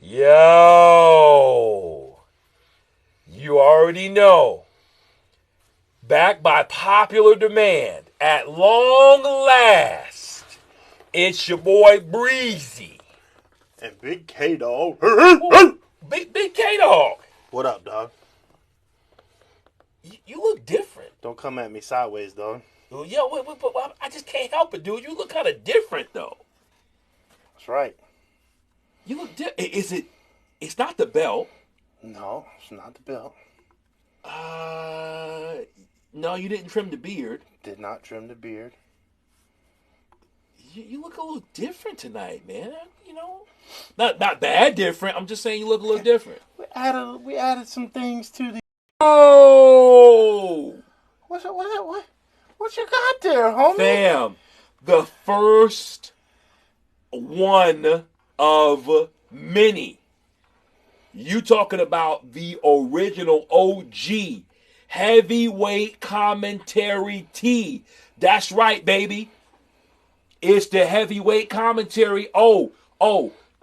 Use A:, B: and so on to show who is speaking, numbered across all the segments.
A: Yo, you already know. Back by popular demand, at long last, it's your boy Breezy.
B: And Big K-Dog.
A: Big K-Dog.
B: What up, dog?
A: You look different.
B: Don't come at me sideways, dog.
A: Yo, I just can't help it, dude. You look kind of different, though.
B: That's right.
A: You look different. It's not the belt.
B: No, it's not the belt.
A: No, you didn't trim the beard.
B: Did not trim the beard.
A: You look a little different tonight, man. You know, not bad different. I'm just saying you look a little different.
B: We added some things to the.
A: Oh,
B: What you got there, homie?
A: fam, the first one of many. You talking about the original OG heavyweight commentary tee. That's right, baby. It's the heavyweight commentary. Oh,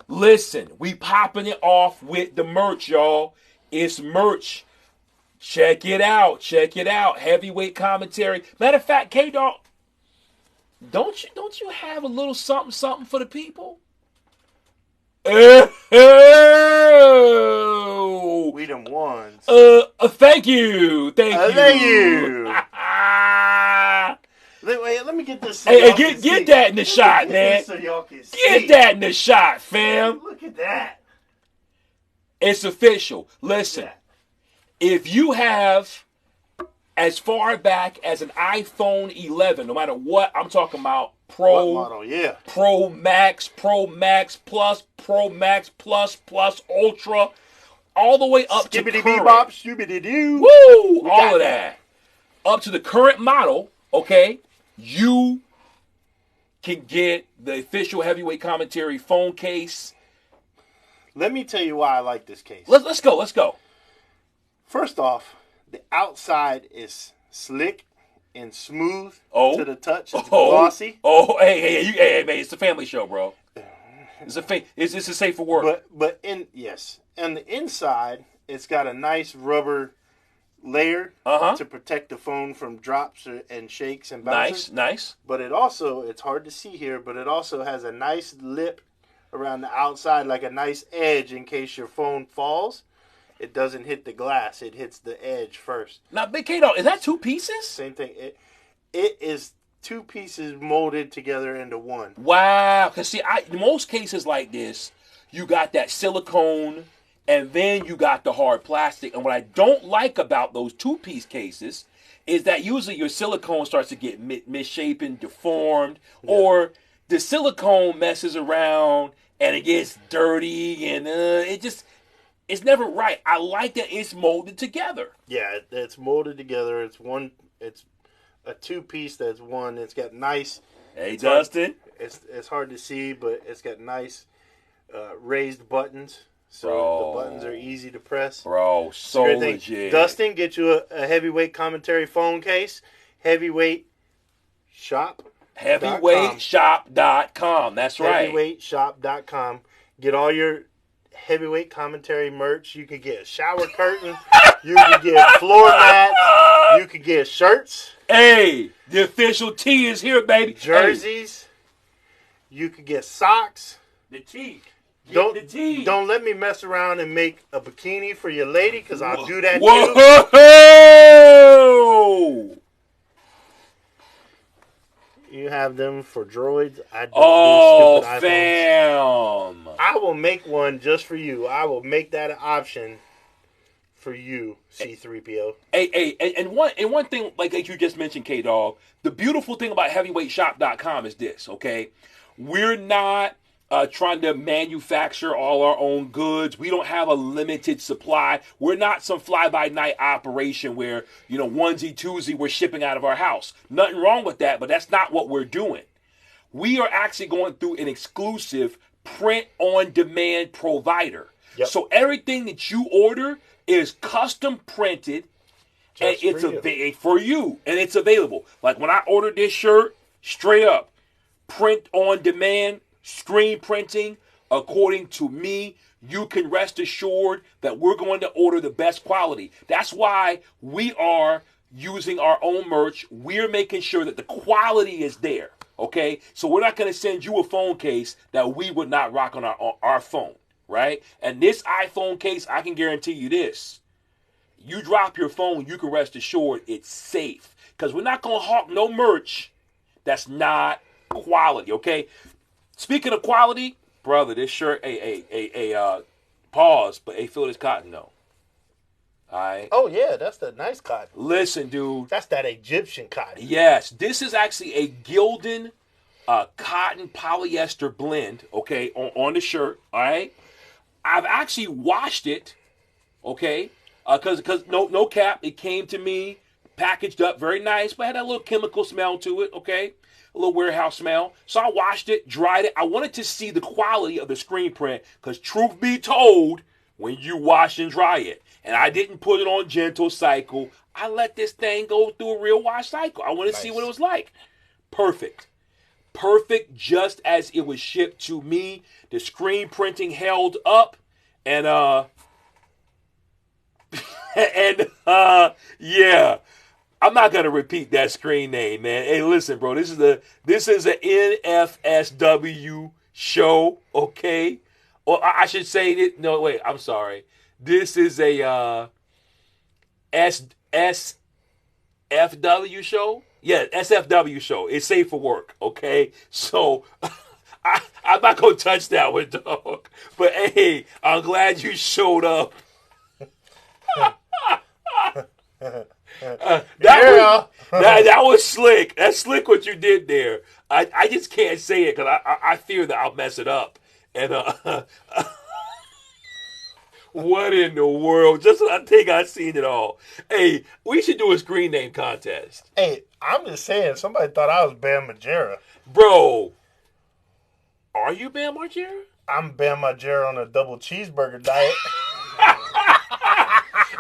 A: listen, we popping it off with the merch, y'all. It's merch. Check it out. Heavyweight commentary. Matter of fact, K-Dog, don't you have a little something for the people?
B: We them ones.
A: Thank you.
B: Thank you. Wait, let me get this. So
A: Hey, get that in the shot, man.
B: So y'all can see.
A: Get that in the shot, fam.
B: Look at that.
A: It's official. Listen, if you have as far back as an iPhone 11, no matter what, I'm talking about Pro,
B: what model? Yeah.
A: Pro Max Plus, Pro Max Plus, Ultra, all the way up to current.
B: Bebop, shooby-doo.
A: Woo! All of that. Up to the current model, okay, you can get the official heavyweight commentary phone case.
B: Let me tell you why I like this case.
A: Let's go.
B: First off, the outside is slick and smooth to the touch. It's glossy.
A: Hey, man, it's a family show, bro. It's a safe for work.
B: But on the inside, it's got a nice rubber layer to protect the phone from drops and shakes and bounces.
A: Nice.
B: But it's hard to see here, but it also has a nice lip around the outside, like a nice edge in case your phone falls. It doesn't hit the glass. It hits the edge first.
A: Now, Big K-Dog, is that two pieces?
B: Same thing. It is two pieces molded together into one.
A: Wow. Because, see, in most cases like this, you got that silicone, and then you got the hard plastic. And what I don't like about those two-piece cases is that usually your silicone starts to get misshapen, deformed, or the silicone messes around, and it gets dirty, and it's never right. I like that it's molded together.
B: Yeah, it's molded together. It's a two-piece that's one. It's got nice.
A: Hey, Dustin.
B: It's hard to see, but it's got nice raised buttons. So the buttons are easy to press.
A: Bro, so legit.
B: Dustin, get you a heavyweight commentary phone case. Heavyweight shop.
A: Heavyweightshop.com. That's right.
B: Heavyweightshop.com. Get all your heavyweight commentary merch. You could get a shower curtain. You could get floor mats. You could get shirts.
A: Hey, the official tee is here, baby.
B: Jerseys. Hey. You could get socks.
A: The tee.
B: Don't let me mess around and make a bikini for your lady, because I'll do that too.
A: Whoa!
B: You have them for droids. I don't do stupid
A: fam!
B: iPhones. I will make one just for you. I will make that an option for you, C3PO.
A: Hey, and one thing, like you just mentioned, K-Dog, the beautiful thing about heavyweightshop.com is this, okay? We're not trying to manufacture all our own goods. We don't have a limited supply. We're not some fly-by-night operation where, onesie, twosie, we're shipping out of our house. Nothing wrong with that, but that's not what we're doing. We are actually going through an exclusive print-on-demand provider. Yep. So everything that you order is custom printed, and it's for you, and it's available. Like when I ordered this shirt, straight up, print on demand, screen printing, according to me, you can rest assured that we're going to order the best quality. That's why we are using our own merch. We're making sure that the quality is there. Okay, so we're not going to send you a phone case that we would not rock on our phone, right? And this iPhone case, I can guarantee you this. You drop your phone, you can rest assured it's safe. Because we're not going to hawk no merch that's not quality, okay? Speaking of quality, brother, this shirt, pause, but feel this cotton though. All right.
B: Oh yeah, that's the nice cotton.
A: Listen, dude.
B: That's that Egyptian cotton.
A: Yes, this is actually a Gildan cotton polyester blend. Okay, on the shirt. All right. I've actually washed it. Okay, because no cap, it came to me packaged up very nice, but had that little chemical smell to it. Okay, a little warehouse smell. So I washed it, dried it. I wanted to see the quality of the screen print because truth be told, when you wash and dry it. And I didn't put it on gentle cycle. I let this thing go through a real wash cycle. I wanted to see what it was like. Perfect. Perfect just as it was shipped to me. The screen printing held up. And, yeah. I'm not going to repeat that screen name, man. Hey, listen, bro. This is an NFSW show, okay? Or I should say it. No, wait. I'm sorry. This is a SFW show. Yeah, SFW show. It's safe for work, okay? So I'm not going to touch that one, dog. But, hey, I'm glad you showed up. That was slick. That's slick what you did there. I just can't say it because I fear that I'll mess it up. And what in the world? Just I think I've seen it all. Hey, we should do a screen name contest.
B: Hey, I'm just saying, somebody thought I was Bam Margera.
A: Bro, are you Bam Margera?
B: I'm Bam Margera on a double cheeseburger diet.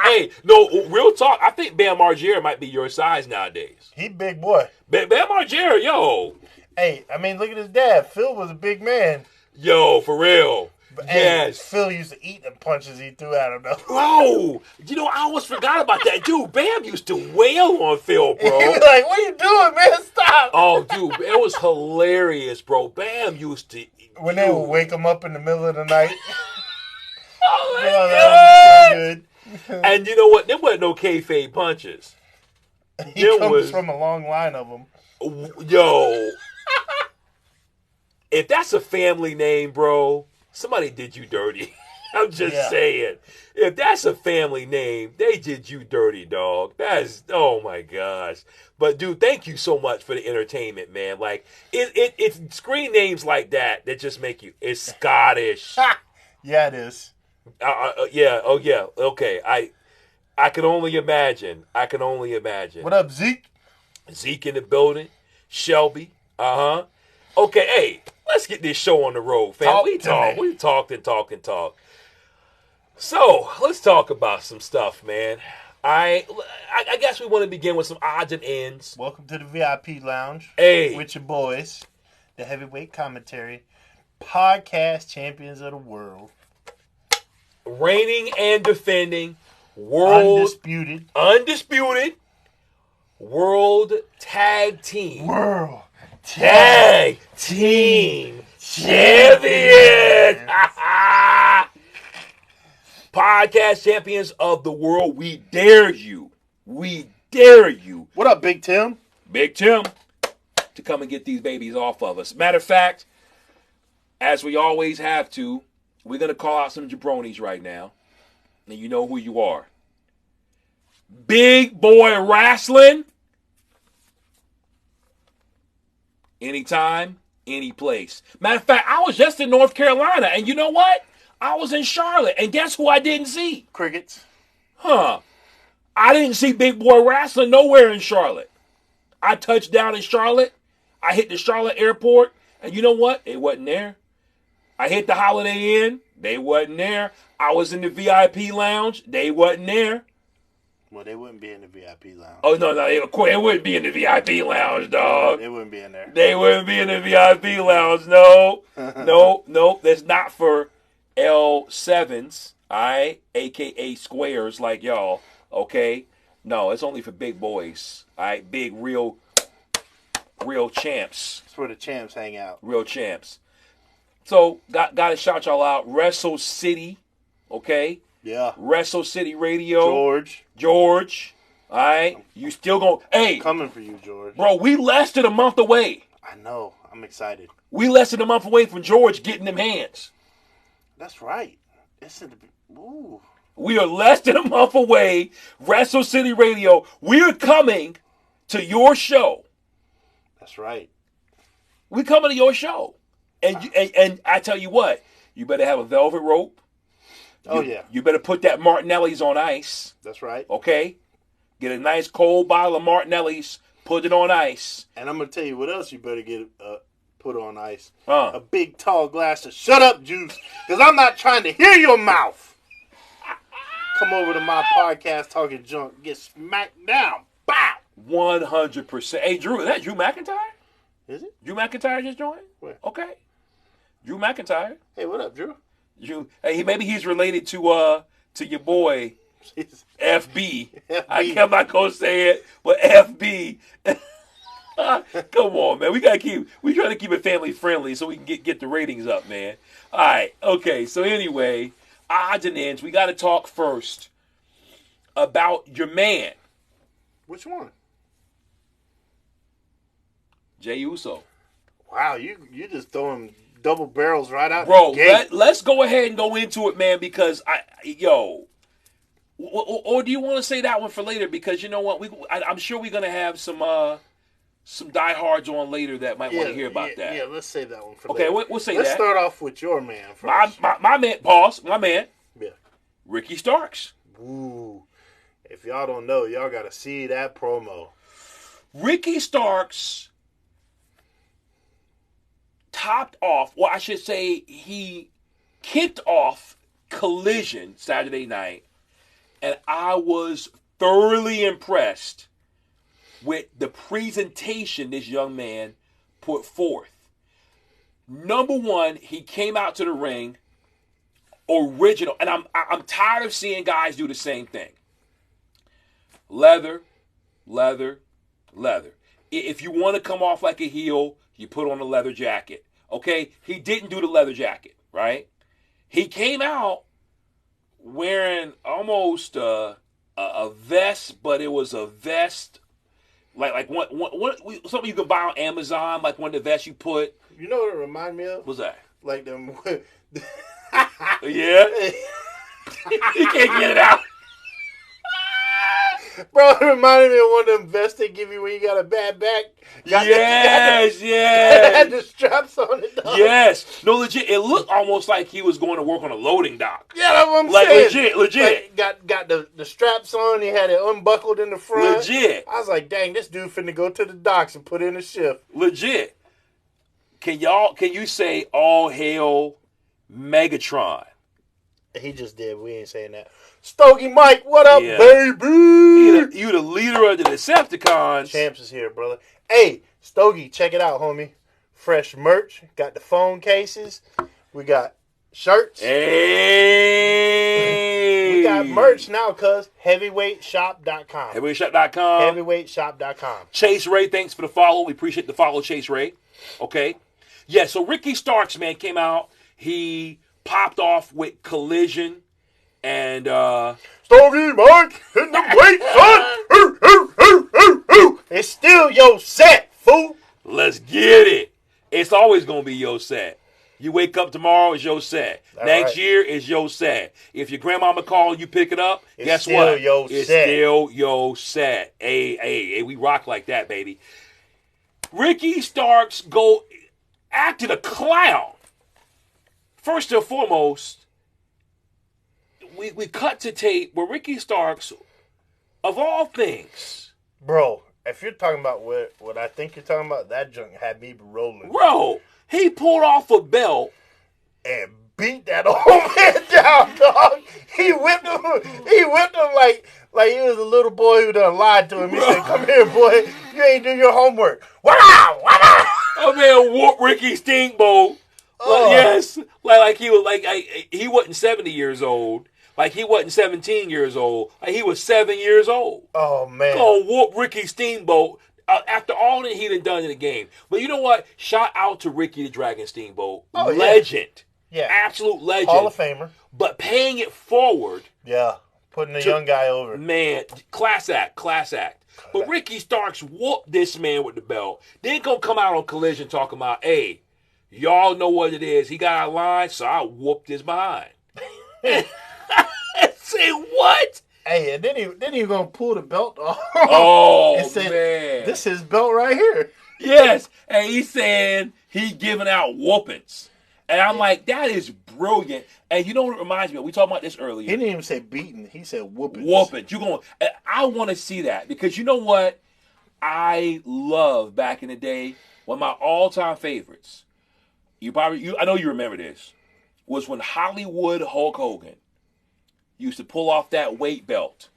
A: Hey, no, real talk. I think Bam Margera might be your size nowadays.
B: He big boy.
A: Bam Margera, yo.
B: Hey, I mean, look at his dad. Phil was a big man.
A: Yo, for real.
B: But,
A: yes.
B: Hey, Phil used to eat the punches he threw at him, though.
A: Bro, you know, I almost forgot about that. Dude, Bam used to wail on Phil, bro.
B: He was like, what are you doing, man? Stop.
A: Oh, dude, it was hilarious, bro. Bam used to...
B: When they would wake him up in the middle of the night.
A: Oh, my
B: God.
A: God.
B: So good.
A: And you know what? There wasn't no kayfabe punches.
B: He comes from a long line of them.
A: Yo. If that's a family name, bro, somebody did you dirty. I'm just saying. If that's a family name, they did you dirty, dog. That's, oh my gosh. But dude, thank you so much for the entertainment, man. Like, it's screen names like that just make you, it's Scottish.
B: Yeah, it is.
A: Yeah. Oh, yeah. Okay. I can only imagine.
B: What up, Zeke?
A: Zeke in the building. Shelby. Okay. Hey, let's get this show on the road, fam. We talked and talk. So let's talk about some stuff, man. I guess we want to begin with some odds and ends.
B: Welcome to the VIP Lounge.
A: Hey,
B: with your boys, the heavyweight commentary, podcast champions of the world.
A: Reigning and defending world undisputed world tag team champion podcast champions of the world. We dare you. What
B: up, Big Tim?
A: Big Tim, to come and get these babies off of us. Matter of fact, as we always have to, we're going to call out some jabronis right now. And you know who you are. Big Boy Wrestling. Anytime, any place. Matter of fact, I was just in North Carolina. And you know what? I was in Charlotte. And guess who I didn't see?
B: Crickets.
A: I didn't see Big Boy Wrestling nowhere in Charlotte. I touched down in Charlotte. I hit the Charlotte airport. And you know what? It wasn't there. I hit the Holiday Inn. They wasn't there. I was in the VIP lounge. They wasn't there.
B: Well, they wouldn't be in the VIP lounge.
A: Oh, no, it wouldn't be in the VIP lounge, dog.
B: They wouldn't be in there.
A: They wouldn't be in the VIP lounge, no. No, that's not for L7s, all right? AKA squares like y'all, okay? No, it's only for big boys, all right? Big, real champs.
B: It's where the champs hang out.
A: Real champs. So, got to shout y'all out. Wrestle City, okay?
B: Yeah.
A: Wrestle City Radio. George. All right? You still going to... Hey.
B: Coming for you, George.
A: Bro, we less than a month away.
B: I know. I'm excited.
A: We less than a month away from George getting them hands.
B: That's right. Ooh.
A: We are less than a month away. Wrestle City Radio. We are coming to your show.
B: That's right.
A: We coming to your show. And I tell you what, you better have a velvet rope. You better put that Martinelli's on ice.
B: That's right.
A: Okay? Get a nice cold bottle of Martinelli's, put it on ice.
B: And I'm going to tell you what else you better get put on ice.
A: A
B: big tall glass of shut up juice, because I'm not trying to hear your mouth. Come over to my podcast talking junk, get smacked down. Bow!
A: 100%. Hey, Drew, is that Drew McIntyre?
B: Is it?
A: Drew McIntyre just joined?
B: Where?
A: Okay. Drew McIntyre.
B: Hey, what up, Drew?
A: Hey, maybe he's related to your boy FB. I'm not gonna say it, but FB. Come on, man. We try to keep it family friendly so we can get the ratings up, man. All right. Okay. So anyway, odds and ends. We got to talk first about your man.
B: Which one?
A: Jey Uso.
B: Wow, you just throwing double barrels right out.
A: Bro,
B: the gate.
A: let's go ahead and go into it, man, because or do you want to say that one for later? Because you know what, I'm sure we're gonna have some diehards on later that might want to hear about that.
B: Yeah, let's save that one for later.
A: Okay, we'll say that.
B: Let's start off with your man first.
A: My man, pause. My man.
B: Yeah.
A: Ricky Starks.
B: Ooh. If y'all don't know, y'all got to see that promo.
A: Ricky Starks topped off, well, I should say he kicked off Collision Saturday night, and I was thoroughly impressed with the presentation this young man put forth. Number one, he came out to the ring original, and I'm tired of seeing guys do the same thing. Leather. If you want to come off like a heel, you put on a leather jacket. Okay? He didn't do the leather jacket, right? He came out wearing almost a vest, but it was a vest like something you can buy on Amazon, like one of the vests you put.
B: You know what it reminded me of?
A: What's that?
B: Like them.
A: Yeah? He can't get it out.
B: Bro, it reminded me of one of them vests they give you when you got a bad back.
A: Yes.
B: Had the straps on it, dog.
A: Yes. No, legit. It looked almost like he was going to work on a loading dock.
B: Yeah, that's what I'm saying.
A: Legit.
B: Like, got the straps on. He had it unbuckled in the front.
A: Legit.
B: I was like, dang, this dude finna go to the docks and put in a shift.
A: Legit. Can you say all hail Megatron?
B: He just did. We ain't saying that. Stogie Mike, what up, baby?
A: You the leader of the Decepticons.
B: Champs is here, brother. Hey, Stogie, check it out, homie. Fresh merch. Got the phone cases. We got shirts.
A: Hey.
B: We got merch now, cuz. Heavyweightshop.com.
A: Heavyweightshop.com.
B: Heavyweightshop.com.
A: Chase Ray, thanks for the follow. We appreciate the follow, Chase Ray. Okay. Yeah, so Ricky Starks, man, came out. He popped off with Collision. And
B: Stogie Mike in the weight, son. It's still your set, fool.
A: Let's get it. It's always gonna be your set. You wake up tomorrow, it's your set. Next year, it's your set. If your grandmama call you pick it up, guess what? It's still your set. Hey, we rock like that, baby. Ricky Starks acted a clown. First and foremost, we cut to tape where Ricky Starks, of all things.
B: Bro, if you're talking about what I think you're talking about, that junk had me rolling.
A: Bro, he pulled off a belt
B: and beat that old man down, dog. He whipped him Like he was a little boy who done lied to him. He said, "Come here, boy. You ain't do your homework." Wow, wow.
A: Oh man, whoop Ricky Steamboat. Well, yes, like he was like he wasn't 70 years old. Like he wasn't 17 years old. Like he was 7 years old.
B: Oh man.
A: Go whoop Ricky Steamboat after all that he done done in the game. But you know what? Shout out to Ricky the Dragon Steamboat.
B: Oh,
A: legend.
B: Yeah.
A: Absolute legend.
B: Hall of Famer.
A: But paying it forward.
B: Yeah. Putting the young guy over.
A: Man, class act. But Ricky Starks whooped this man with the belt. Then gonna come out on Collision talking about, hey, y'all know what it is. He got out of line, so I whooped his behind. Say what?
B: Hey, and then he gonna pull the belt off.
A: Oh,
B: and said,
A: man.
B: This is his belt right here.
A: Yes. And he's saying he giving out whoopings. And I'm like, that is brilliant. And you know what it reminds me of? We talked about this earlier.
B: He didn't even say beating. He said whoopings.
A: Whoopings. I want to see that because you know what? I love back in the day, one of my all-time favorites. I know you remember this. Was when Hollywood Hulk Hogan used to pull off that weight belt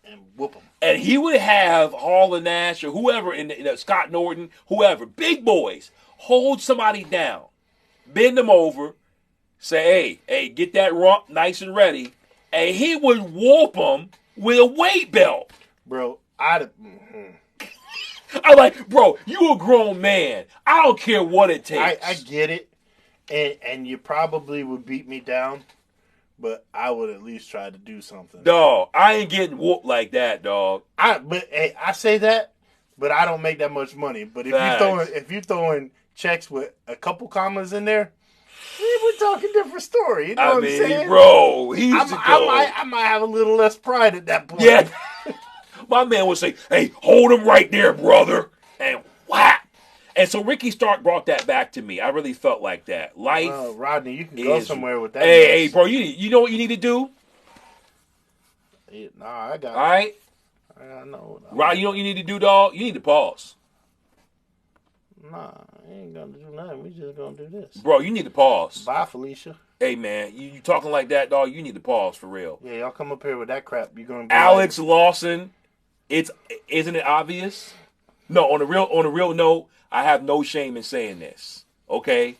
B: and whoop him.
A: And he would have Hall and Nash or whoever, Scott Norton, whoever, big boys, hold somebody down, bend them over, say, hey, get that rump nice and ready, and he would whoop them with a weight belt.
B: Bro,
A: I'm like, bro, you a grown man. I don't care what it takes.
B: I get it, and you probably would beat me down, but I would at least try to do something.
A: Dog, I ain't getting whooped like that, dog.
B: I say that, but I don't make that much money. But if you throwing checks with a couple commas in there, we're talking different story. You know what I'm saying?
A: Bro, he used to go.
B: I might have a little less pride at that point.
A: Yeah. My man would say, hey, hold him right there, brother. And whap. And so Ricky Stark brought that back to me. I really felt like that. Life.
B: Rodney, you can go somewhere with that.
A: Hey, bro, you know what you need to do?
B: Nah, I got it.
A: All right?
B: I know.
A: Rod, you know what you need to do, dog? You need to pause.
B: Nah, I ain't gonna do nothing. We just gonna do this.
A: Bro, you need to pause.
B: Bye, Felicia.
A: Hey, man, you talking like that, dog, you need to pause for real.
B: Yeah, y'all come up here with that crap. You're gonna be
A: Alex Lawson, isn't it obvious? No, on a real note, I have no shame in saying this. Okay?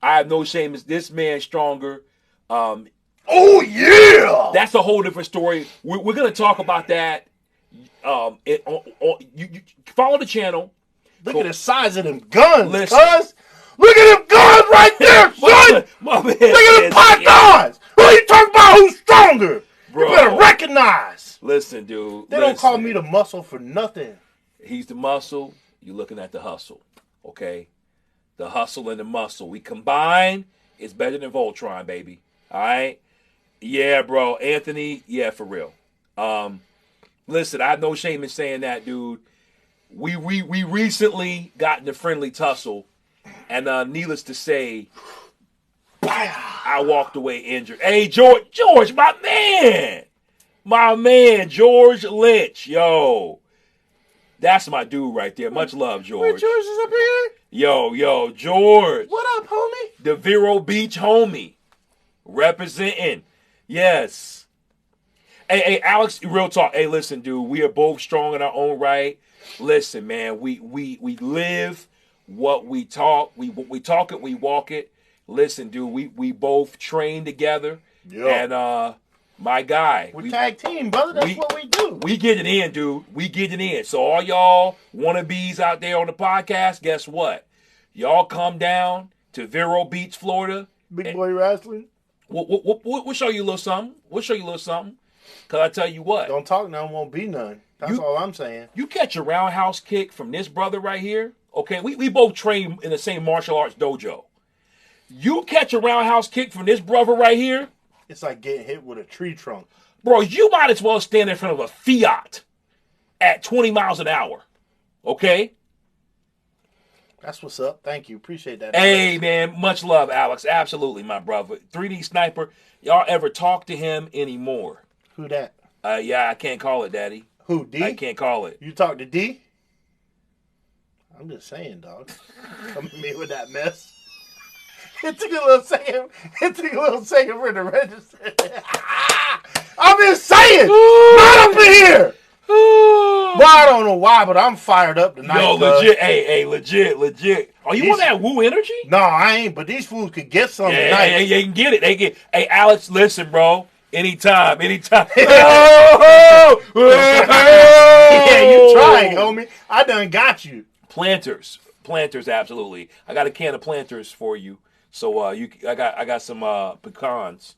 A: I have no shame in this man stronger.
B: Oh yeah!
A: That's a whole different story. We're gonna talk about that. You follow the channel.
B: Look at the size of them guns,
A: cuz.
B: Look at them guns right there, son!
A: My man,
B: look at them pythons! Who are you talking about who's stronger?
A: Bro.
B: You better recognize.
A: Listen, dude.
B: They don't call me the muscle for nothing.
A: He's the muscle. You're looking at the hustle. Okay? The hustle and the muscle. We combine, it's better than Voltron, baby. All right? Yeah, bro. Anthony, yeah, for real. Listen, I have no shame in saying that, dude. We recently got in a friendly tussle, and needless to say, I walked away injured. Hey, George, my man, George Lynch, yo, that's my dude right there. Much love, George.
B: Wait, George is up here.
A: Yo, George.
B: What up, homie?
A: The Vero Beach homie, representing. Yes. Hey, Alex, real talk. Hey, listen, dude, we are both strong in our own right. Listen, man, we live what we talk. We talk it, we walk it. Listen, dude, we both train together. Yeah. And my guy.
B: We tag team, brother. That's what we do.
A: We get it in, dude. We get it in. So all y'all wannabes out there on the podcast, guess what? Y'all come down to Vero Beach, Florida.
B: Big boy wrestling.
A: We'll show you a little something. Because I tell you what.
B: Don't talk now, won't be none. That's all I'm saying.
A: You catch a roundhouse kick from this brother right here. Okay, we both train in the same martial arts dojo. You catch a roundhouse kick from this brother right here.
B: It's like getting hit with a tree trunk.
A: Bro, you might as well stand in front of a Fiat at 20 miles an hour. Okay?
B: That's what's up. Thank you. Appreciate that.
A: Hey, man. Much love, Alex. Absolutely, my brother. 3D Sniper. Y'all ever talk to him anymore?
B: Who that?
A: Yeah, I can't call it, Daddy.
B: Who, D?
A: I can't call it.
B: You talk to D? I'm just saying, dog. Come at me with that mess. It took a little second for it to register. I've been saying, not up in here. Well, I don't know why, but I'm fired up tonight.
A: Yo, legit. Hey, legit. Are you on that woo energy?
B: No, I ain't. But these fools could get some tonight.
A: Yeah, they can get it. They get. Hey, Alex, listen, bro. Anytime.
B: Yeah, you trying, homie. I done got you.
A: Planters, absolutely. I got a can of planters for you. So I got some pecans.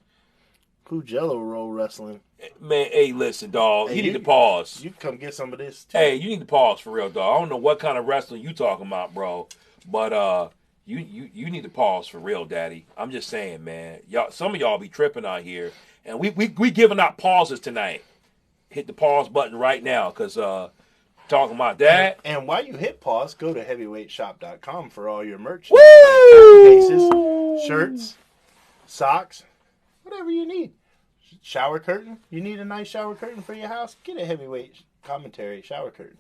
B: Who Jello roll wrestling?
A: Man, hey, listen, dog.
B: Hey,
A: you need to pause.
B: You come get some of this too.
A: Hey, you need to pause for real, dog. I don't know what kind of wrestling you talking about, bro. But you need to pause for real, daddy. I'm just saying, man. Y'all, some of y'all be tripping out here, and we giving out pauses tonight. Hit the pause button right now, cause talking about that.
B: And while you hit pause, go to heavyweightshop.com for all your merch.
A: Woo!
B: Cases, shirts, socks, whatever you need. Shower curtain. You need a nice shower curtain for your house? Get a Heavyweight Commentary shower curtain.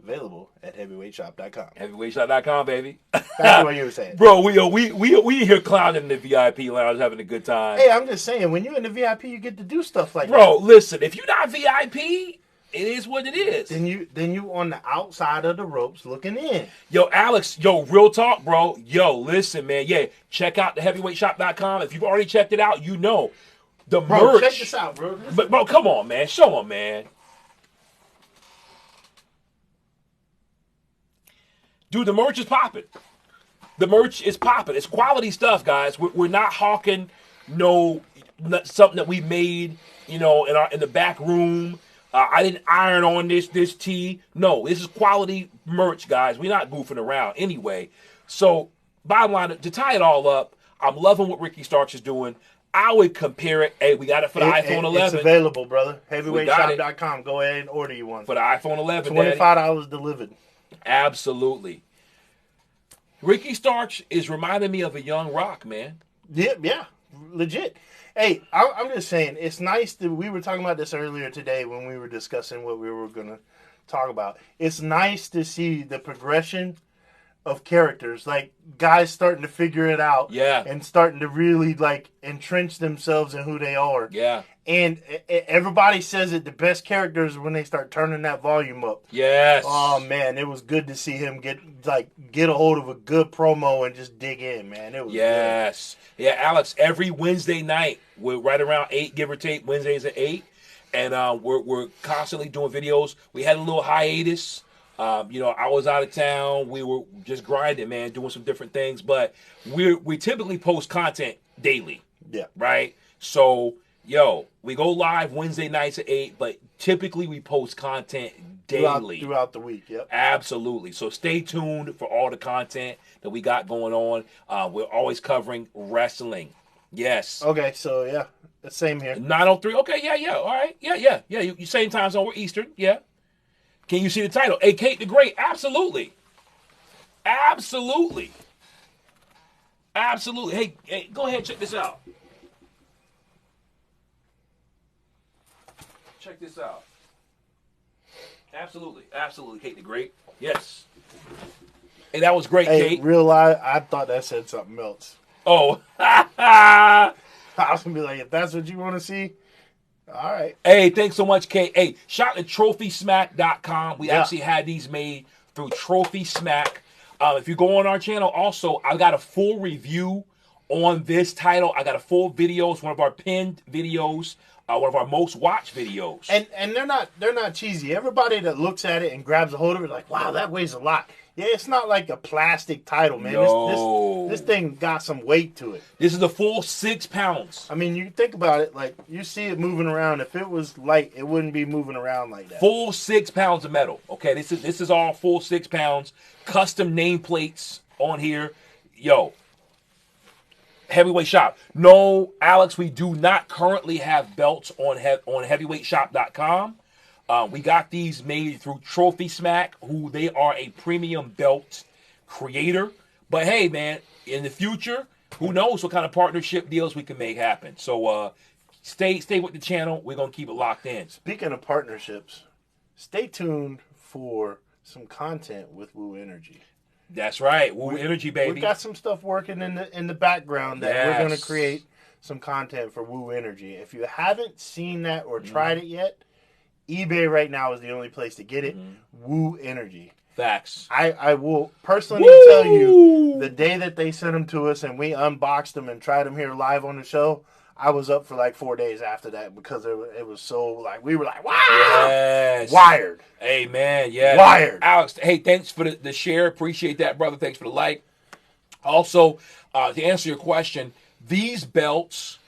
B: Available at heavyweightshop.com.
A: Heavyweightshop.com, baby.
B: That's what you were saying.
A: Bro, we here clowning in the VIP lounge, having a good time.
B: Hey, I'm just saying, when you're in the VIP, you get to do stuff like that.
A: Bro, listen, if you're not VIP, it is what it is.
B: Then you on the outside of the ropes looking in.
A: Yo, Alex, real talk, bro. Yo, listen, man. Yeah, check out the heavyweightshop.com. If you've already checked it out, you know. The merch.
B: Check this out, bro.
A: But, bro, come on, man. Show them, man. Dude, the merch is popping. The merch is popping. It's quality stuff, guys. We're not hawking something that we made, in the back room. I didn't iron on this tee. No, this is quality merch, guys. We're not goofing around anyway. So, bottom line, to tie it all up, I'm loving what Ricky Starks is doing. I would compare it. Hey, we got it for the iPhone 11.
B: It's available, brother. Heavyweightshop.com. Go ahead and order you one.
A: For the iPhone 11,
B: $25 delivered.
A: Absolutely. Ricky Starks is reminding me of a young Rock, man.
B: Yeah, legit. Hey, I'm just saying, it's nice that we were talking about this earlier today when we were discussing what we were going to talk about. It's nice to see the progression of characters, like guys starting to figure it out, and starting to really like entrench themselves in who they are.
A: Yeah.
B: And everybody says that the best characters when they start turning that volume up.
A: Yes.
B: Oh man, it was good to see him get a hold of a good promo and just dig in, man. It was
A: good. Yeah, Alex. Every Wednesday night, we're right around 8, give or take. Wednesdays at 8, and we're constantly doing videos. We had a little hiatus. I was out of town. We were just grinding, man, doing some different things. But we typically post content daily.
B: Yeah.
A: Right? So, we go live Wednesday nights at 8, but typically we post content daily.
B: Throughout the week, yep.
A: Absolutely. So stay tuned for all the content that we got going on. We're always covering wrestling. Yes.
B: Okay, so yeah, the same here.
A: 9:03. Okay, yeah. All right. Yeah. You same time zone. We're Eastern. Yeah. Can you see the title? Hey, Kate the Great. Absolutely. Hey, go ahead and check this out. Check this out. Absolutely, Kate the Great. Yes. Hey, that was great, Kate.
B: Real life, I thought that said something else.
A: Oh.
B: I was going to be like, if that's what you want to see, all right.
A: Hey, thanks so much, Kate. Hey, shout out to TrophySmack.com. We actually had these made through Trophy Smack. If you go on our channel, also, I've got a full review on this title. I got a full video. It's one of our pinned videos, one of our most watched videos.
B: And they're not cheesy. Everybody that looks at it and grabs a hold of it, like, wow, that weighs a lot. Yeah, it's not like a plastic title, man. This thing got some weight to it.
A: This is a full 6 pounds.
B: I mean, you think about it, like, you see it moving around. If it was light, it wouldn't be moving around like that.
A: Full 6 pounds of metal. Okay, this is all full 6 pounds. Custom nameplates on here. Heavyweight Shop. No, Alex, we do not currently have belts on heavyweightshop.com. We got these made through Trophy Smack, who they are a premium belt creator. But hey, man, in the future, who knows what kind of partnership deals we can make happen. So stay with the channel. We're going to keep it locked in.
B: Speaking of partnerships, stay tuned for some content with Woo Energy.
A: That's right. Woo Energy, baby.
B: We got some stuff working in the background that we're going to create. some content for Woo Energy. If you haven't seen that or tried it yet, eBay right now is the only place to get it. Woo Energy.
A: Facts.
B: I will personally tell you, the day that they sent them to us and we unboxed them and tried them here live on the show, I was up for like 4 days after that because it was so like, we were like, wow,
A: yes,
B: wired.
A: Amen. Yeah,
B: wired.
A: Alex, hey, thanks for the share. Appreciate that, brother. Thanks for the like. Also, to answer your question, these belts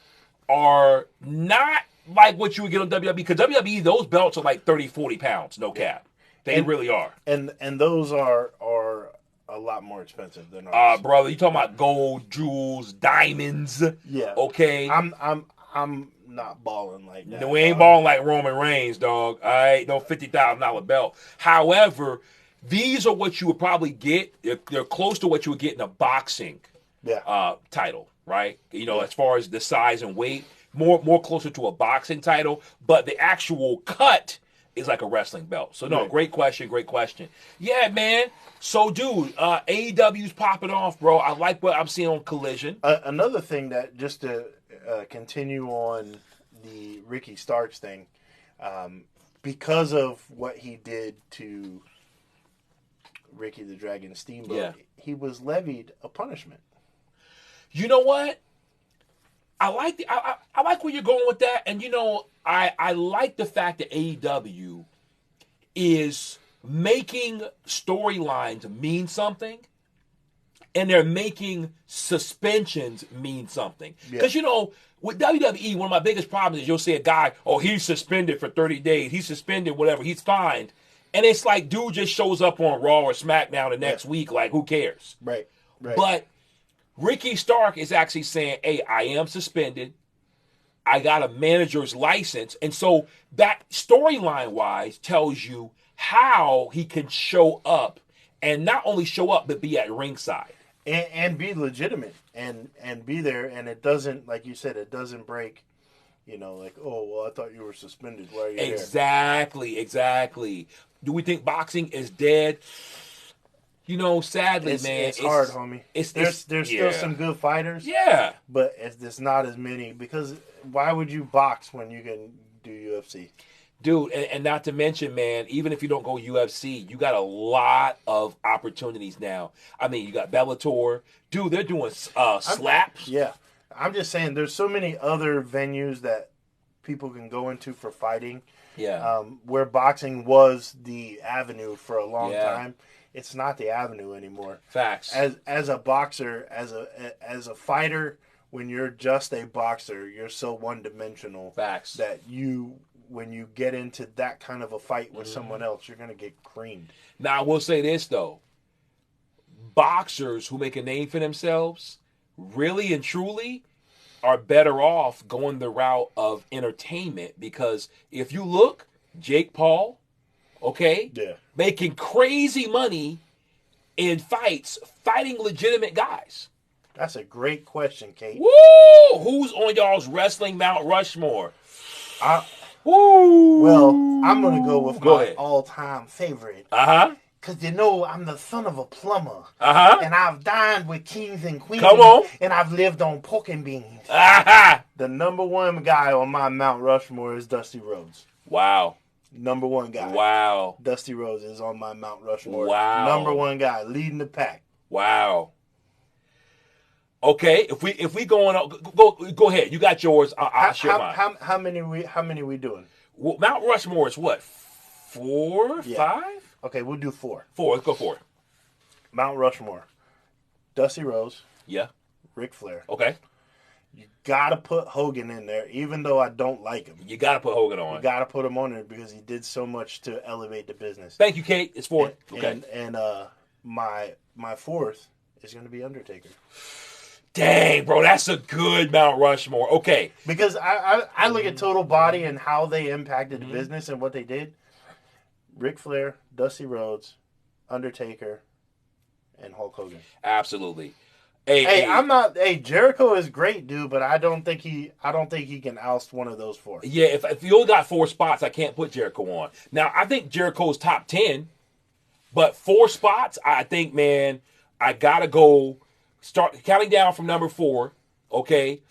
A: are not like what you would get on WWE, because WWE, those belts are like 30, 40 pounds, no cap. They really are.
B: And those are a lot more expensive than ours.
A: Brother, you talking about gold, jewels, diamonds.
B: Yeah.
A: Okay.
B: I'm not balling like that.
A: No, we ain't balling like Roman Reigns, dog. All right, no $50,000 belt. However, these are what you would probably get. They're close to what you would get in a boxing title, right? You know, as far as the size and weight, more closer to a boxing title, but the actual cut is like a wrestling belt. So no, great question. Yeah, man. So dude, AEW's popping off, bro. I like what I'm seeing on Collision.
B: Another thing that, just to continue on the Ricky Starks thing, because of what he did to Ricky the Dragon Steamboat, he was levied a punishment.
A: You know what? I like where you're going with that, and you know, I like the fact that AEW is making storylines mean something, and they're making suspensions mean something. Because you know, with WWE, one of my biggest problems is you'll see a guy, oh, he's suspended for 30 days, he's suspended, whatever, he's fined, and it's like dude just shows up on Raw or SmackDown the next week, like who cares?
B: Right.
A: But Ricky Stark is actually saying, hey, I am suspended. I got a manager's license. And so that storyline-wise tells you how he can show up, and not only show up, but be at ringside.
B: And be legitimate and be there. And it doesn't, like you said, it doesn't break, you know, like, oh, well, I thought you were suspended. Why are you there?
A: Exactly. Do we think boxing is dead? You know, sadly, man,
B: it's hard, homie. There's still some good fighters.
A: Yeah,
B: but it's not as many, because why would you box when you can do UFC?
A: Dude, and not to mention, man, even if you don't go UFC, you got a lot of opportunities now. I mean, you got Bellator. Dude, they're doing slaps.
B: Yeah. I'm just saying, there's so many other venues that people can go into for fighting.
A: Yeah.
B: Where boxing was the avenue for a long time. It's not the avenue anymore.
A: Facts.
B: As a boxer, as a fighter, when you're just a boxer, you're so one-dimensional.
A: Facts.
B: That when you get into that kind of a fight with someone else, you're going to get creamed.
A: Now, I will say this, though. Boxers who make a name for themselves, really and truly, are better off going the route of entertainment, because if you look, Jake Paul, making crazy money in fights, fighting legitimate guys.
B: That's a great question, Kate.
A: Woo! Who's on y'all's wrestling Mount Rushmore?
B: Well, I'm going to go with my all-time favorite. Because you know I'm the son of a plumber. And I've dined with kings and queens.
A: Come on.
B: And I've lived on pork and beans. The number one guy on my Mount Rushmore is Dusty Rhodes.
A: Wow.
B: Number one guy.
A: Wow.
B: Dusty Rhodes is on my Mount Rushmore.
A: Wow.
B: Number one guy, leading the pack.
A: Wow. Okay, if we go go ahead. You got yours. I'll share mine.
B: How many we doing?
A: Well, Mount Rushmore is what? 4, 5?
B: Okay, we'll do 4.
A: 4. Let's go 4.
B: Mount Rushmore. Dusty Rhodes.
A: Yeah.
B: Ric Flair.
A: Okay.
B: You gotta put Hogan in there, even though I don't like him.
A: You gotta put Hogan on.
B: You gotta put him on there because he did so much to elevate the business.
A: Thank you, Kate. It's 4. Okay.
B: And my 4th is gonna be Undertaker.
A: Dang, bro, that's a good Mount Rushmore. Okay.
B: Because I look at Total Body and how they impacted the business and what they did. Ric Flair, Dusty Rhodes, Undertaker, and Hulk Hogan.
A: Absolutely.
B: Hey, Jericho is great, dude, but I don't think he can oust one of those 4.
A: Yeah, if you only got 4 spots, I can't put Jericho on. Now, I think Jericho's top 10, but 4 spots, I think, man, I gotta go start counting down from number 4. Okay.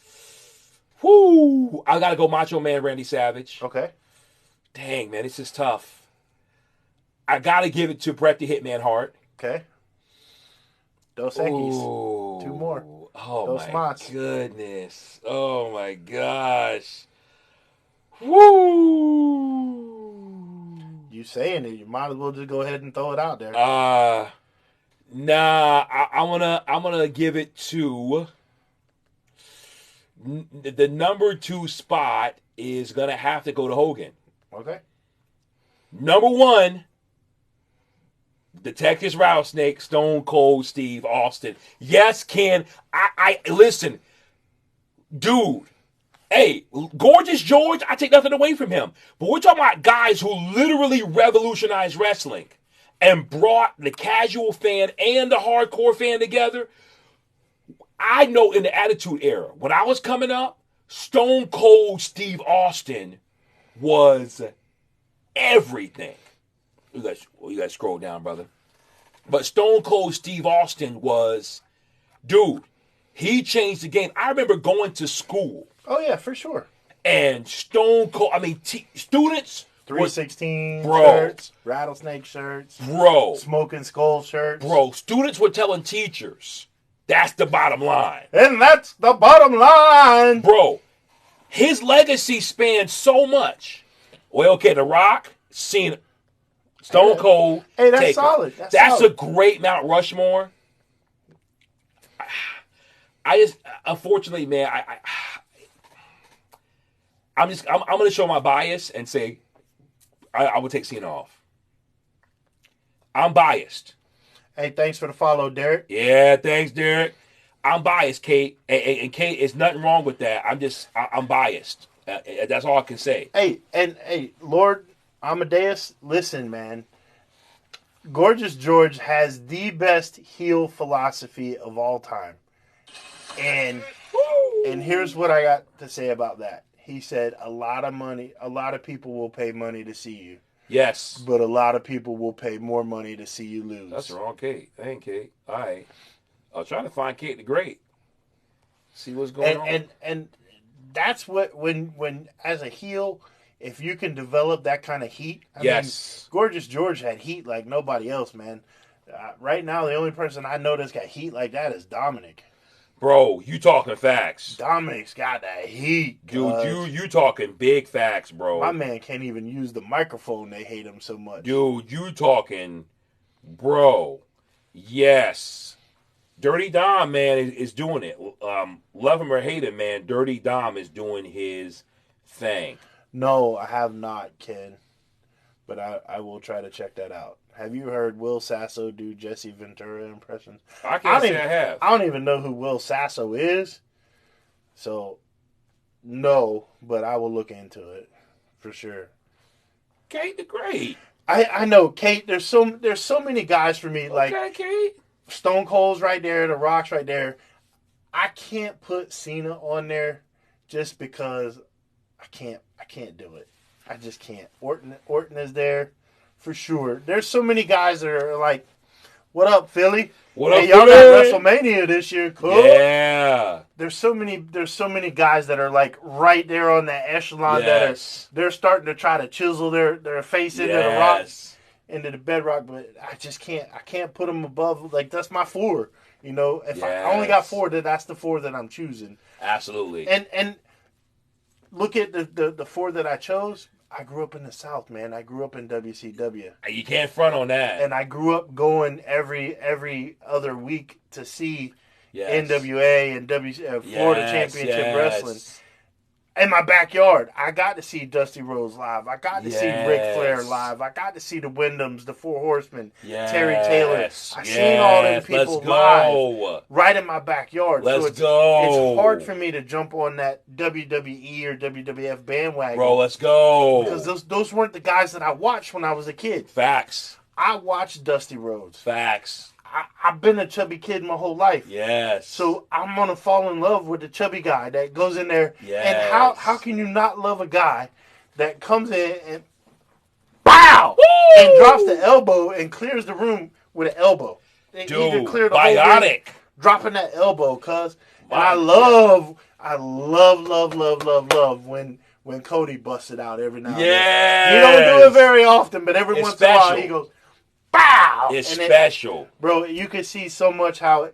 A: Whoo! I gotta go Macho Man Randy Savage.
B: Okay.
A: Dang, man, this is tough. I gotta give it to Bret the Hitman Hart.
B: Okay. Dos Equis.
A: Ooh.
B: 2 more.
A: Oh
B: Dos
A: my
B: mas.
A: goodness. Oh my gosh. Woo!
B: You saying it, you might as well just go ahead and throw it out there.
A: Nah, I'm gonna give it to the number 2 spot is gonna have to go to Hogan.
B: Okay.
A: Number 1, the Texas Rattlesnake, Stone Cold Steve Austin. Yes, Ken. I listen, dude. Hey, Gorgeous George, I take nothing away from him. But we're talking about guys who literally revolutionized wrestling and brought the casual fan and the hardcore fan together. I know in the Attitude Era, when I was coming up, Stone Cold Steve Austin was everything. You gotta scroll down, brother. But Stone Cold Steve Austin was, dude, he changed the game. I remember going to school.
B: Oh, yeah, for sure.
A: And Stone Cold, students.
B: 316
A: bro,
B: shirts, rattlesnake shirts,
A: bro,
B: smoking skull shirts.
A: Bro, students were telling teachers, that's the bottom line.
B: And that's the bottom line.
A: Bro, his legacy spans so much. Well, okay, The Rock, Cena, Stone Cold.
B: Hey, that's
A: Taker.
B: solid. That's
A: a
B: solid.
A: great Mount Rushmore. I just, unfortunately, man, I'm going to show my bias and say I would take Cena off. I'm biased.
B: Hey, thanks for the follow, Derek.
A: Yeah, thanks, Derek. I'm biased, Kate. And Kate, there's nothing wrong with that. I'm biased. That's all I can say.
B: Hey, Lord Amadeus, listen, man. Gorgeous George has the best heel philosophy of all time. And here's what I got to say about that. He said a lot of people will pay money to see you.
A: Yes.
B: But a lot of people will pay more money to see you lose.
A: That's wrong, Kate. Thank Kate. All right. I was trying to find Kate the Great. See what's going on.
B: And that's what, when as a heel, if you can develop that kind of heat. I mean, Gorgeous George had heat like nobody else, man. Right now, the only person I know that's got heat like that is Dominic.
A: Bro, you talking facts.
B: Dominic's got that heat.
A: Dude, you talking big facts, bro.
B: My man can't even use the microphone. They hate him so much.
A: Dude, you talking, bro. Yes. Dirty Dom, man, is doing it. Love him or hate him, man, Dirty Dom is doing his thing.
B: No, I have not, Ken. But I will try to check that out. Have you heard Will Sasso do Jesse Ventura impressions?
A: I can't say I have.
B: I don't even know who Will Sasso is. So, no, but I will look into it for sure.
A: Kate the Great.
B: I know, Kate. There's so many guys for me. Like,
A: okay, Kate.
B: Stone Cold's right there. The Rock's right there. I can't put Cena on there just because I can't do it. I just can't. Orton is there. For sure. There's so many guys that are like, what up, Philly?
A: What up,
B: y'all got WrestleMania this year. Cool.
A: Yeah.
B: There's so many guys that are like right there on that echelon that they're starting to try to chisel their face into the rock, into the bedrock, but I just can't. I can't put them above. Like, that's my 4. You know, if I only got 4, then that's the 4 that I'm choosing.
A: Absolutely.
B: And look at the 4 that I chose. I grew up in the South, man. I grew up in WCW.
A: You can't front on that.
B: And I grew up going every other week to see NWA and Florida Championship Wrestling. In my backyard, I got to see Dusty Rhodes live. I got to see Ric Flair live. I got to see the Wyndhams, the Four Horsemen, Terry Taylor. I seen all them people live right in my backyard.
A: Let's
B: go. It's hard for me to jump on that WWE or WWF bandwagon.
A: Bro, let's go.
B: Because those weren't the guys that I watched when I was a kid.
A: Facts.
B: I watched Dusty Rhodes.
A: Facts.
B: I've been a chubby kid my whole life.
A: Yes.
B: So I'm going to fall in love with the chubby guy that goes in there.
A: Yes.
B: And how can you not love a guy that comes in and BOW!
A: Woo!
B: And drops the elbow and clears the room with an elbow.
A: Dude, biotic.
B: Dropping that elbow, cuz. And I love I love when Cody busts it out every now and then.
A: Yes.
B: He don't do it very often, but every once in a while he goes, "Bow!"
A: It's special.
B: Bro, you can see so much how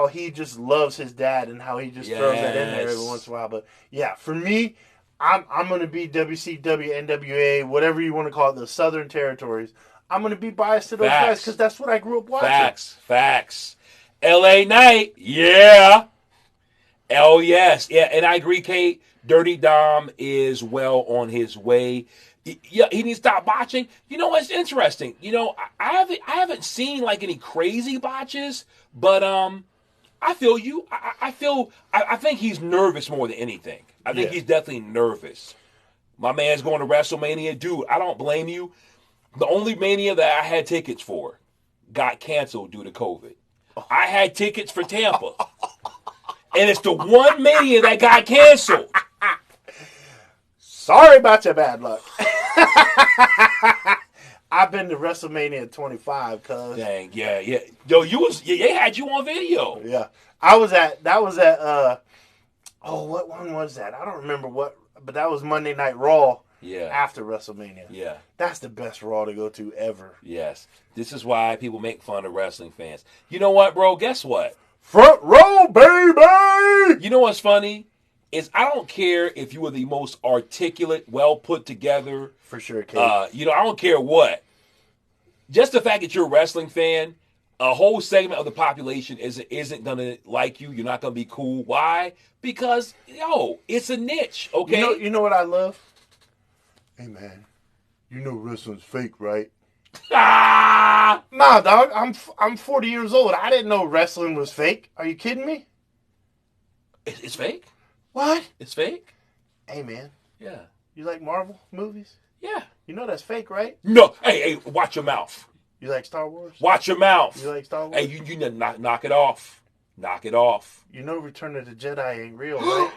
B: he just loves his dad and how he just throws that in there every once in a while. But yeah, for me, I'm gonna be WCW, NWA, whatever you want to call it, the Southern Territories. I'm gonna be biased to those guys because that's what I grew up watching.
A: Facts. LA Knight, yeah. Oh yes, yeah, and I agree, Kate. Dirty Dom is well on his way. Yeah, he needs to stop botching. You know what's interesting? You know, I haven't seen like any crazy botches, but I feel you. I think he's nervous more than anything. I think he's definitely nervous. My man's going to WrestleMania, dude. I don't blame you. The only Mania that I had tickets for got canceled due to COVID. I had tickets for Tampa. And it's the one Mania that got canceled.
B: Sorry about your bad luck. I've been to WrestleMania 25, cuz.
A: Dang, yeah. Yo, they had you on video.
B: Yeah. What one was that? I don't remember but that was Monday Night Raw.
A: Yeah.
B: After WrestleMania.
A: Yeah.
B: That's the best Raw to go to ever.
A: Yes. This is why people make fun of wrestling fans. You know what, bro? Guess what?
B: Front row, baby!
A: You know what's funny? Is I don't care if you were the most articulate, well put together.
B: For sure, Kate.
A: I don't care what. Just the fact that you're a wrestling fan, a whole segment of the population isn't gonna like you. You're not gonna be cool. Why? Because it's a niche. Okay.
B: You know what I love? Hey man, you know wrestling's fake, right?
A: Ah!
B: Nah, dog. I'm 40 years old. I didn't know wrestling was fake. Are you kidding me?
A: It's fake.
B: What?
A: It's fake.
B: Hey man.
A: Yeah.
B: You like Marvel movies?
A: Yeah.
B: You know that's fake, right?
A: No. Hey, watch your mouth.
B: You like Star Wars?
A: Watch your mouth.
B: You like Star Wars?
A: Hey, you knock it off. Knock it off.
B: You know Return of the Jedi ain't real, right?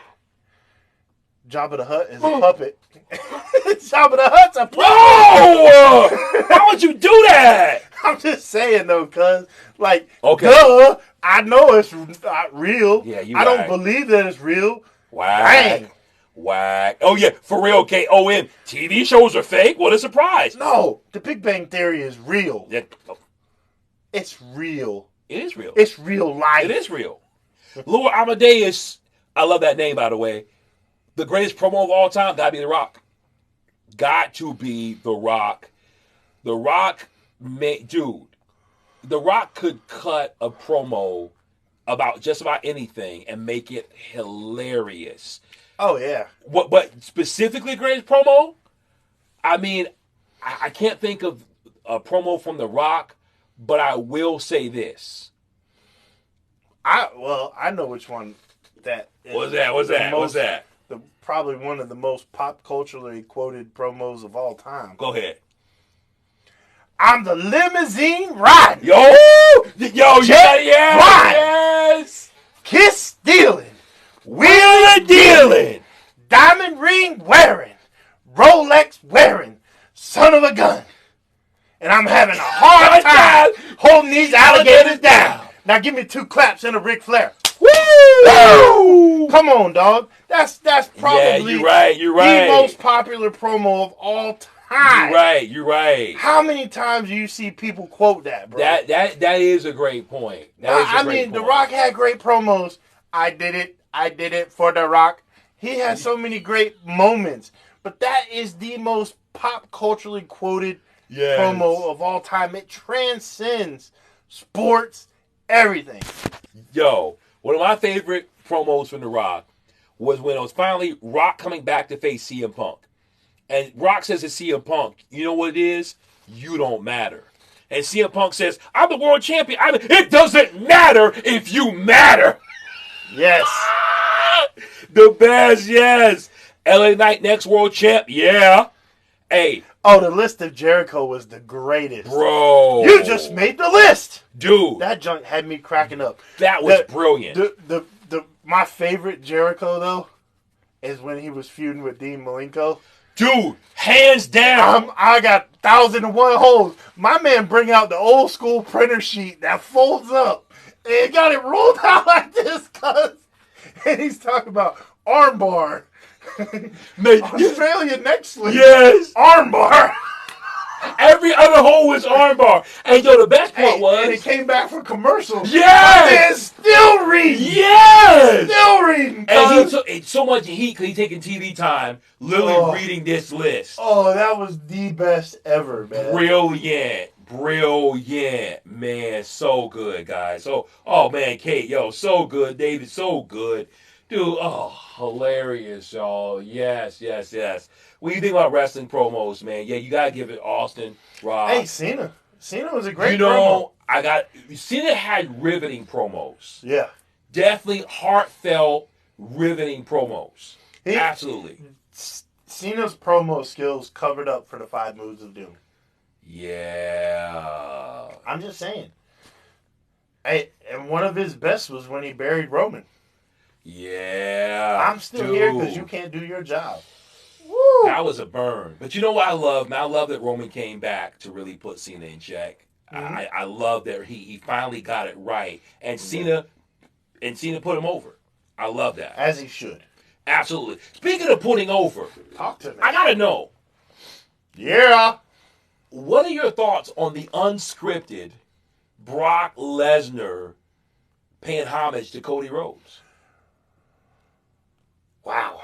B: Jabba the Hutt is a puppet. Jabba the Hutt's a puppet.
A: Whoa! How would you do that?
B: I'm just saying though, cuz
A: okay.
B: Duh, I know it's not real.
A: Yeah,
B: I don't believe that it's real.
A: Whack. Whack. Oh yeah, for real, KOM. TV shows are fake? What a surprise.
B: No, the Big Bang Theory is real. It's real.
A: It is real.
B: It's real life.
A: It is real. Lord Amadeus, I love that name, by the way. The greatest promo of all time, gotta be The Rock. Got to be The Rock. The Rock, dude. The Rock could cut a promo about just about anything and make it hilarious.
B: Oh, yeah.
A: But specifically greatest promo? I mean, I can't think of a promo from The Rock, but I will say this.
B: I know which one that is.
A: What's that?
B: Probably one of the most pop culturally quoted promos of all time.
A: Go ahead.
B: I'm the limousine riding.
A: Yes.
B: Kiss stealing.
A: Wheeler dealing.
B: Diamond ring wearing. Rolex wearing. Son of a gun. And I'm having a hard time holding these alligators down. Now give me 2 claps and a Ric Flair. Woo! Come on, dog. That's probably
A: you're right.
B: the most popular promo of all time.
A: You're right.
B: How many times do you see people quote that, bro?
A: That is a great point.
B: The Rock had great promos. I did it for The Rock. He had so many great moments. But that is the most pop culturally quoted promo of all time. It transcends sports, everything.
A: Yo, one of my favorite promos from The Rock was when it was finally Rock coming back to face CM Punk. And Rock says to CM Punk, you know what it is? You don't matter. And CM Punk says, I'm the world champion. It doesn't matter if you matter.
B: Yes.
A: The best, yes. LA Knight, next world champ, yeah. Hey.
B: Oh, the list of Jericho was the greatest.
A: Bro.
B: You just made the list.
A: Dude.
B: That junk had me cracking up.
A: That was brilliant.
B: My favorite Jericho, though, is when he was feuding with Dean Malenko.
A: Dude, hands down.
B: I got 1,001 holes. My man bring out the old school printer sheet that folds up. And got it rolled out like this, cuz and he's talking about armbar.
A: Man,
B: Australia next sleeve.
A: yes.
B: Armbar.
A: Every other hole was armbar. And yo, the best part was...
B: And it came back for commercials.
A: Yes!
B: Still reading.
A: Yes!
B: Still reading.
A: And he took so much heat because he's taking TV time, literally reading this list.
B: Oh, that was the best ever, man.
A: Brilliant, man. So good, guys. So, oh man, Kate, yo, so good. David, so good. Dude, oh, hilarious, y'all. Yes. When you think about wrestling promos, man, yeah, you gotta give it Austin, Rob.
B: Hey, Cena. Cena was a great promo.
A: Cena had riveting promos.
B: Yeah.
A: Definitely heartfelt, riveting promos. Absolutely.
B: Cena's promo skills covered up for the 5 moves of doom.
A: Yeah.
B: I'm just saying. Hey, and one of his best was when he buried Roman.
A: Yeah.
B: I'm still here because you can't do your job. Woo.
A: That was a burn. But you know what I love? I love that Roman came back to really put Cena in check. Mm-hmm. I love that he finally got it right. And Cena put him over. I love that.
B: As he should.
A: Absolutely. Speaking of putting over.
B: Talk to me.
A: I gotta know.
B: Yeah.
A: What are your thoughts on the unscripted Brock Lesnar paying homage to Cody Rhodes?
B: Wow.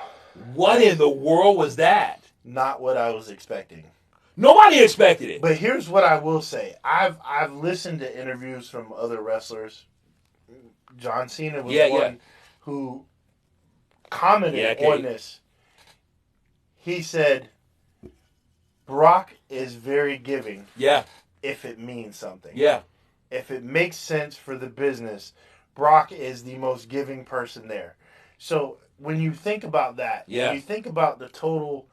A: What in the world was that?
B: Not what I was expecting.
A: Nobody expected it.
B: But here's what I will say. I've listened to interviews from other wrestlers. John Cena was one who commented on this. He said, Brock is very giving.
A: Yeah.
B: If it means something.
A: Yeah.
B: If it makes sense for the business, Brock is the most giving person there. So when you think about that, when you think about the total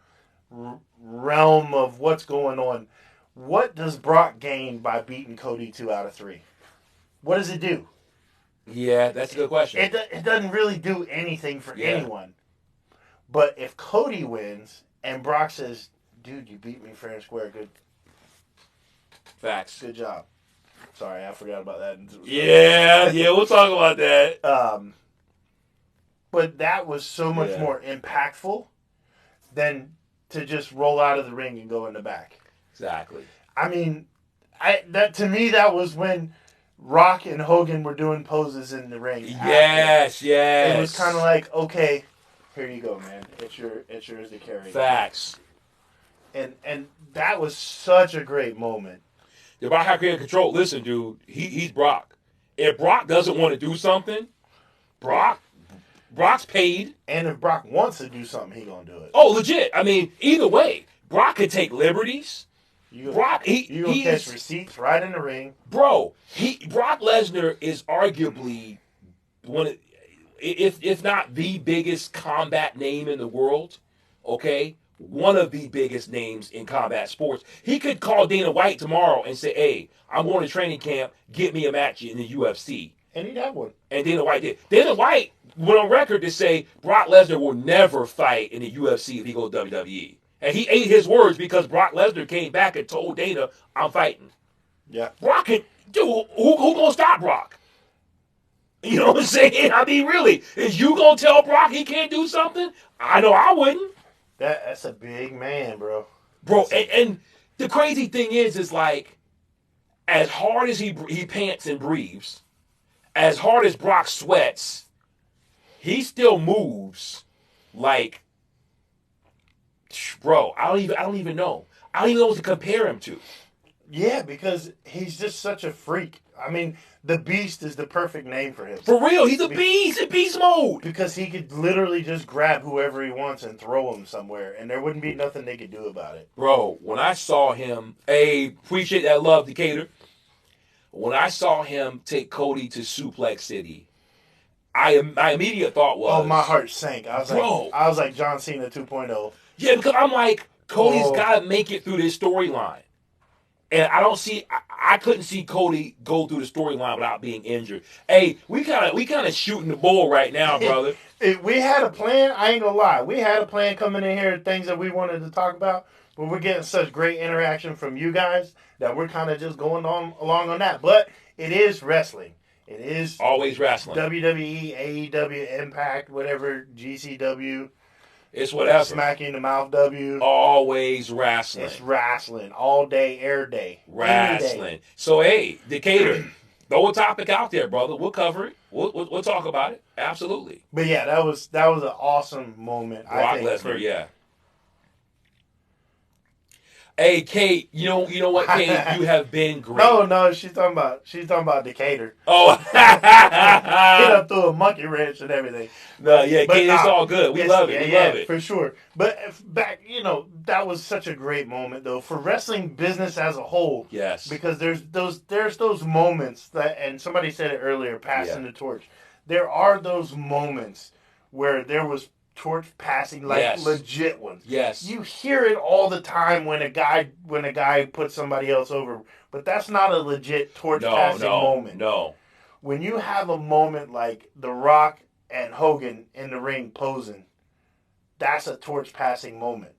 B: realm of what's going on, what does Brock gain by beating Cody 2 out of 3? What does it do?
A: Yeah, that's a good question.
B: It doesn't really do anything for anyone. But if Cody wins and Brock says, dude, you beat me fair and square, good.
A: Facts.
B: Good job. Sorry, I forgot about that.
A: Yeah, we'll talk about that.
B: But that was so much more impactful than to just roll out of the ring and go in the back.
A: Exactly.
B: I mean, to me that was when Rock and Hogan were doing poses in the ring.
A: Yes.
B: It was kind of like, okay, here you go, man. It's yours to carry.
A: Facts.
B: And that was such a great moment.
A: The Brock had creative control. Listen, dude, he's Brock. If Brock doesn't want to do something, Brock's paid.
B: And if Brock wants to do something, he gonna do it.
A: Oh, legit. I mean, either way, Brock could take liberties.
B: Brock, you gonna catch receipts right in the ring,
A: bro. Brock Lesnar is arguably one of, if not the biggest combat name in the world. Okay, one of the biggest names in combat sports. He could call Dana White tomorrow and say, "Hey, I'm going to training camp. Get me a match in the UFC."
B: And he'd have one.
A: And Dana White did. Dana White went on record to say Brock Lesnar will never fight in the UFC if he goes to WWE. And he ate his words because Brock Lesnar came back and told Dana, I'm fighting.
B: Yeah.
A: Brock can, dude, who gonna stop Brock? You know what I'm saying? I mean, really, is you gonna tell Brock he can't do something? I know I wouldn't.
B: That's a big man, bro.
A: Bro, and the crazy thing is like, as hard as he pants and breathes, as hard as Brock sweats, he still moves like, bro, I don't even know. I don't even know what to compare him to.
B: Yeah, because he's just such a freak. I mean, the Beast is the perfect name for him.
A: For real, he's a beast in beast mode.
B: Because he could literally just grab whoever he wants and throw him somewhere, and there wouldn't be nothing they could do about it.
A: Bro, when I saw him, appreciate that love, Decatur. When I saw him take Cody to Suplex City, my immediate thought was,
B: oh, my heart sank. I was like John Cena 2.0.
A: Yeah, because I'm like, Cody's got to make it through this storyline. And I couldn't see Cody go through the storyline without being injured. Hey, we kind of shooting the bull right now, brother.
B: We had a plan. I ain't gonna lie. We had a plan coming in here, things that we wanted to talk about. But we're getting such great interaction from you guys that we're kind of just going along on that. But it is wrestling. It is
A: Always wrestling.
B: WWE, AEW, Impact, whatever, GCW.
A: It's whatever.
B: Smacking the mouth W.
A: Always wrestling.
B: It's wrestling. All day, air day.
A: Wrestling. So, hey, Decatur, throw a topic out there, brother. We'll cover it. We'll talk about it. Absolutely.
B: But yeah, that was an awesome moment.
A: Brock Lesnar, yeah. Hey, Kate, you know what, Kate? You have been great.
B: No, she's talking about Decatur.
A: Oh,
B: hit up through a monkey wrench and everything.
A: No, yeah, Kate, it's all good. We love it. We love it
B: for sure. But back, that was such a great moment though for wrestling business as a whole.
A: Yes,
B: because there's those moments that, and somebody said it earlier, passing the torch. There are those moments where there was torch passing, like legit ones.
A: Yes.
B: You hear it all the time when a guy puts somebody else over, but that's not a legit torch passing moment.
A: No.
B: When you have a moment like The Rock and Hogan in the ring posing, that's a torch passing moment.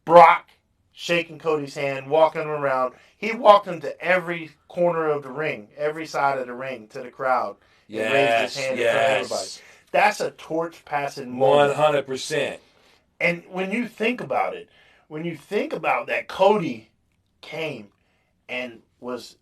B: Brock shaking Cody's hand, walking him around. He walked him to every corner of the ring, every side of the ring, to the crowd.
A: Yes.
B: And raised his hand in front of everybody. That's a torch passing moment.
A: 100%.
B: And when you think about it, that Cody came and was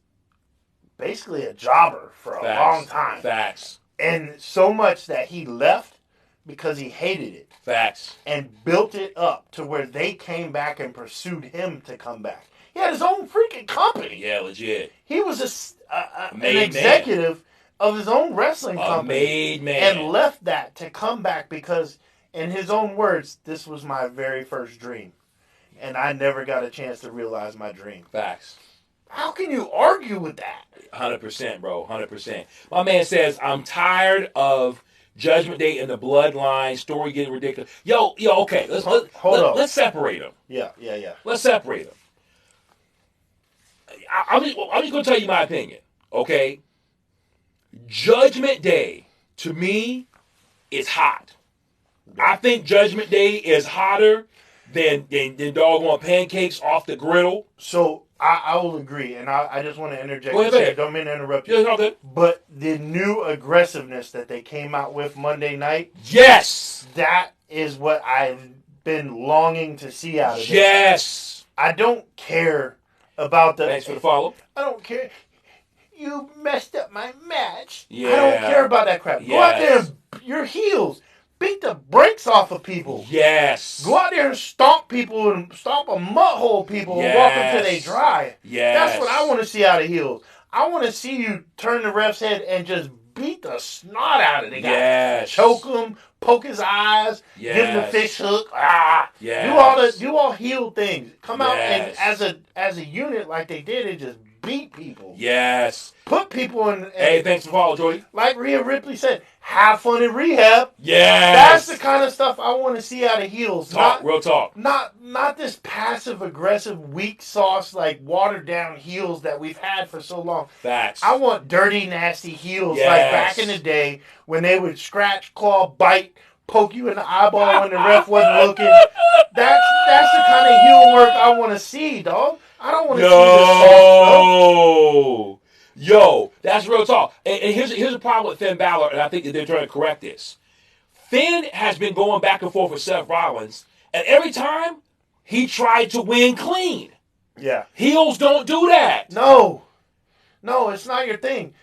B: basically a jobber for a long time.
A: Facts.
B: And so much that he left because he hated it.
A: Facts.
B: And built it up to where they came back and pursued him to come back. He had his own freaking company.
A: Yeah, legit.
B: He was an executive of his own wrestling company.
A: Made man.
B: And left that to come back because, in his own words, this was my very first dream. And I never got a chance to realize my dream.
A: Facts.
B: How can you argue with that?
A: 100%, bro. 100%. My man says, I'm tired of Judgment Day and the Bloodline story getting ridiculous. Yo, okay. Let's separate them.
B: Yeah.
A: Let's separate them. I'm just going to tell you my opinion, okay? Judgment Day, to me, is hot. I think Judgment Day is hotter than doggone pancakes off the griddle.
B: So, I will agree, and I just want to interject.
A: Go ahead.
B: Don't mean to interrupt you.
A: Yeah, okay.
B: But the new aggressiveness that they came out with Monday night,
A: yes,
B: that is what I've been longing to see out of it.
A: Yes.
B: I don't care about the...
A: Thanks for the follow.
B: I don't care. You messed up my match.
A: Yeah.
B: I don't care about that crap.
A: Yes.
B: Go out there and your heels. Beat the brakes off of people.
A: Yes.
B: Go out there and stomp people and stomp a mud hole people and walk them till they dry.
A: Yes.
B: That's what I want to see out of heels. I want to see you turn the ref's head and just beat the snot out of the guy.
A: Yes.
B: Choke him, poke his eyes,
A: yes.
B: give him the fish hook.
A: Yes.
B: Do all heel things. Come out and as a unit like they did and just beat people.
A: Yes.
B: Put people in.
A: Hey, thanks for following, Jordy.
B: Like Rhea Ripley said, have fun in rehab.
A: Yes.
B: That's the kind of stuff I want to see out of heels.
A: Real talk.
B: Not this passive aggressive, weak sauce, like watered down heels that we've had for so long.
A: Facts.
B: I want dirty, nasty heels like back in the day when they would scratch, claw, bite, poke you in the eyeball when the ref wasn't looking. That's the kind of heel work I want to see, dog. I don't want to see this soft stuff.
A: Yo, that's real talk. And here's a problem with Finn Balor, and I think that they're trying to correct this. Finn has been going back and forth with Seth Rollins, and every time he tried to win clean.
B: Yeah.
A: Heels don't do that.
B: No, it's not your thing.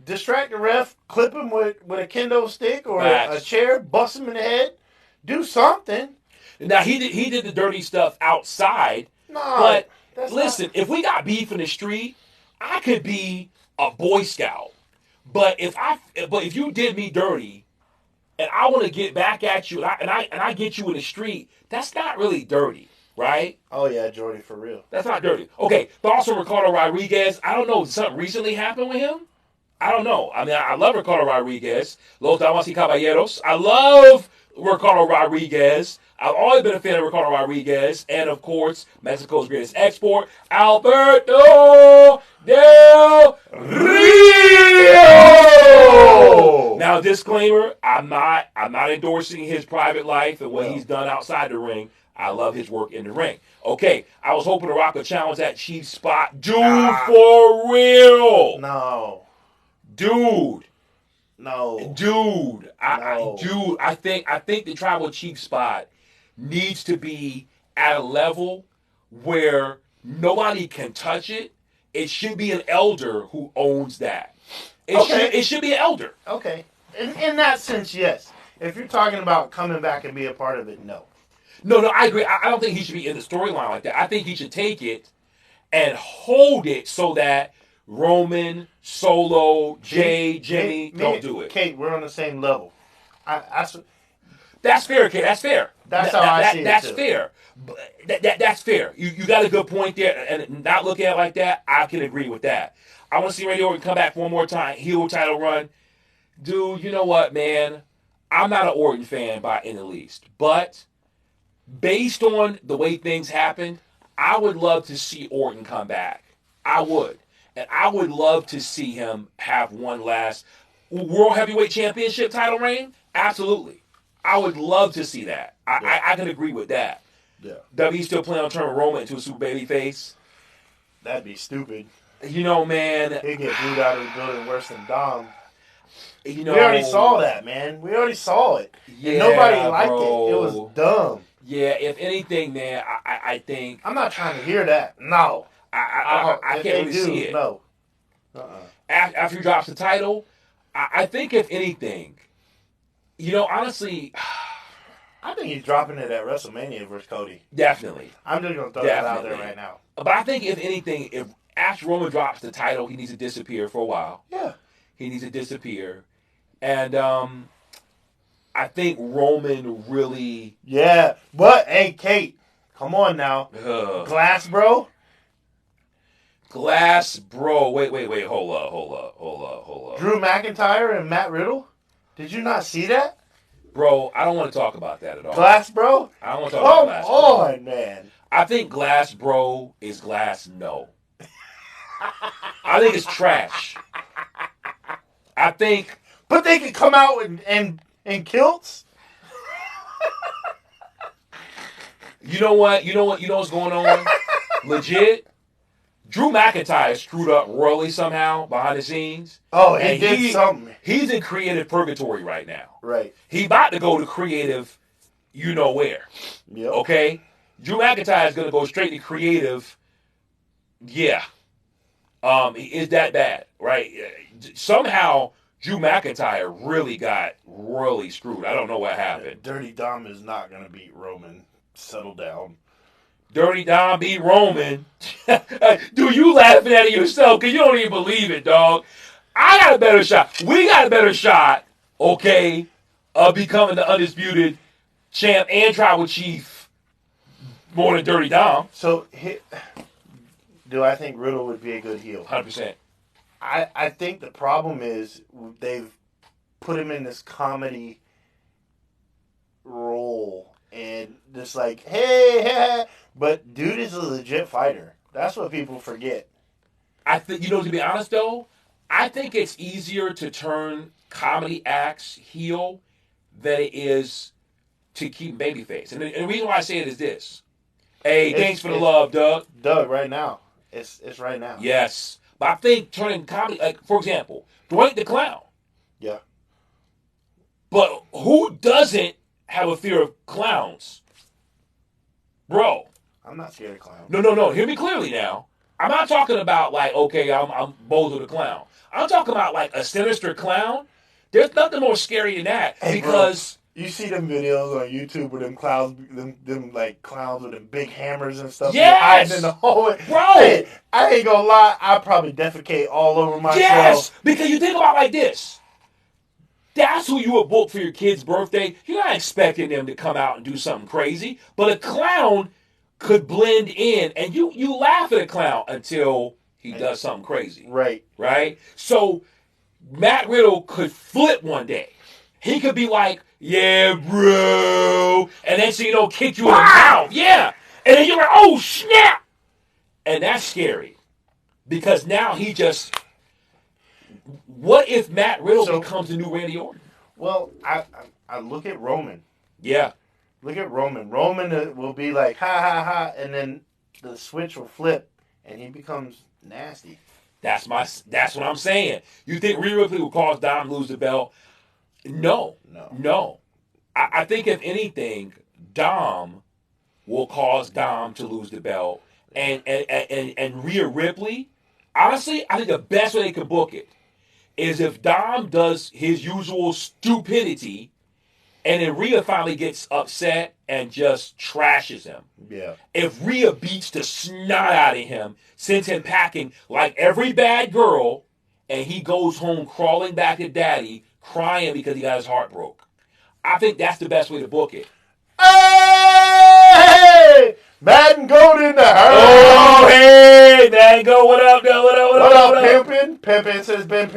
B: Distract the ref, clip him with a kendo stick or a chair, bust him in the head. Do something.
A: Now, he did the dirty stuff outside, but listen, if we got beef in the street, I could be a Boy Scout. But if you did me dirty, and I want to get back at you, and I get you in the street, that's not really dirty, right?
B: Oh yeah, Jordy, for real.
A: That's not dirty. Okay, thoughts on Ricardo Rodriguez? I don't know. Did something recently happen with him? I don't know. I mean, I love Ricardo Rodriguez. Los damas y caballeros. I love Ricardo Rodriguez. I've always been a fan of Ricardo Rodriguez. And, of course, Mexico's greatest export, Alberto Del Rio. Now, disclaimer, I'm not endorsing his private life and what he's done outside the ring. I love his work in the ring. Okay, I was hoping The Rock would challenge that Chief spot. Dude, for real.
B: No.
A: Dude.
B: No.
A: Dude.
B: No.
A: I think the tribal chief spot needs to be at a level where nobody can touch it. It should be an elder who owns that. It should be an elder.
B: Okay. In that sense, yes. If you're talking about coming back and be a part of it, no.
A: No, I agree. I don't think he should be in the storyline like that. I think he should take it and hold it so that Roman, Solo, Jay, Jimmy don't do it.
B: Kate, we're on the same level.
A: That's fair, Kate. That's fair.
B: That's how I see it.
A: That's
B: too.
A: fair. That's fair. You got a good point there, and not looking at it like that, I can agree with that. I want to see Randy Orton come back one more time, heel title run. Dude, you know what, man? I'm not an Orton fan by any least, but based on the way things happened, I would love to see Orton come back. I would. And I would love to see him have one last World Heavyweight Championship title reign. Absolutely. I would love to see that. I can agree with that.
B: Yeah.
A: WWE still planning on turning Roman into a super baby face.
B: That'd be stupid.
A: You know, man.
B: He'd get booed out of the building worse than Dom.
A: You know,
B: we already saw that, man. We already saw it.
A: Yeah,
B: and nobody liked
A: bro.
B: it. It was dumb.
A: Yeah, if anything, man, I think...
B: I'm not trying to hear that. No.
A: I can't really see it.
B: No.
A: After he drops the title, I think if anything, you know, honestly...
B: I think he's dropping it at WrestleMania versus Cody.
A: Definitely.
B: I'm just going to throw that out there right now.
A: But I think if anything, if after Roman drops the title, he needs to disappear for a while.
B: Yeah.
A: He needs to disappear. And I think Roman really...
B: Yeah. But, hey, Kate, come on now. Glass Bro?
A: Glass Bro. Wait. Hold up.
B: Drew McIntyre and Matt Riddle? Did you not see that?
A: Bro, I don't want to talk about that at all.
B: Glass Bro?
A: I don't want to talk about Glass Bro.
B: Come on, man.
A: I think Glass Bro is Glass No. I think it's trash. I think...
B: But they could come out in kilts?
A: You know what's going on? Legit. Drew McIntyre screwed up royally somehow behind the scenes.
B: Oh, he did something.
A: He's in creative purgatory right now.
B: Right.
A: He about to go to creative, you know where.
B: Yep.
A: Okay? Drew McIntyre is going to go straight to creative. Yeah. Is that bad, right? Somehow, Drew McIntyre really got royally screwed. I don't know what happened.
B: Dirty Dom is not going to beat Roman. Settle down.
A: Dirty Dom beat Roman. Dude, you laughing at it yourself because you don't even believe it, dog. I got a better shot. We got a better shot, okay, of becoming the undisputed champ and tribal chief more than Dirty Dom.
B: So, do I think Riddle would be a good heel?
A: 100%.
B: I think the problem is they've put him in this comedy role and just like, hey, but dude is a legit fighter. That's what people forget.
A: I think, to be honest though, I think it's easier to turn comedy acts heel than it is to keep babyface. And the reason why I say it is this. Hey, thanks for the love, Doug.
B: Doug, right now. It's right now.
A: Yes. But I think turning comedy, like, for example, Dwight the Clown.
B: Yeah.
A: But who doesn't have a fear of clowns? Bro.
B: I'm not scared of clowns.
A: No. Hear me clearly now. I'm not talking about, like, okay, I'm Bozo the Clown. I'm talking about, like, a sinister clown. There's nothing more scary than that.
B: Hey,
A: because...
B: Bro, you see them videos on YouTube with them clowns, them like clowns with them big hammers and stuff.
A: Yes!
B: In the hallway.
A: Bro!
B: Hey, I ain't gonna lie, I probably defecate all over myself.
A: Yes! Because you think about it like this. That's who you would book for your kid's birthday. You're not expecting them to come out and do something crazy. But a clown could blend in, and you laugh at a clown until he does something crazy.
B: Right.
A: Right? So, Matt Riddle could flip one day. He could be like, yeah, bro. And then, so you know, kick you in the mouth. Yeah. And then you're like, oh, snap. And that's scary. Because now he just... What if Matt Riddle becomes the new Randy Orton?
B: Well, I look at Roman.
A: Yeah.
B: Look at Roman. Roman will be like, ha, ha, ha. And then the switch will flip. And he becomes nasty.
A: That's what I'm saying. You think Rhea Ripley will cause Dom to lose the belt? No. I think if anything, Dom will cause Dom to lose the belt, and Rhea Ripley. Honestly, I think the best way they can book it is if Dom does his usual stupidity, and then Rhea finally gets upset and just trashes him.
B: Yeah.
A: If Rhea beats the snot out of him, sends him packing like every bad girl, and he goes home crawling back to daddy, crying because he got his heart broke. I think that's the best way to book it.
B: Hey! Madden Gold in the house!
A: Oh, hey! Madden Gold, what up, though?
B: What up, pimpin'? Pimpin' since been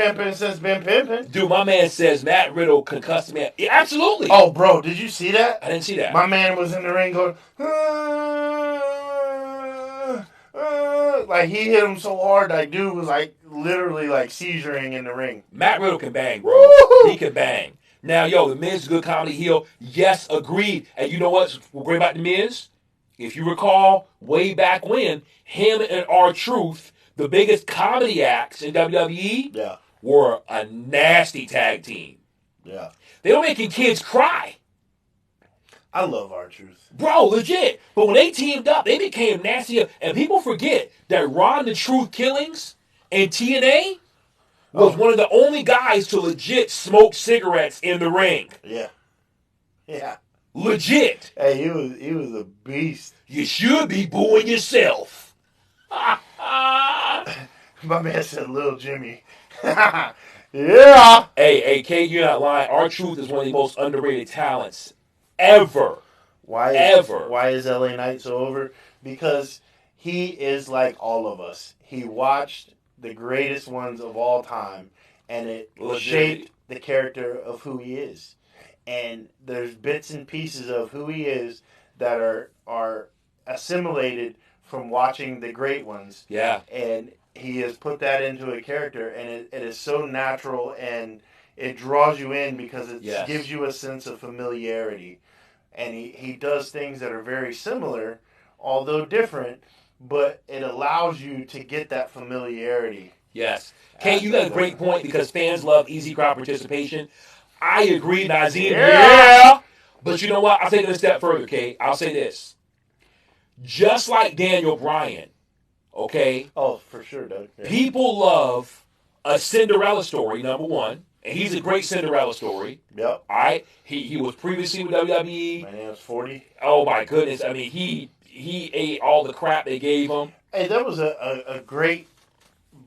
B: pimpin'.
A: Dude, my man says Matt Riddle concussed me. Yeah, absolutely.
B: Oh, bro, did you see that?
A: I didn't see that.
B: My man was in the ring going, like he hit him so hard, that dude was like literally like seizuring in the ring.
A: Matt Riddle can bang, bro.
B: Woo-hoo!
A: He can bang. Now, yo, the Miz is a good comedy heel. Yes, agreed. And you know what's great about the Miz? If you recall, way back when, him and R-Truth, the biggest comedy acts in WWE, were a nasty tag team.
B: Yeah.
A: They were making kids cry.
B: I love R-Truth.
A: Bro, legit. But when they teamed up, they became nastier. And people forget that Ron the Truth Killings in TNA was one of the only guys to legit smoke cigarettes in the ring.
B: Yeah. Yeah.
A: Legit.
B: Hey, he was a beast.
A: You should be booing yourself.
B: My man said Lil Jimmy. Yeah.
A: Hey, K, you're not lying. R-Truth is one of the most underrated talents ever.
B: Why is LA Knight so over? Because he is like all of us. He watched the greatest ones of all time, and it shaped the character of who he is. And there's bits and pieces of who he is that are assimilated from watching the great ones.
A: Yeah.
B: And he has put that into a character, and it is so natural, and it draws you in because it gives you a sense of familiarity. And he does things that are very similar, although different, but it allows you to get that familiarity.
A: Yes. Kate, you got a great point because fans love easy crowd participation. I agree, Nazim. Yeah. But you know what? I'll take it a step further, Kate. I'll say this. Just like Daniel Bryan, okay?
B: Oh, for sure, Doug. Yeah.
A: People love a Cinderella story, number one. And he's a great Cinderella story.
B: Yep.
A: All right? He was previously with WWE.
B: My name was 40.
A: Oh, my goodness. I mean, he ate all the crap they gave him.
B: Hey, that was a great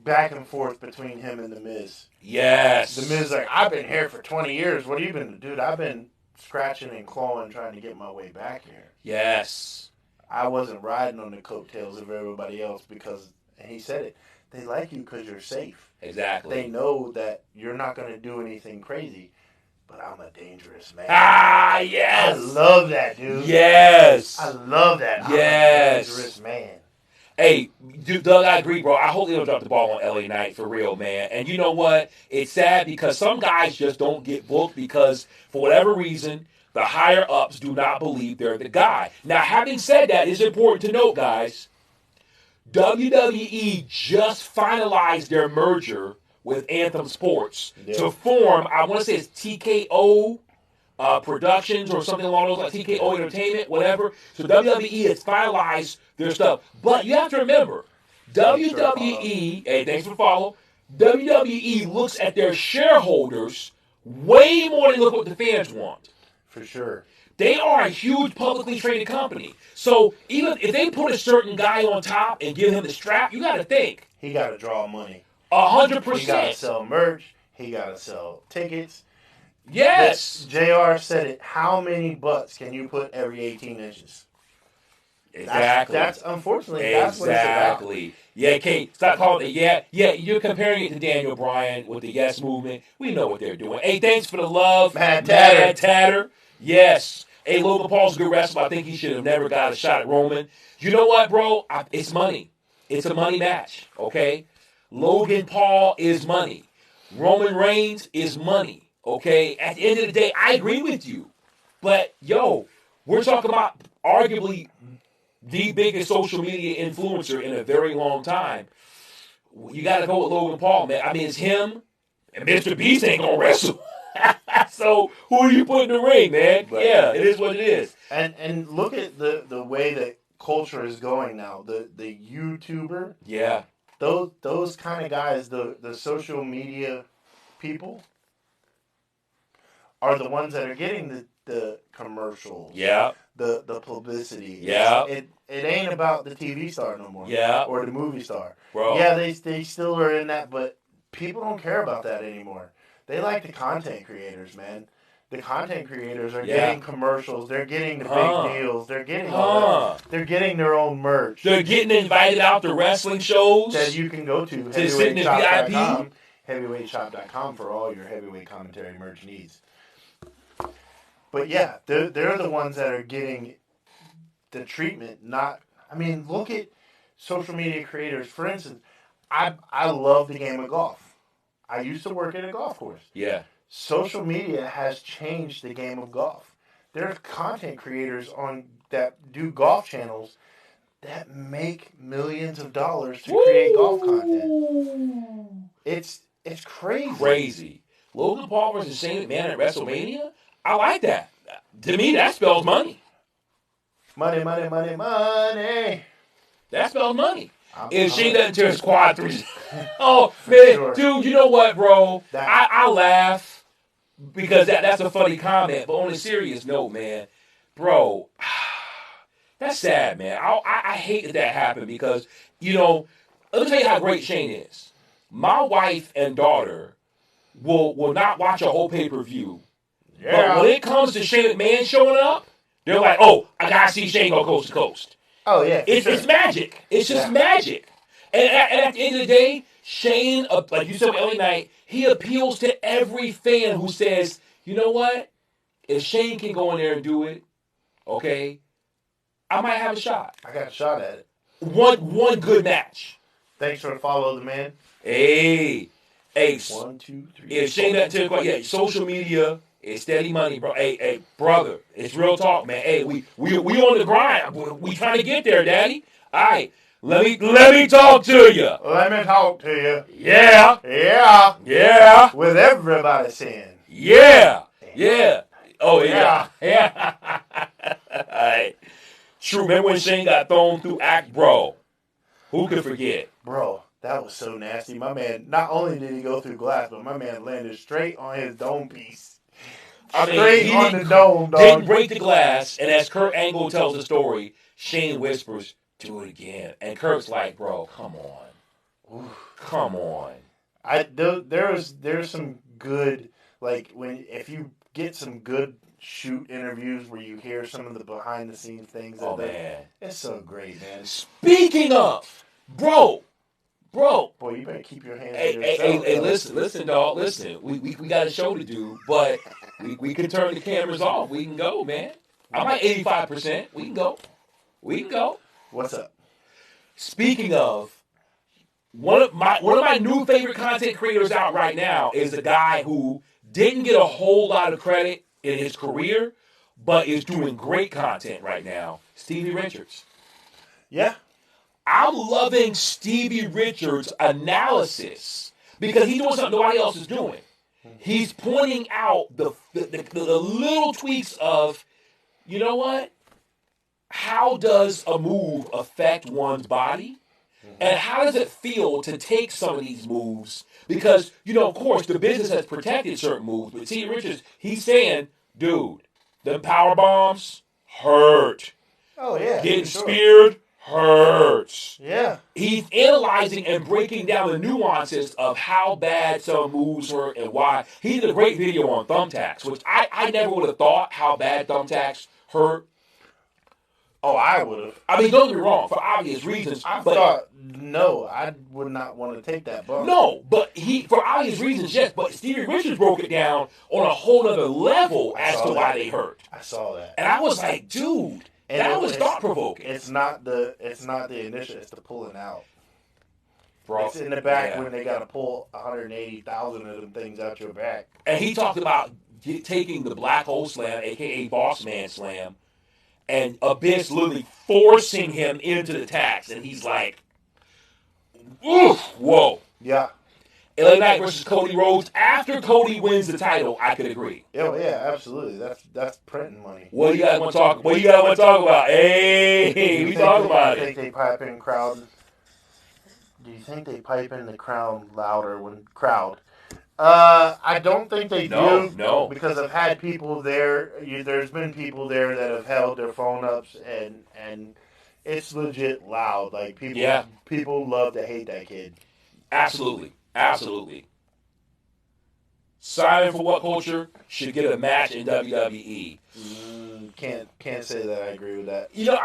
B: back and forth between him and The Miz.
A: Yes.
B: The Miz like, I've been here for 20 years. What have you been doing? Dude, I've been scratching and clawing trying to get my way back here.
A: Yes.
B: I wasn't riding on the coattails of everybody else because, and he said it, they like you because you're safe.
A: Exactly.
B: They know that you're not going to do anything crazy, but I'm a dangerous man.
A: Ah, yes.
B: I love that, dude.
A: Yes.
B: I love that.
A: Yes.
B: I'm a dangerous man.
A: Hey, dude, Doug, I agree, bro. I hope they don't drop the ball on LA Knight for real, man. And you know what? It's sad because some guys just don't get booked because, for whatever reason, the higher-ups do not believe they're the guy. Now, having said that, it's important to note, guys, WWE just finalized their merger with Anthem Sports to form, I want to say it's TKO Productions or something along those lines, TKO Entertainment, whatever. So WWE has finalized their stuff. But you have to remember, WWE, hey, thanks for the follow, WWE looks at their shareholders way more than look what the fans want.
B: For sure.
A: They are a huge publicly traded company. So even if they put a certain guy on top and give him the strap, you got to think.
B: He got to draw money.
A: 100%.
B: He got to sell merch. He got to sell tickets.
A: Yes.
B: JR said it. How many butts can you put every 18 inches?
A: Exactly.
B: That's unfortunately, that's what it's about.
A: Yeah, Kate, stop calling it. Yeah, you're comparing it to Daniel Bryan with the Yes Movement. We know what they're doing. Hey, thanks for the love.
B: Mad
A: Tatter. Yes. Hey, Logan Paul's a good wrestler. I think he should have never got a shot at Roman. You know what, bro? It's money. It's a money match, okay? Logan Paul is money. Roman Reigns is money, okay? At the end of the day, I agree with you. But, yo, we're talking about arguably the biggest social media influencer in a very long time. you got to go with Logan Paul, man. I mean, it's him, and Mr. Beast ain't gonna wrestle. So who are you putting in the ring, man? Right. Yeah, it is what it is.
B: And look at the way that culture is going now. The YouTuber.
A: Yeah.
B: Those kind of guys, the social media people, are the ones that are getting the commercials.
A: Yeah.
B: The publicity.
A: Yeah.
B: It ain't about the TV star no more.
A: Yeah.
B: Or the movie star.
A: Bro.
B: Yeah, they still are in that, but people don't care about that anymore. They like the content creators, man. The content creators are getting commercials. They're getting the big deals. They're getting all that. They're getting their own merch.
A: They're getting invited out to wrestling shows
B: that you can go to
A: heavyweightshop.com.
B: Heavyweightshop.com for all your heavyweight commentary merch needs. But yeah, they're the ones that are getting the treatment. Not, I mean, look at social media creators. For instance, I love the game of golf. I used to work at a golf course.
A: Yeah.
B: Social media has changed the game of golf. There's content creators that do golf channels that make millions of dollars to create golf content. It's crazy.
A: Crazy. Logan Paul versus Shane McMahon at WrestleMania? I like that. To me, that spells money.
B: Money, money, money, money.
A: That spells money. If Shane doesn't turn his quad 3. Oh, man. Sure. Dude, you know what, bro? I laugh. Because that's a funny comment, but on a serious note, man, bro, that's sad, man. I hate that happened because, let me tell you how great Shane is. My wife and daughter will not watch a whole pay-per-view. Yeah. But when it comes to Shane McMahon showing up, they're like, oh, I got to see Shane go coast to coast.
B: Oh, yeah.
A: It's magic. It's just magic. And at the end of the day, Shane, like you said with LA Knight, he appeals to every fan who says, you know what? If Shane can go in there and do it, okay, I might have a shot.
B: I got a shot at it.
A: One good match.
B: Thanks for the follow, the man.
A: Hey.
B: 1, 2, 3.
A: If Shane doesn't tell you, social media is steady money, bro. Hey, brother, it's real talk, man. Hey, we on the grind. We trying to get there, Daddy. All right. Let me talk to you.
B: Let me talk to you.
A: Yeah.
B: Yeah.
A: Yeah.
B: With everybody saying.
A: Yeah. Yeah. Oh, yeah. Yeah. All right. True. Remember when Shane got thrown through Act, bro? Who could forget?
B: Bro, that was so nasty. My man, not only did he go through glass, but my man landed straight on his dome piece. Straight on the dome, dog.
A: Didn't break the glass, and as Kurt Angle tells the story, Shane whispers, do it again. And Kurt's like, bro, come on. Come on.
B: There's some good, like, if you get some good shoot interviews where you hear some of the behind the scenes things.
A: Oh, man.
B: It's so great, man.
A: Speaking of, bro.
B: Boy, you better keep your hands on yourself.
A: Hey, listen, dog. Listen, we got a show to do, but we can turn the cameras off. We can go, man. I'm like 85%. We can go.
B: What's up?
A: Speaking of, one of my new favorite content creators out right now is a guy who didn't get a whole lot of credit in his career, but is doing great content right now. Stevie Richards.
B: Yeah.
A: I'm loving Stevie Richards' analysis because he's doing something nobody else is doing. He's pointing out the little tweaks of, you know what? How does a move affect one's body? And how does it feel to take some of these moves? Because, of course, the business has protected certain moves. But Stevie Richards, he's saying, dude, them power bombs hurt.
B: Oh, yeah.
A: Getting speared hurts.
B: Yeah.
A: He's analyzing and breaking down the nuances of how bad some moves hurt and why. He did a great video on thumbtacks, which I never would have thought how bad thumbtacks hurt.
B: Oh, I would have.
A: I mean, don't get me wrong, for obvious reasons.
B: I would not want to take that bump.
A: No, but for obvious reasons, yes. But Stevie Richards broke it down on a whole other level as to why they hurt.
B: I saw that.
A: And I was like, dude, that was thought-provoking.
B: It's not the initial, it's the pulling out.
A: Bro,
B: it's in the back when they got to pull 180,000 of them things out your back.
A: And he talked about taking the black hole slam, a.k.a. boss man slam, and Abyss literally forcing him into the tacks. And he's like, Oof, whoa.
B: Yeah.
A: LA Knight versus Cody Rhodes. After Cody wins the title, I could agree.
B: Oh yeah, absolutely. That's printing money.
A: What do you guys want to talk? What do you guys want to talk about? Hey, we talk about
B: think they pipe in crowd? Do you think they pipe in the crowd louder when crowd? I don't think they do.
A: No.
B: Because I've had people there. There's been people there that have held their phone ups and it's legit loud. Like people love to hate that kid.
A: Absolutely. Simon for What Culture should get a match in WWE.
B: Can't say that I agree with that.
A: You know,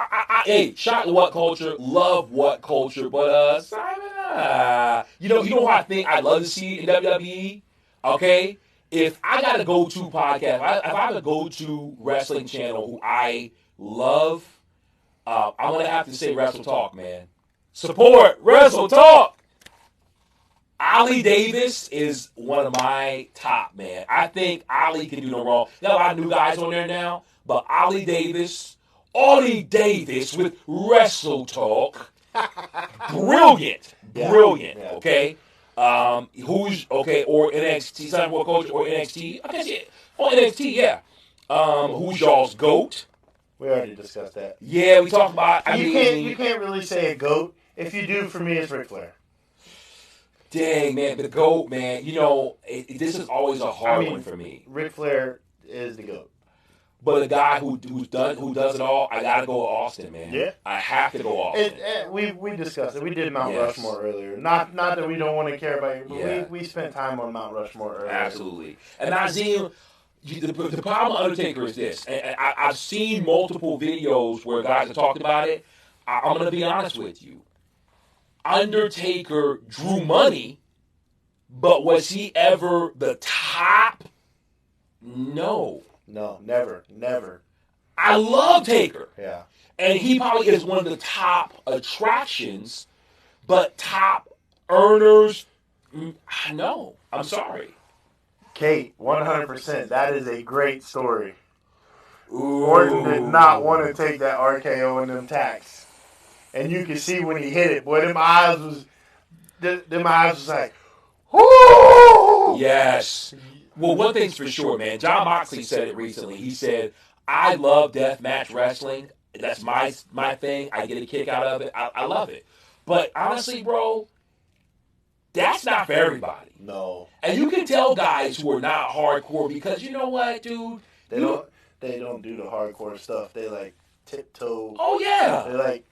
A: hey, shout to What Culture, love What Culture, but Simon, you know who I think I'd love to see in WWE. Okay, if I got a go-to podcast, if I have a go-to wrestling channel who I love, I'm gonna have to say Wrestle Talk, man. Support Wrestle Talk. Ali Davis is one of my top, man. I think Ali can do no wrong. There are a lot of new guys on there now, but Ollie Davis with Wrestle Talk, brilliant,
B: Yeah.
A: okay? Who's, okay, or NXT, Simon World Coach, or NXT, I guess, yeah, on NXT, yeah. Who's y'all's GOAT?
B: We already discussed that.
A: Yeah, we talked about,
B: you can't really say a GOAT. If you do, for me, it's Ric Flair.
A: Dang, man, the GOAT, man. You know, this is always a hard one for me.
B: Ric Flair is the GOAT.
A: But a guy who does it all, I gotta go with Austin, man.
B: Yeah,
A: I have to go Austin.
B: We discussed it. We did Mount Rushmore earlier. Not that we don't want to care about it, but we spent time on Mount Rushmore earlier.
A: Absolutely. And Nazim, the problem with Undertaker is this. And I've seen multiple videos where guys have talked about it. I'm gonna be honest with you. Undertaker drew money, but was he ever the top? No.
B: No, never.
A: I love Taker.
B: Yeah.
A: And he probably is one of the top attractions, but top earners, no. I'm sorry.
B: Kate, 100%. That is a great story. Ooh. Orton did not want to take that RKO and them tacks. And you can see when he hit it, boy, them eyes was like, whoo!
A: Yes. Well, one thing's for sure, man. John Moxley said it recently. He said, I love deathmatch wrestling. That's my thing. I get a kick out of it. I love it. But honestly, bro, that's not for everybody.
B: No.
A: And you can tell guys who are not hardcore because you know what, dude?
B: They don't do the hardcore stuff. They like tiptoe.
A: Oh, yeah.
B: They like,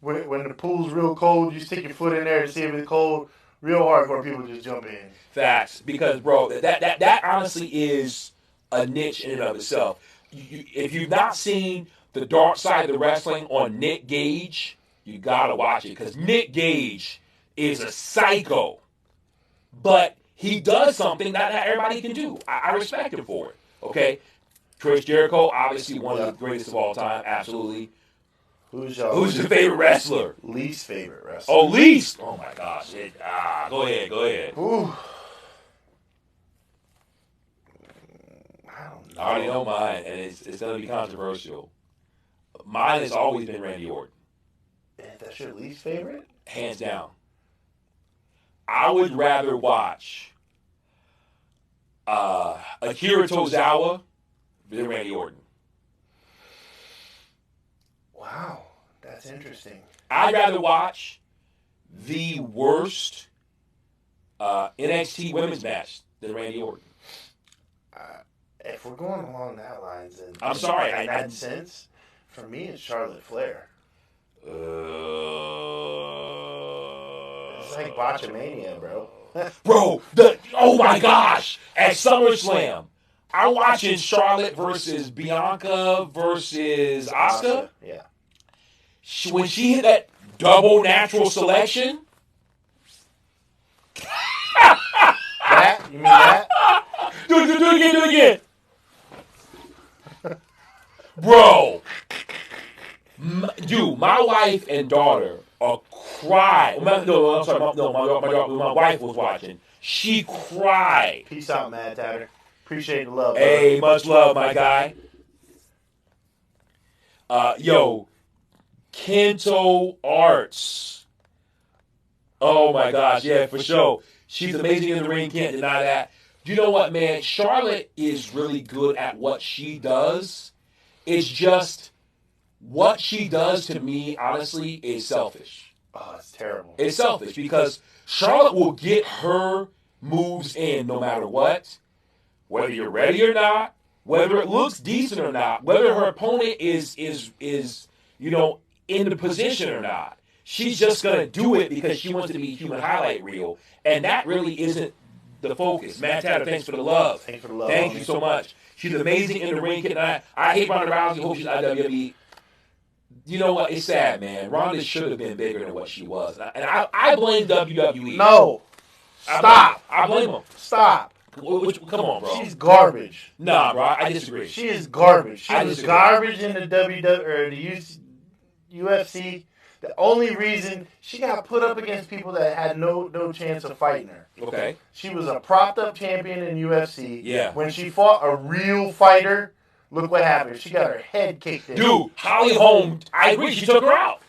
B: when the pool's real cold, you stick your foot in there to see if it's cold. Real hardcore people just jump in.
A: Facts, because bro, that honestly is a niche in and of itself. If you've not seen the dark side of the wrestling on Nick Gage, you gotta watch it because Nick Gage is a psycho, but he does something that not everybody can do. I respect him for it. Okay, Chris Jericho, obviously one of the greatest of all time, absolutely. Who's your favorite wrestler?
B: Least favorite wrestler.
A: Oh, least. Oh my gosh. Go ahead.
B: Ooh.
A: I already know mine, and it's going to be controversial. Mine has always been Randy Orton.
B: That's your least favorite?
A: Hands down. I would rather watch Akira Tozawa than Randy Orton.
B: Wow, that's interesting.
A: I'd rather watch the worst NXT women's match than Randy Orton.
B: If we're going along that lines, then
A: I'm sorry,
B: in that sense, for me, it's Charlotte Flair. It's like Botchamania, bro.
A: Bro, oh my gosh, at SummerSlam, I'm watching Charlotte versus Bianca versus Asuka.
B: Yeah.
A: When she hit that double natural selection.
B: That? You mean that?
A: Do it again. Bro. Dude, my wife and daughter are crying. No, I'm sorry. My wife was watching. She cried.
B: Peace out, Mad Tatter. Appreciate the love.
A: Hey, much love, my guy. Yo, Kento Arts. Oh my gosh, yeah, for sure. She's amazing in the ring, can't deny that. Do you know what, man? Charlotte is really good at what she does. It's just what she does to me, honestly, is selfish.
B: Oh, it's terrible.
A: It's selfish because Charlotte will get her moves in no matter what, whether you're ready or not, whether it looks decent or not, whether her opponent is in the position or not. She's just gonna do it because she wants to be human highlight reel, and that really isn't the focus. Matt Tatter, thanks for the love.
B: Thanks for the love.
A: Thank you so much. She's amazing in the ring. And I hate Ronda Rousey. Hope she's WWE. You know what? It's sad, man. Ronda should have been bigger than what she was, and I blame WWE.
B: No, stop.
A: I blame them.
B: Stop.
A: Come on, bro.
B: She's garbage.
A: Nah, bro. I disagree.
B: She is garbage. She was
A: disagree.
B: garbage in the WWE or the UFC. The only reason she got put up against people that had no chance of fighting her.
A: Okay.
B: She was a propped up champion in UFC.
A: Yeah.
B: When she fought a real fighter, look what happened. She got her head kicked in.
A: Dude, Holly Holm, I agree. She took her out.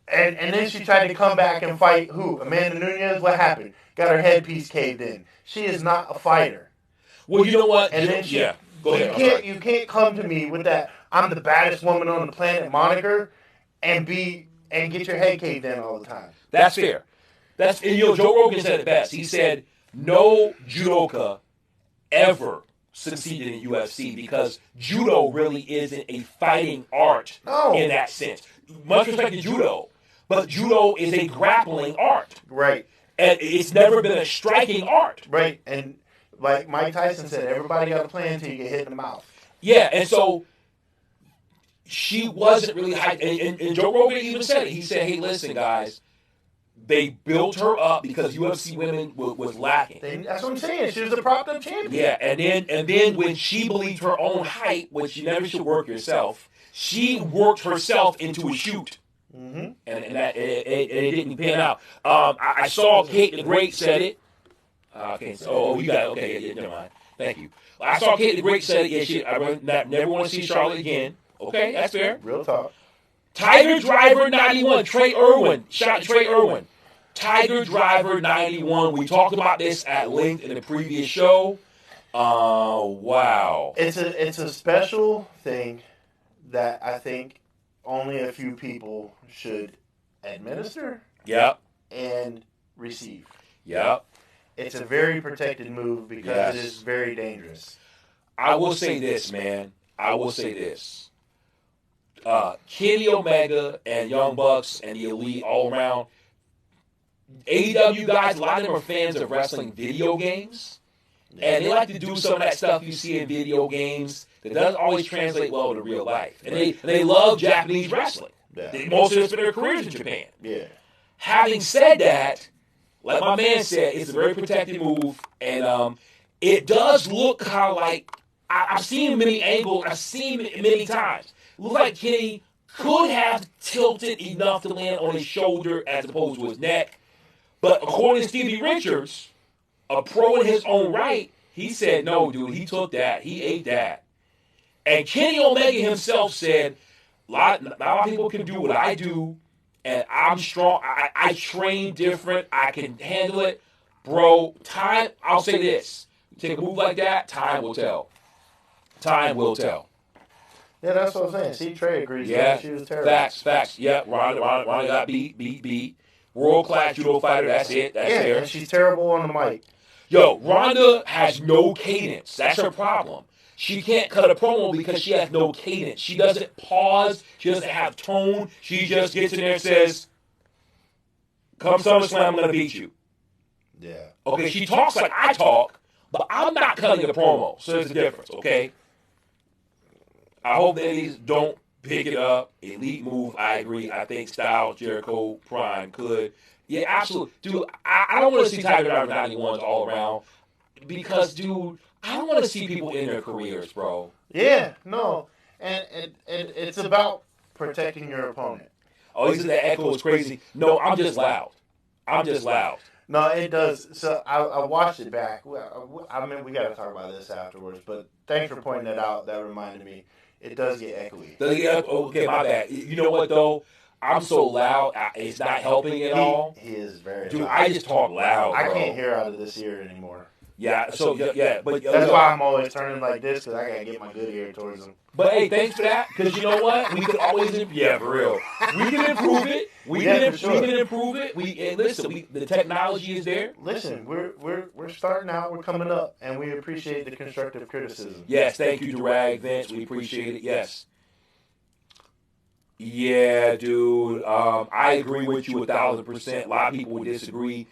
B: And then she tried to come back and fight who? Amanda Nunes? What happened? Got her headpiece caved in. She is not a fighter.
A: Well, you know what?
B: And then
A: Go ahead.
B: You can't come to me with that I'm the baddest woman on the planet moniker and get your head caved in all the time.
A: That's fair. And Joe Rogan said it best. He said no judoka ever succeeded in UFC because judo really isn't a fighting art in that sense. Much respect to judo, but judo is a grappling art.
B: Right.
A: And it's never been a striking art.
B: Right. And like Mike Tyson said, everybody got a plan until you get hit in the mouth.
A: Yeah, and so she wasn't really high. And Joe Rogan even said it. He said, hey, listen, guys, they built her up because UFC women was lacking.
B: That's what I'm saying. She was a propped up champion.
A: Yeah, and then when she believed her own hype, which you never should work yourself, she worked herself into a shoot.
B: Mm-hmm.
A: And it didn't pan out. I saw Kate the Great said it. Okay, so you got it. Okay, yeah, never mind. Thank you. I saw Kate the Great said it. Yeah, I never want to see Charlotte again. Okay, that's fair.
B: Real talk.
A: Tiger Driver 91, Trey Irwin. Shout out Trey Irwin. Tiger Driver 91. We talked about this at length in the previous show. Wow.
B: It's a special thing that I think only a few people should administer.
A: Yep.
B: And receive.
A: Yep.
B: It's a very protected move because it is very dangerous.
A: I will say this, man. I will say this. Kenny Omega and Young Bucks and the Elite all around. AEW guys, a lot of them are fans of wrestling video games. And they like to do some of that stuff you see in video games that doesn't always translate well to real life. And they love Japanese wrestling. Yeah. Most of them spend their careers in Japan.
B: Yeah.
A: Having said that, like my man said, it's a very protected move. And it does look kind of like, I've seen many angles, I've seen it many times. It looks like Kenny could have tilted enough to land on his shoulder as opposed to his neck. But according to Stevie Richards, a pro in his own right, he said, no, dude, he took that. He ate that. And Kenny Omega himself said, not a lot of people can do what I do, and I'm strong. I train different. I can handle it. Bro, time, I'll say this. Take a move like that, time will tell. Time will tell.
B: Yeah, that's what I'm saying. See, Trey agrees.
A: Yeah,
B: she was terrible.
A: Facts. Yeah, Ronda got beat. World-class judo fighter, that's it. That's fair.
B: And she's terrible on the mic.
A: Yo, Ronda has no cadence. That's her problem. She can't cut a promo because she has no cadence. She doesn't pause. She doesn't have tone. She just gets in there and says, come SummerSlam, I'm going to beat you.
B: Yeah.
A: Okay, she talks like I talk, but I'm not cutting a promo. So there's a difference, okay? I hope the Indies don't pick it up. Elite move, I agree. I think Styles, Jericho, Prime could. Yeah, absolutely. Dude, I don't want to see Tiger Driver 91s all around because, dude, I don't want to see people in their careers, bro.
B: Yeah, no. And it's about protecting your opponent.
A: Oh, he said the echo is crazy. No, I'm just loud.
B: No, it does. So I watched it back. I mean, we got to talk about this afterwards, but thanks for pointing that out. That reminded me. It does get echoey.
A: Okay, my bad. You know what, though? I'm so loud, it's not helping at all.
B: He is very
A: Dude,
B: loud.
A: I just talk loud,
B: I
A: bro.
B: can't hear out of this ear anymore.
A: Yeah, so, yeah, but...
B: That's why I'm always turning like this, because I got to get my good ear towards him.
A: But, hey, thanks for that, because you know what? We could always... Yeah, for real. We can improve it. We can improve it. And listen, the technology is there.
B: Listen, we're starting out, we're coming up, and we appreciate the constructive criticism.
A: Yes, thank you, Durag, Vince. We appreciate it, yes. Yeah, dude. I agree with you 1,000%. A lot of people would disagree.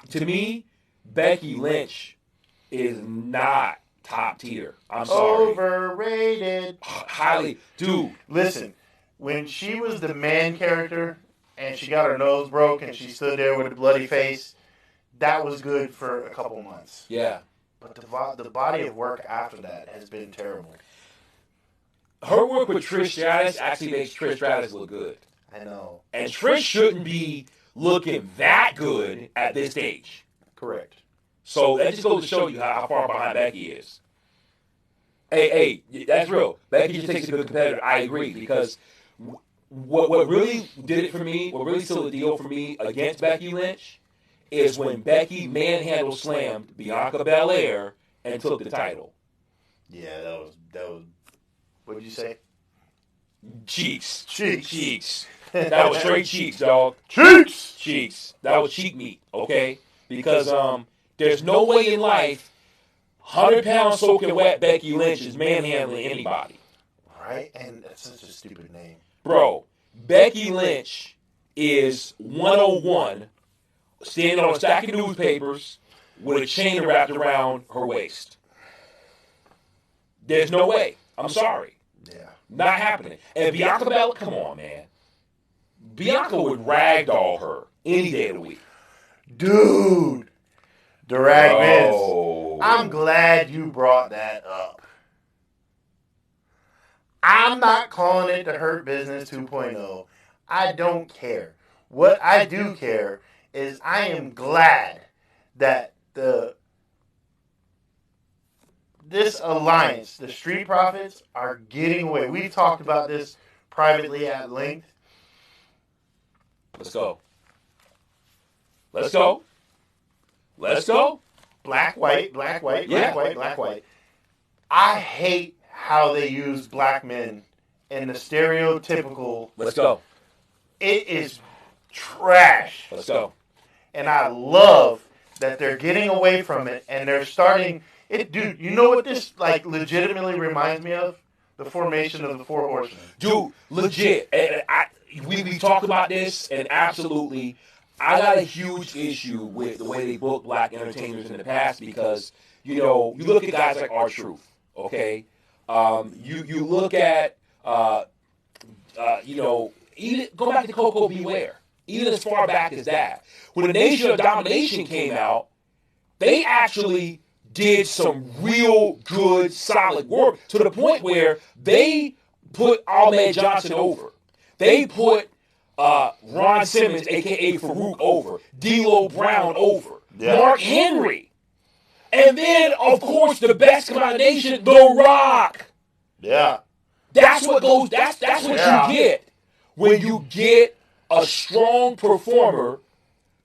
A: To me, Becky Lynch is not top tier. I'm sorry.
B: Overrated.
A: Highly. Dude.
B: Listen, when she was the man character and she got her nose broke and she stood there with a bloody face, that was good for a couple months.
A: Yeah.
B: But the body of work after that has been terrible.
A: Her work with Trish Stratus actually makes Trish Stratus look good.
B: I know.
A: And Trish shouldn't be looking that good at this stage.
B: Correct.
A: So that just goes to show you how far behind Becky is. Hey, that's real. Becky just takes a good competitor. I agree, because what really did it for me, what really sealed the deal for me against Becky Lynch, is when Becky manhandle slammed Bianca Belair and took the title.
B: Yeah, that was. What did you say?
A: Cheeks. That was straight cheeks, dog. Cheeks. That was cheek meat, okay? Because there's no way in life 100-pound soaking wet Becky Lynch is manhandling anybody.
B: Right? And that's such a stupid name.
A: Bro, Becky Lynch is 101, standing on a stack of newspapers with a chain wrapped around her waist. There's no way. I'm sorry.
B: Yeah.
A: Not happening. And Bianca Belair, come on, man. Bianca would ragdoll her any day of the week.
B: Dude. Durag Vince. I'm glad you brought that up. I'm not calling it the Hurt Business 2.0. I don't care. What I do care is I am glad that this alliance, the Street Profits, are getting away. We talked about this privately at length.
A: Let's go. Let's go. Let's go.
B: Black, white, black, white,
A: Yeah.
B: black, white, black, white. I hate how they use black men in the stereotypical.
A: Let's go.
B: It is trash.
A: Let's go.
B: And I love that they're getting away from it and they're starting it. Dude, you know what this like legitimately reminds me of? The formation of the Four Horsemen.
A: Dude, legit. And we talked about this, and absolutely, I got a huge issue with the way they book black entertainers in the past, because, you know, you look at guys like R-Truth, okay? You look at, you know, even go back to Coco Beware, even as far back as that. When the Nation of Domination came out, they actually did some real good, solid work, to the point where they put Ahmed Johnson over. They put Ron Simmons, a.k.a. Farouk, over. D'Lo Brown over. Yeah. Mark Henry. And then, of course, the best combination, The Rock.
B: Yeah.
A: That's what goes, that's what you get when you get a strong performer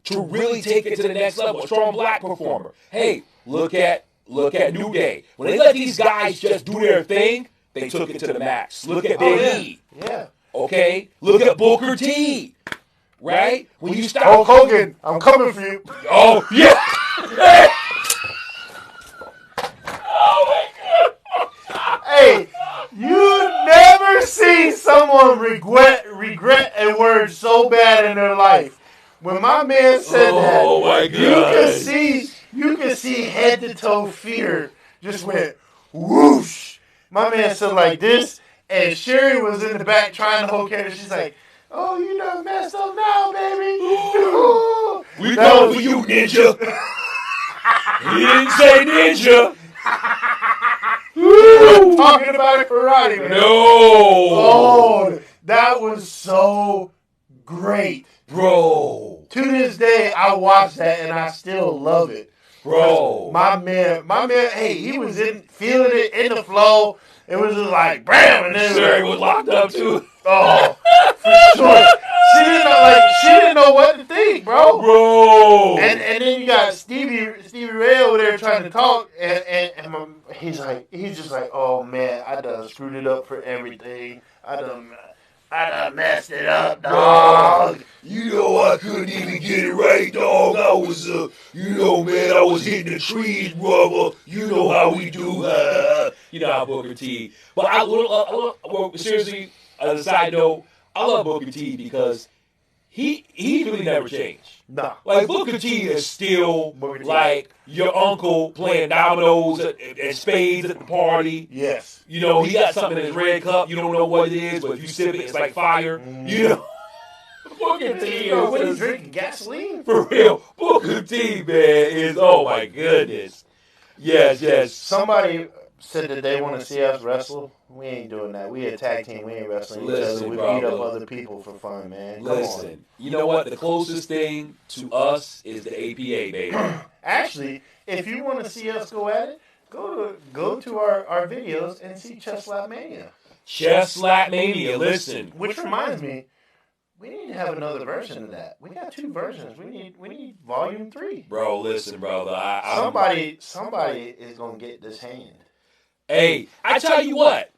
A: to really take it to the next level, a strong black performer. Hey, look at New Day. When they let these guys just do their thing, they took it to the max. Look at Big E.
B: Yeah.
A: Okay? Look at Booker T. Right? When you stop
B: Hulk Hogan, I'm coming for you.
A: Oh, yeah. Oh, my God.
B: Hey, you never see someone regret a word so bad in their life. When my man said that,
A: oh my God,
B: you can see head to toe fear just went whoosh. My man said like this, and Sherry was in the back trying to hold care. She's like, "Oh, you done messed up now, baby."
A: We coming for you, Ninja. He didn't say Ninja.
B: I'm talking about it for Roddy, man.
A: No.
B: Oh, that was so great.
A: Bro.
B: To this day, I watch that and I still love it.
A: Bro.
B: My man, hey, he was feeling it in the flow. It was just like, bam, and then
A: Sherry was locked up too.
B: Oh, for sure. know what to think, bro.
A: Bro.
B: And then you got Stevie Ray over there trying to talk, and he's just like, oh man, I done screwed it up for everything. I done messed it up, dog.
A: You know I couldn't even get it right, dog. I was, man, I was hitting the trees, brother. You know how we do. You know how Booker T. But well, seriously, as a side note, I love Booker T because he really never changed.
B: Nah.
A: Like, Booker T is still like your uncle playing dominoes and spades at the party.
B: Yes.
A: You know, he got something in his red cup. You don't know what it is, but if you sip it, it's like fire. You know? Booker T is...
B: What, he's drinking gasoline?
A: For real. Booker T, man, is... Oh, my goodness. Yes.
B: Somebody said that they want to see us wrestle. We ain't doing that. We a tag team. We ain't wrestling each other. We beat up other people for fun, man.
A: Listen, you know what? The closest thing to us is the APA, baby.
B: Actually, if you want to see us go at it, go to our videos and see Chest Slap Mania.
A: Chest Slap Mania, listen.
B: Which reminds me, we need to have another version of that. We got 2 versions. We need volume 3.
A: Bro, listen, brother.
B: Somebody is gonna get this hand.
A: Hey, I tell you what.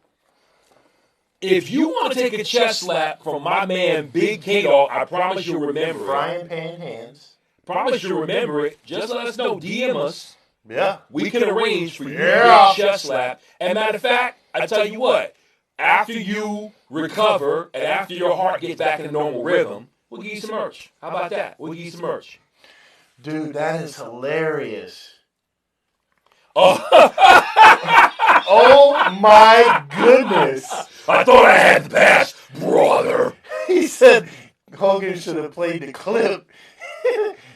A: If you want to take a chest slap from my man Big K-Dog, I promise you'll remember it.
B: Frying pan hands.
A: Promise you'll remember it. Just let us know. DM us.
B: Yeah.
A: We can arrange for you to get a chest slap. And matter of fact, I tell you what. After you recover and after your heart gets back in a normal rhythm, we'll give you some merch. How about that? We'll give you some merch.
B: Dude, that is hilarious.
A: Oh,
B: oh my goodness.
A: I thought I had the pass, brother.
B: He said Hogan should have played the clip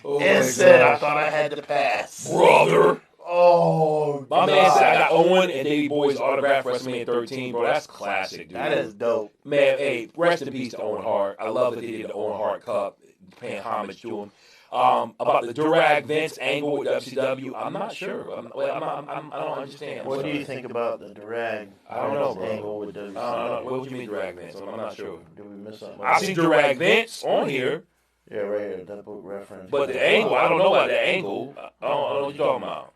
B: and said, I thought I had the pass.
A: Brother.
B: Oh,
A: my man said I got Owen and Davey Boy's autograph for WrestleMania 13, bro. That's classic, dude.
B: That is dope.
A: Man, hey, rest in peace to Owen Hart. I love that they did the Owen Hart Cup, paying homage to him. About the Durag Vince angle with WCW, I'm not sure. I don't understand.
B: What do you think about the Durag?
A: I don't know, bro.
B: Angle with WCW?
A: I don't know. What do you mean Durag Vince? I'm not sure.
B: Did we miss something?
A: I see Durag Vince on here.
B: Yeah, right here. That book reference.
A: But the angle, I don't know about the angle. I don't know what you're talking about.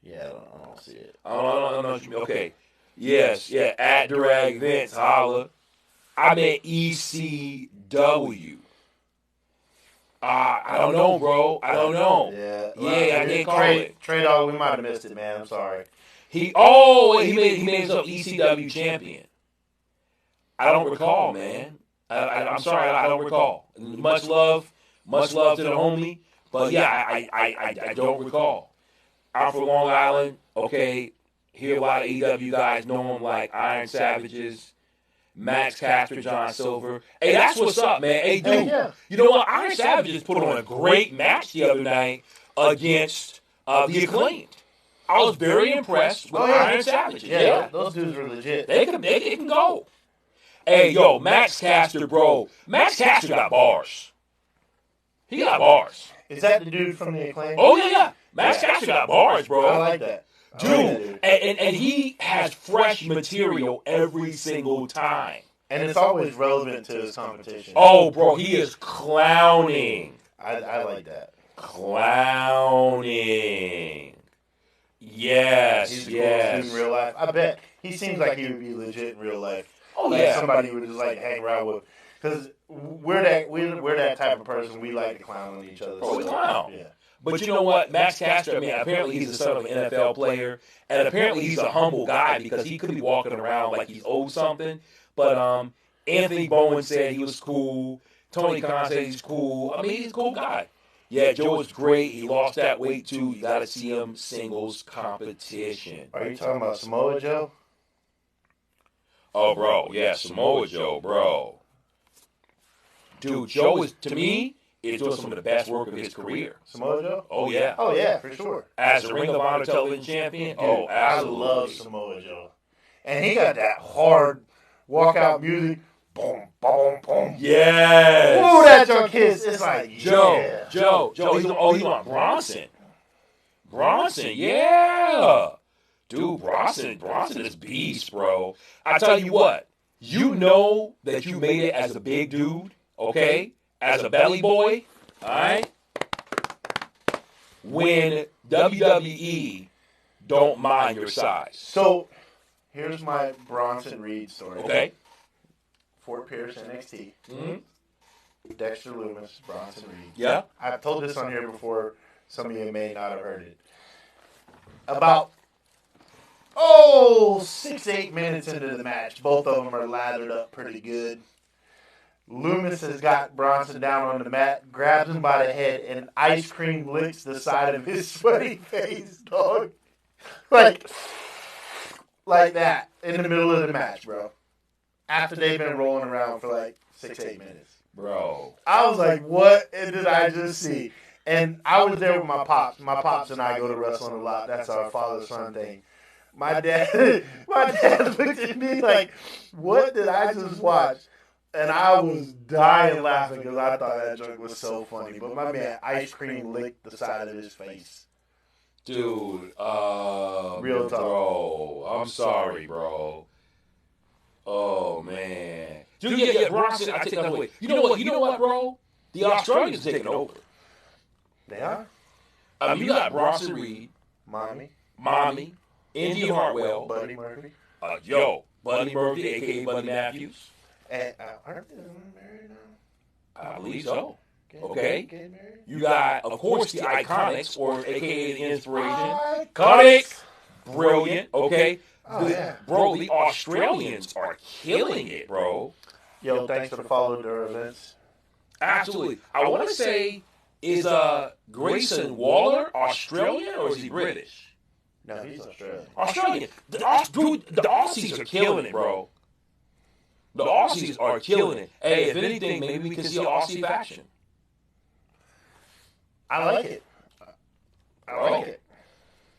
B: Yeah, I don't see it.
A: I don't know what you mean. Okay. Yes, yeah, at Durag Vince, holla. I meant ECW. I don't know, bro. I don't know. Yeah, I can't call it.
B: Trey Dog, we might have missed it, man. I'm sorry.
A: He made himself ECW champion. I don't recall, man. I'm sorry, I don't recall. Much love to the homie, but yeah, I don't recall. I'm from Long Island. Okay, hear a lot of EW guys know him like Iron Savages, Max Caster, John Silver. Hey, that's what's up, man. Hey, dude, you know what? Iron Savages put on a great match the other night against the Acclaimed. I was very impressed with Iron Savages.
B: Yeah, those dudes were legit.
A: They can go. Hey, yo, Max Caster, bro. Max Caster got bars. He got bars.
B: Is that the dude from the Acclaim?
A: Oh, yeah. Max Caster got bars, bro.
B: I like that.
A: Dude, and he has fresh material every single time.
B: And it's always relevant to his competition.
A: Oh, bro, he is clowning.
B: I like that.
A: Clowning. Yes,
B: he's cool in real life. I bet he seems like he would be legit in real life.
A: Oh,
B: like
A: yeah.
B: Somebody would just like hang around with. Because we're that type of person. We like to clown on each other.
A: Oh, we clown.
B: Yeah.
A: But you know what? Max Caster, I mean, apparently he's the son of an NFL player, and apparently he's a humble guy because he could be walking around like he's owed something. But Anthony Bowen said he was cool. Tony Khan said he's cool. I mean, he's a cool guy. Yeah, Joe is great. He lost that weight, too. You got to see him singles competition.
B: Are you talking about Samoa Joe?
A: Oh, bro. Yeah, Samoa Joe, bro. Dude, Joe is, to me, is doing some of the best work of his career.
B: Samoa Joe?
A: Oh, yeah.
B: Oh, yeah, for sure.
A: As a Ring of Honor television champion?
B: Dude,
A: oh, absolutely.
B: I love Samoa Joe. And he got that hard walkout music. Boom, boom, boom.
A: Yes.
B: Ooh, that your kiss. It's like,
A: Joe. He's on Bronson. Bronson, yeah. Dude, Bronson is beast, bro. I tell you what. you know that you made it as a big dude, okay? As a belly boy, all right? When WWE don't mind your size.
B: So, here's my Bronson Reed story.
A: Okay.
B: Fort Pierce, NXT.
A: Mm-hmm.
B: Dexter Loomis, Bronson Reed.
A: Yeah.
B: I've told this on here before. Some of you may not have heard it. About 6-8 minutes into the match, both of them are lathered up pretty good. Loomis has got Bronson down on the mat, grabs him by the head, and ice cream licks the side of his sweaty face, dog. Like that in the middle of the match, bro. After they've been rolling around for like 6-8 minutes.
A: Bro.
B: I was like, what did I just see? And I was there with my pops. My pops and I go to wrestling a lot. That's our father-son thing. My dad looked at me like, what did I just watch? And I was dying laughing because I thought that joke was so funny. But my man, ice cream licked the side of his face.
A: Dude,
B: real talk.
A: Bro, I'm sorry, bro. Oh, man. Dude, yeah, Bronson, I take that away. You know what, bro? The Australians taking over.
B: They are?
A: You got Bronson Reed. Mommy. Indy Hartwell.
B: Buddy Murphy.
A: Buddy Murphy, a.k.a. Buddy Matthews.
B: And aren't they married now?
A: I believe so. Okay. You got, of course, the Iconics, or a.k.a. the Inspiration. Iconics. Brilliant. Okay. Bro, the Australians are killing it, bro.
B: Yo, thanks for the follow their events.
A: Absolutely. I want to say, is Grayson Waller Australian or is he British?
B: No, he's Australian.
A: Australian. The Aussies are killing it, bro. The Aussies are killing it. Hey, if anything, maybe we can see an Aussie faction.
B: I like it. I like it.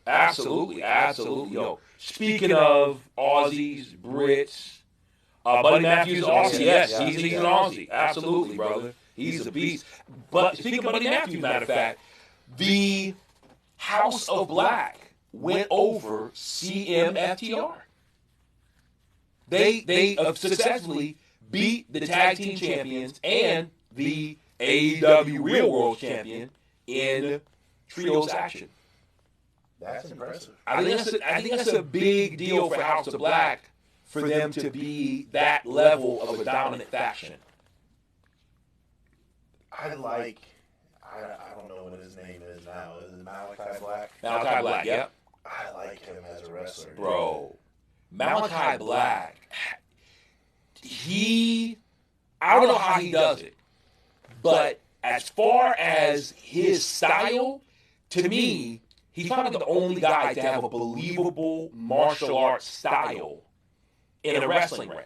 A: Absolutely. Yo, speaking of Aussies, Brits, Buddy Matthews is Aussie. Yes, he's an Aussie. Absolutely, brother. He's a beast. But speaking of Buddy Matthews, matter of fact, the House of Black went over CMFTR. They successfully beat the tag team champions and the AEW Real World Champion in trios action.
B: That's impressive.
A: I think that's a big deal for House of Black for them to be that level of a dominant faction.
B: I don't know what his name is now. Is it Malachi Black?
A: Malachi Black, yep.
B: I like him as a wrestler.
A: Bro, Malachi Black, I don't know how he does it, but as far as his style, to me, he's probably the only guy to have a believable martial arts style in a wrestling ring.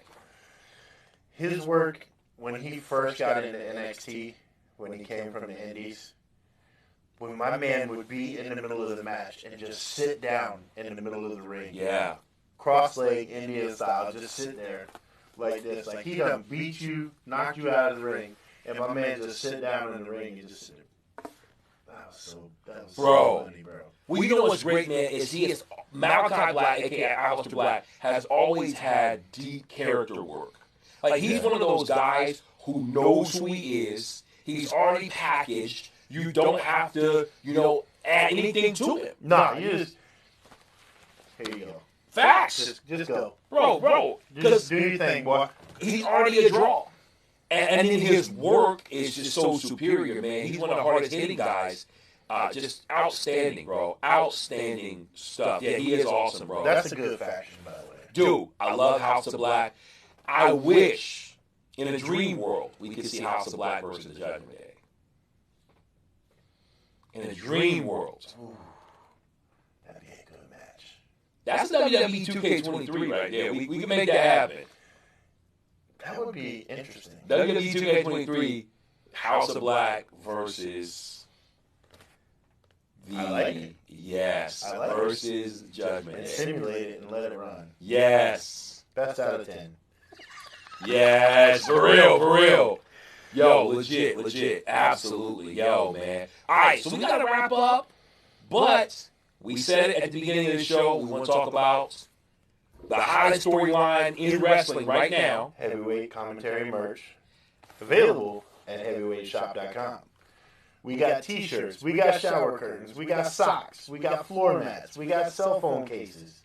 B: His work when he first got into NXT, when he came from the Indies, when my man would be in the middle of the match and just sit down in the middle of the ring.
A: Yeah.
B: Cross leg, Indian style, just sit there like this. Like he done beat you, knocked you out of the ring, and my man just sit down in the ring and just sit there. That was so funny, bro.
A: Well, you know what's great, man, is Malachi Black, a.k.a. Aleister Black, has always had deep character work. Like, he's one of those guys who knows who he is. He's already packaged. You don't have to, add anything to him.
B: Nah, you just... Here you go.
A: Facts.
B: Just go.
A: Bro.
B: Just do your thing, boy.
A: He's already a draw. And then his work is just so superior, man. He's one of the hardest hitting guys. Just outstanding, bro. Outstanding stuff. Yeah, he is awesome, bro.
B: That's a good faction, by the way.
A: Dude, I love House of Black. I wish, in a dream world, we could see House of Black versus the Judgment Day. In a dream world.
B: Ooh, that'd be a good match.
A: That's WWE 2K23 right there. We can make that happen.
B: That would be interesting.
A: WWE 2K23, House of Black versus
B: I like it.
A: Yes.
B: I like
A: versus Judgment
B: and
A: Day.
B: simulate it and let it run.
A: Yes.
B: Best out of 10.
A: Yes, for real. Yo, legit. Absolutely. Yo, man. All right, so we got to wrap up, but we said it at the beginning of the show. We want to talk about the hottest storyline in wrestling right now.
B: Heavyweight commentary merch. Available at heavyweightshop.com. We got t-shirts. We got shower curtains. We got socks. We got floor mats. We got cell phone cases.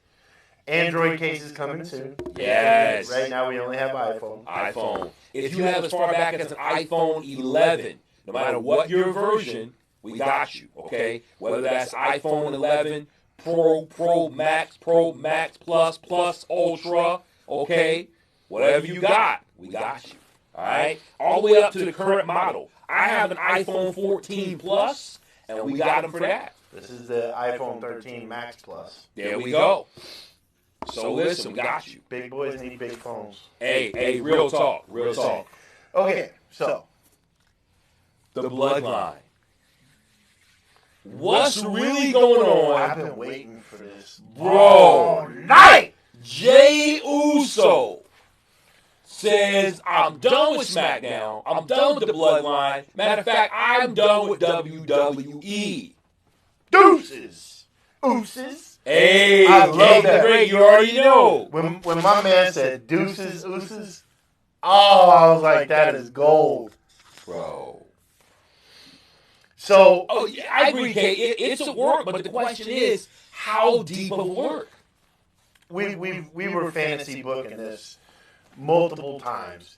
B: Android cases coming soon.
A: Yes.
B: Right now we only have
A: iPhone. If you have as far back as an iPhone 11, no matter what your version, we got you, okay? Whether that's iPhone 11, Pro Max, Plus, Ultra, okay? Whatever you got, we got you, all right? All the way up to the current model. I have an iPhone 14 Plus, and we got them for that.
B: This is the iPhone 13 Max Plus.
A: There we go. So listen, we got you.
B: Big boys need big phones.
A: Hey, real talk.
B: Okay, so.
A: The Bloodline. What's really going on?
B: I've been waiting for this.
A: Bro,
B: night!
A: Jey Uso says, I'm done with SmackDown. I'm done with the Bloodline. Matter of fact, I'm done with WWE.
B: Deuces. Ooses.
A: Hey,
B: I love that.
A: Great, you already know.
B: When my man said deuces, ooses, oh, I was like, that is gold.
A: Bro.
B: So,
A: yeah, I agree, Kate. It's a work, but the question is, how deep of a work?
B: We were fantasy booking this multiple times.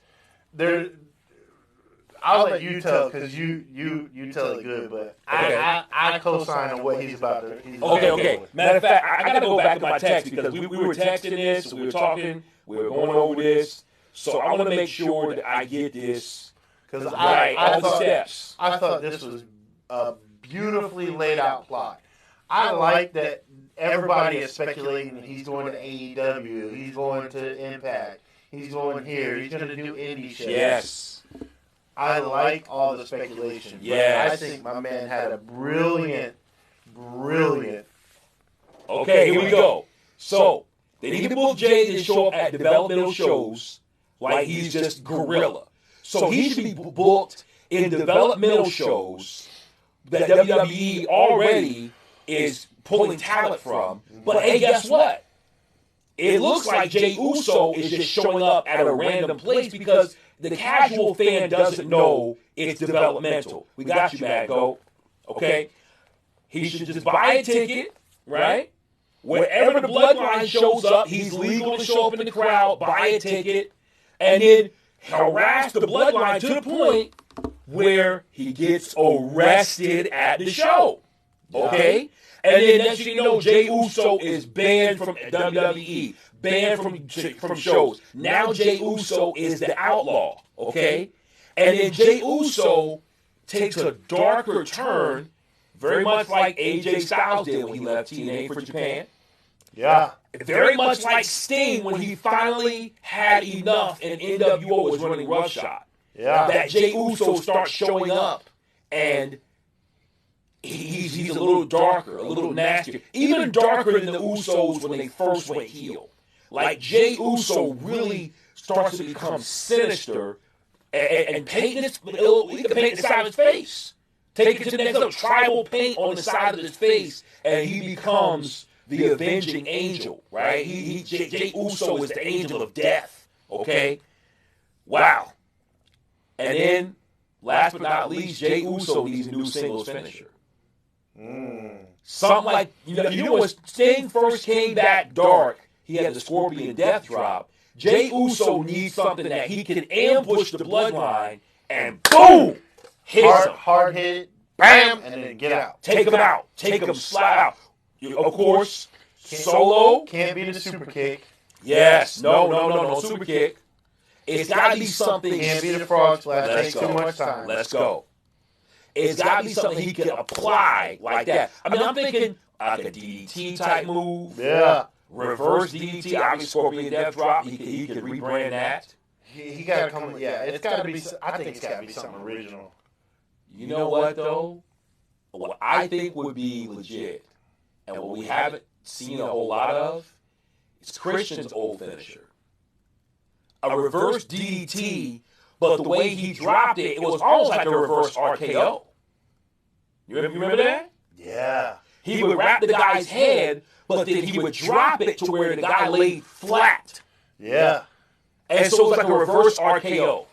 B: I'll let you tell because you tell it good, but
A: okay.
B: I co-sign on what he's about to.
A: Okay. Matter of fact, I got to go back to my text because we were texting this, we were talking, we were going over this, so I want to make sure that I get this
B: because
A: all the steps.
B: I thought this was a beautifully laid out plot. I like that everybody is speculating he's going to AEW, he's going to Impact, he's going here, he's going to do indie shit.
A: Yes.
B: I like all the speculation.
A: Yes.
B: I think my man had a brilliant.
A: Okay, here we go. So, they need to book Jay to show up at developmental shows like he's just gorilla. So he should be booked in developmental shows that WWE already is pulling talent from. But hey, guess what? It looks like Jey Uso is just showing up at a random place because the casual fan doesn't know it's developmental. We got you, Mad Go. Okay? He should just buy a ticket, right? Wherever the Bloodline shows up, he's legal to show up in the crowd, buy a ticket, and then harass the Bloodline to the point where he gets arrested at the show. Okay? And then next thing you know, Jey Uso is banned from WWE, banned from shows. Now Jey Uso is the outlaw, okay? And then Jey Uso takes a darker turn, very much like AJ Styles did when he left TNA for Japan.
B: Yeah.
A: Very much like Sting when he finally had enough and NWO was running roughshod.
B: Yeah.
A: That Jey Uso starts showing up and he's a little darker, a little nastier. Even darker than the Usos when they first went heel. Like Jey Uso really starts to become sinister and paint this, he can paint the side of his face. Take it to the next level. Tribal paint on the side of his face and he becomes the avenging angel, right? Jey Uso is the angel of death, okay? Wow. And then, last but not least, Jey Uso needs a new singles finisher. Something like, you know when Sting first came back dark, he had the Scorpion Death Drop. Jey Uso needs something that he can ambush the Bloodline and boom!
B: Hard hit, bam, and then get out.
A: Take him out. Take him slide out. Of course, Solo.
B: Can't be the super kick.
A: Yes. No super kick. It's got to be something.
B: Can't be the frog splash. Takes too much time.
A: Let's go. It's got to be something he can apply like that. I mean, I'm thinking like a DDT type move.
B: Yeah.
A: Reverse DDT. Obviously, Scorpion Death Drop. He could rebrand that.
B: He got to come. Yeah, it's got to be. I think it's got to be something original.
A: You know what though? What I think would be legit, and what we haven't seen a whole lot of, is Christian's old finisher. A reverse DDT, but the way he dropped it, it was almost like a reverse RKO. You remember that?
B: Yeah.
A: He would wrap the guy's head, but then he would drop it to where the guy laid flat.
B: Yeah.
A: And so it's like a reverse RKO.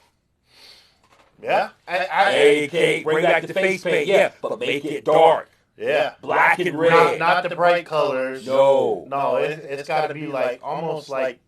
B: Yeah.
A: Hey, Kate, bring back the face paint. Yeah, but make it dark.
B: Yeah.
A: Black and red.
B: Not the bright colors.
A: No.
B: No, it's got to be like almost like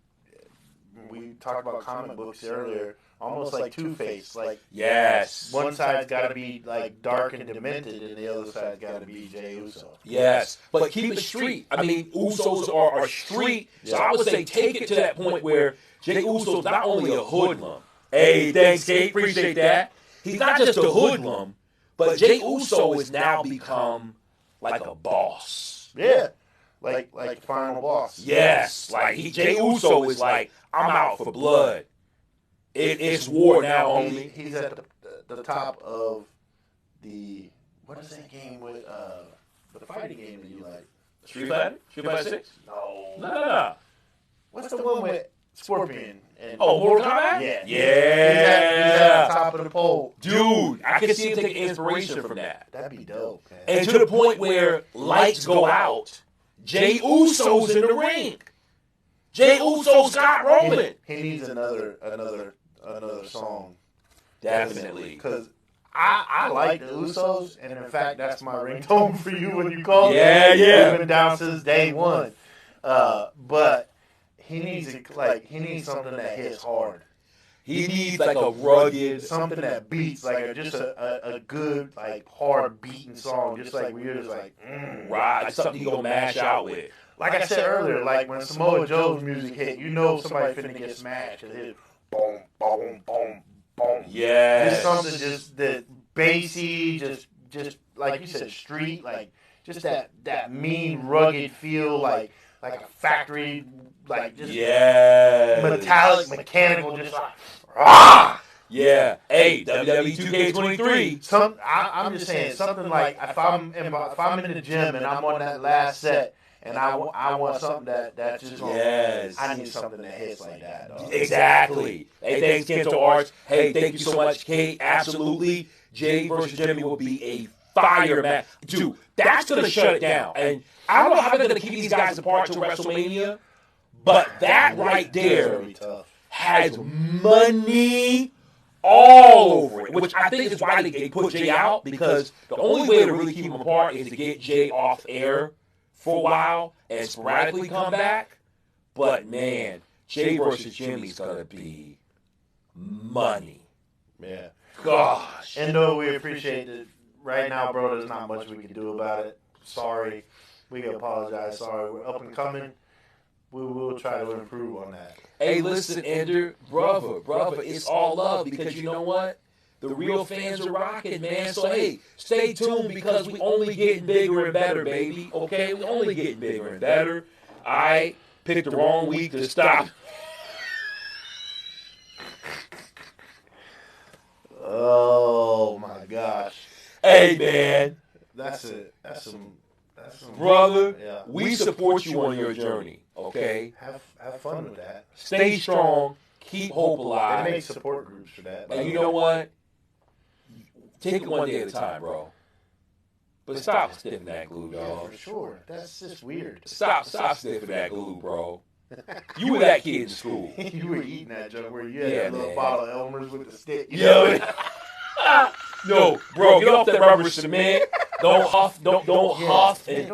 B: we talked about comic books earlier. Almost like Two-Face. Like,
A: yes.
B: One side's got to be like dark and demented, and the other side's got to be Jey Uso.
A: Yes, but keep it street. I mean, Usos are street. So I would say take it to that point where Jey Uso's not only a hoodlum. Hey, thanks, Kate. Appreciate that. He's not just a hoodlum, but Jey Uso has now become like a boss.
B: Yeah. Like final boss.
A: Yes. Like Jey Uso is like, I'm out for blood. It's war now, homie.
B: He's at the top of the, what is that game with, the fighting game that you like?
A: Street Fighter? Street Fighter 6?
B: No. What's the one with Scorpion? And
A: Mortal Kombat?
B: Yeah.
A: Yeah.
B: He's at the top of the pole.
A: Dude, I can see him taking inspiration from that.
B: That'd be dope, man.
A: And to the point where lights go out, Jey Uso's in the ring. Jey Uso's got Roman.
B: He needs another song.
A: Definitely.
B: Because I like the Usos, and in fact, that's my ringtone for you when you call me.
A: Yeah.
B: We've been down since day one. But he needs something that hits hard.
A: He needs like a rugged,
B: something that beats, like just a good, like hard beating song, just like we're just like,
A: right, something you gonna mash out with.
B: Like I said earlier, like when Samoa Joe's music hit, you know somebody finna get smashed. Cause it's boom, boom, boom, boom.
A: Yeah,
B: it's something just that bassy, just like you said, street, like just that mean, rugged feel, like a factory, like just metallic, mechanical, just like rah.
A: Yeah. Hey, WWE 2K23.
B: I'm just saying something like if I'm in the gym and I'm on that last set. And I want something that just I need something that hits like that. Dog.
A: Exactly. Hey, thanks, Kento Arts. Hey, thank you so much, Kate. Absolutely. Jay versus Jimmy will be a fire match. Dude, that's going to shut it down. And I don't know how they're going to keep these guys apart till WrestleMania, but that right there has money all over it, which I think is why they put Jay out, because the only way to really keep them apart is to get Jay off air for a while and sporadically come back. But man, Jay versus Jimmy's gonna be money.
B: Yeah.
A: Gosh.
B: And though we appreciate it, right now, bro, there's not much we can do about it. Sorry. We apologize. Sorry. We're up and coming. We will try to improve on that.
A: Hey, listen, Ender, brother, it's all love, because you know what? The real fans are rocking, man. So, hey, stay tuned, because we only getting bigger and better, baby. Okay? We only getting bigger and better. I picked the wrong week to stop.
B: Oh, my gosh.
A: Hey, man.
B: That's it. That's some
A: brother,
B: yeah.
A: We support you on your journey, okay?
B: Have fun with that.
A: Stay strong. Keep hope alive.
B: They make support groups for that.
A: And you know what? Take it one day at a time, bro. But stop sniffing that glue, dog.
B: Yeah, for sure. That's just weird.
A: Stop sniffing that glue, bro. You were that kid in school.
B: You were eating that junk where you had that little bottle of Elmer's with the stick.
A: No, bro, get off that rubber cement. Don't huff and puff and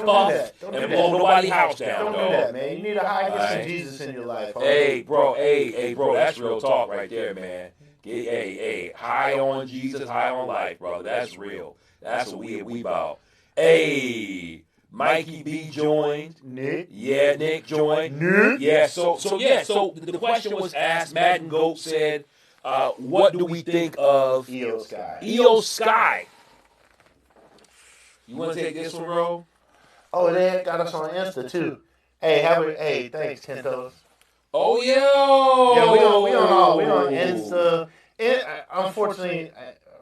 A: blow nobody's house down.
B: Don't do that, man. You need to hide Jesus in your life.
A: Hey, bro, that's real talk right there, man. Hey, high on Jesus, high on life, brother. That's real. That's what we about. Hey, Mikey B joined.
B: Nick?
A: Yeah, Nick joined.
B: Nick?
A: Yeah, so the question was asked. Madden Goat said, what do we think of
B: Io Sky?
A: Io Sky. You want to take this one, bro?
B: Oh, they got us on Insta, too. Hey, thanks, Kentos.
A: Oh, yeah,
B: we on Insta. Unfortunately,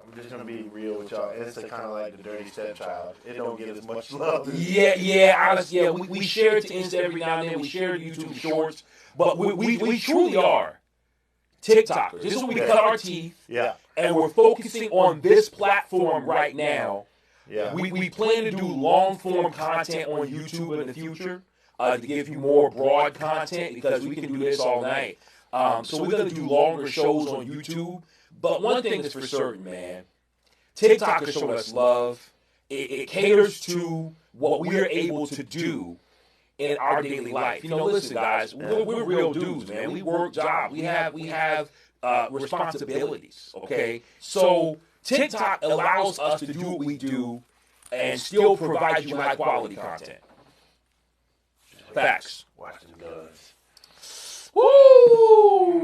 B: I'm just gonna be real with y'all. Insta kind of like the dirty stepchild. It don't get as much love.
A: Yeah, honestly, we share it to Insta every now and then. We share YouTube Shorts, but we truly are TikTokers. This is where we cut our teeth.
B: Yeah.
A: And we're focusing on this platform right now.
B: Yeah.
A: We plan to do long form content on YouTube in the future. to give you more broad content because we can do this all night. So we're going to do longer shows on YouTube. But one thing is for certain, man. TikTok is showing us love. It caters to what we're able to do in our daily life. You know, listen, guys, we're real dudes, man. We work jobs. We have responsibilities. Okay, so TikTok allows us to do what we do and still provide you high quality content. Facts.
B: Watch them guns.
A: Woo!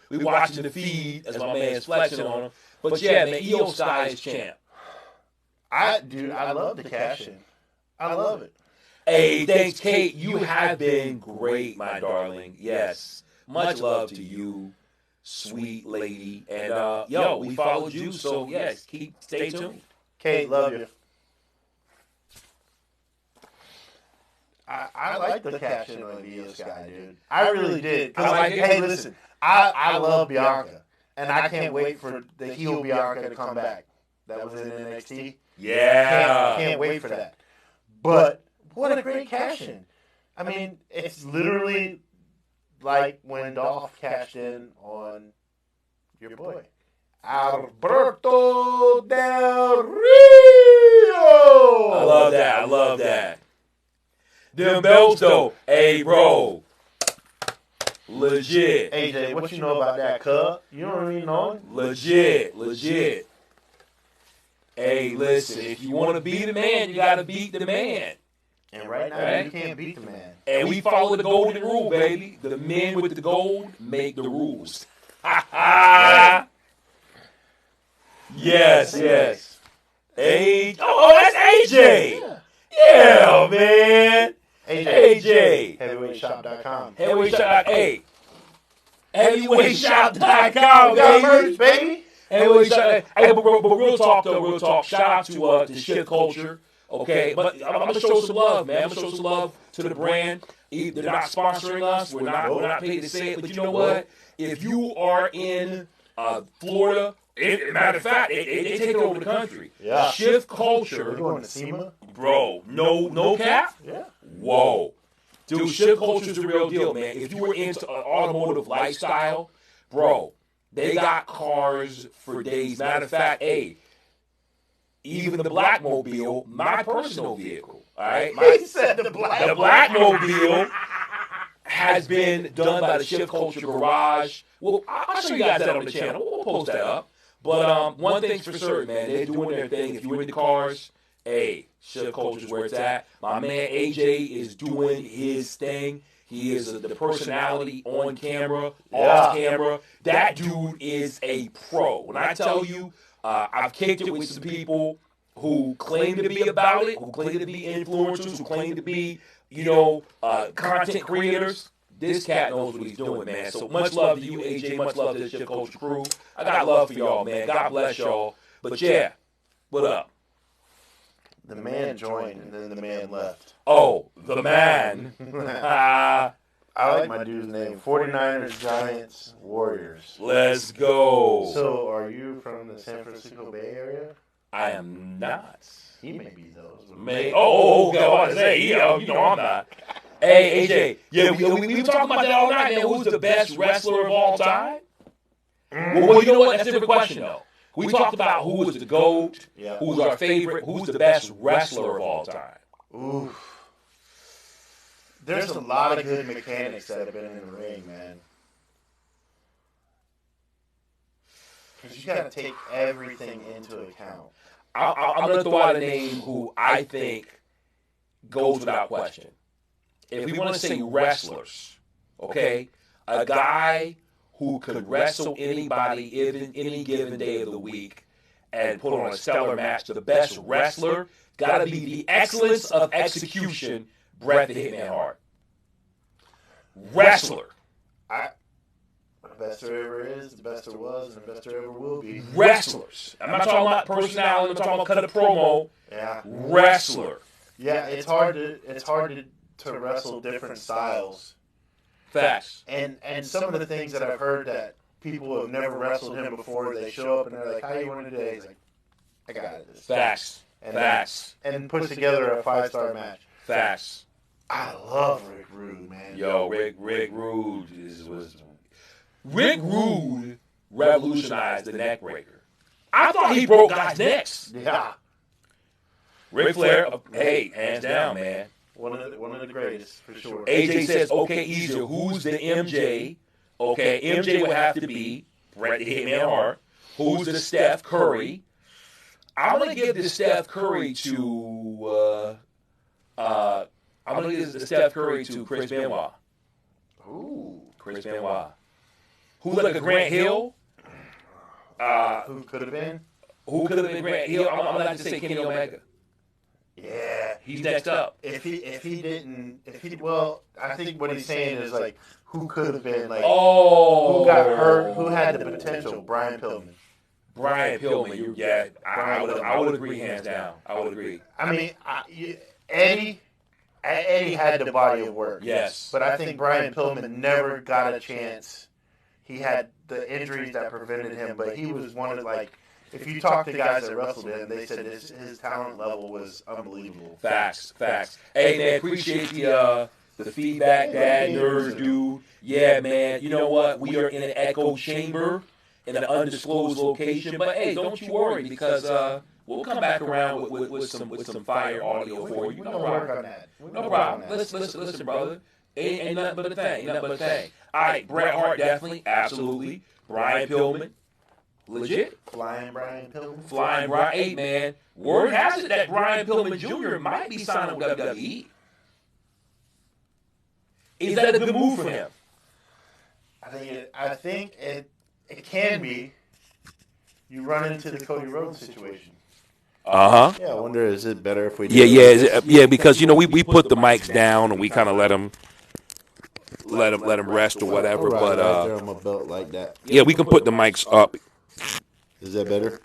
A: We watching the feed as my man's flexing on him. But yeah, man, EO Sky is champ.
B: I love the cash in. I love it.
A: Hey, thanks, Kate. You have been great, my darling. Yes. Much love to you, sweet lady. And yo, we followed you, so yes, stay tuned.
B: Kate, love you. I like the cash in on EO Sky, dude. I really did.
A: I like it.
B: Hey, listen, I love Bianca, and I can't wait for the heel Bianca to come back. That was in NXT.
A: Yeah.
B: Can't wait for that. But what a great cash in. I mean, it's literally like when Dolph cashed in on your boy, Alberto Del Rio.
A: I love that. I love that. Them belts, though. Hey, bro. Legit.
B: AJ, what you know about that cup? You don't even know it?
A: Legit. Hey, listen, if you want to be the man, you got to beat the man.
B: And right now, you can't beat the man.
A: And we follow the golden rule, baby. The men with the gold make the rules. Yes. Hey, that's AJ. Yeah, man. AJ.
B: Heavyweightshop.com.
A: Heavyweightshop.com,
B: Got merch, baby.
A: Hey, but real talk. Shout out to Shift Culture, okay? But I'm gonna show some love, man. I'm gonna show some love to the brand. They're not sponsoring us. We're not paid to say it. But you know what? If you are in Florida, matter of fact, they take over the country.
B: Yeah.
A: Shift Culture.
B: We're going to SEMA,
A: bro. No cap.
B: Yeah.
A: Whoa, dude. Shift Culture is the real deal, man. If you were into automotive lifestyle, bro. They got cars for days. Matter of fact, even the Blackmobile, my personal vehicle, all right?
B: He said the
A: Blackmobile has been done by the Shift Culture Garage. Well, I'll show you guys that on the channel. We'll post that up. But one thing's for certain, man. They're doing their thing. If you're into cars, Shift Culture's where it's at. My man AJ is doing his thing. He is the personality on camera, off camera. That dude is a pro. When I tell you, I've kicked it with some people who claim to be about it, who claim to be influencers, who claim to be, content creators. This cat knows what he's doing, man. So much love to you, AJ. Much love to the Shift Culture crew. I got love for y'all, man. God bless y'all. But yeah, what up?
B: The man joined, and then the man left.
A: Oh, the man.
B: I like my dude's name. 49ers, Giants, Warriors.
A: Let's go.
B: So, are you from the San Francisco Bay Area?
A: I am not.
B: He may be, though.
A: Okay. I was to say, I'm not. Hey, AJ. Yeah, we talking about that all night, man. Who's the best wrestler of all time? Well, you know what? That's a different question, though. We talked about who was the GOAT, who's our favorite, who's the best wrestler of all time.
B: Ooh. There's a lot of good mechanics that have been in the ring, man. Because you got to take everything into account.
A: I'm going to throw out a name who I think goes without question. If we want to say wrestlers, okay, a guy who could wrestle anybody any given day of the week and put on a stellar match, the best wrestler, got to be the excellence of execution, Bret the Hitman Hart. Wrestler.
B: The best there ever is, the best there was, and the best there ever will be.
A: Wrestlers. I'm not talking about personality, I'm talking about cut a promo.
B: Yeah.
A: Wrestler.
B: Yeah, it's hard to wrestle different styles.
A: Facts.
B: And some of the things that I've heard that people who have never wrestled him before, they show up and they're like, "How you doing today?" He's like, "I got it."
A: Facts.
B: And puts together a 5-star match.
A: Facts.
B: I love Rick Rude, man.
A: Yo, Rick Rude Rick Rude revolutionized the neck breaker. I thought he broke guys' necks.
B: Yeah.
A: Ric Flair, hey, hands down, man.
B: One of the greatest, for sure.
A: AJ says, okay, easier. Who's the MJ? Okay, MJ would have to be Bret the Hitman Hart. Who's the Steph Curry? I'm going to give the Steph Curry to Chris Benoit.
B: Ooh.
A: Chris Benoit. Who's like a Grant Hill?
B: Who could have been?
A: Who could have been Grant Hill? I'm going to have to say Kenny Omega.
B: Yeah.
A: He's next up.
B: I think what he's saying is like, who could have been, like,
A: who
B: got hurt, who had the potential? Brian Pillman.
A: I would agree hands down. I would agree.
B: I mean, Eddie had the body of work.
A: Yes.
B: But I think Brian Pillman never got a chance. He had the injuries that prevented him, but he was one of, like, if you talk to guys that wrestled him, they said his talent level was unbelievable.
A: Facts. Hey, man, appreciate the feedback, Dad, nerd, dude. Yeah, man, you know what? We are in an echo chamber in an undisclosed location, but hey, don't you worry because we'll come back around with some fire audio for you.
B: No work on that.
A: No problem. Listen, brother. Ain't nothing but a thing. All right, Bret Hart, definitely, absolutely. Brian Pillman. Legit.
B: Flying Brian Pillman.
A: Hey, man. Word has it that Brian Pillman Jr. might be signing with WWE. Is that a good move for him?
B: I think it can be. You run into the Cody Rhodes situation.
A: Uh-huh.
B: Yeah, I wonder, is it better if we do
A: Yeah, because, we put the mics down and we kind of let them rest or whatever.
B: Right,
A: but
B: right there on my belt like that.
A: Yeah, we can put the mics up.
B: Is that better?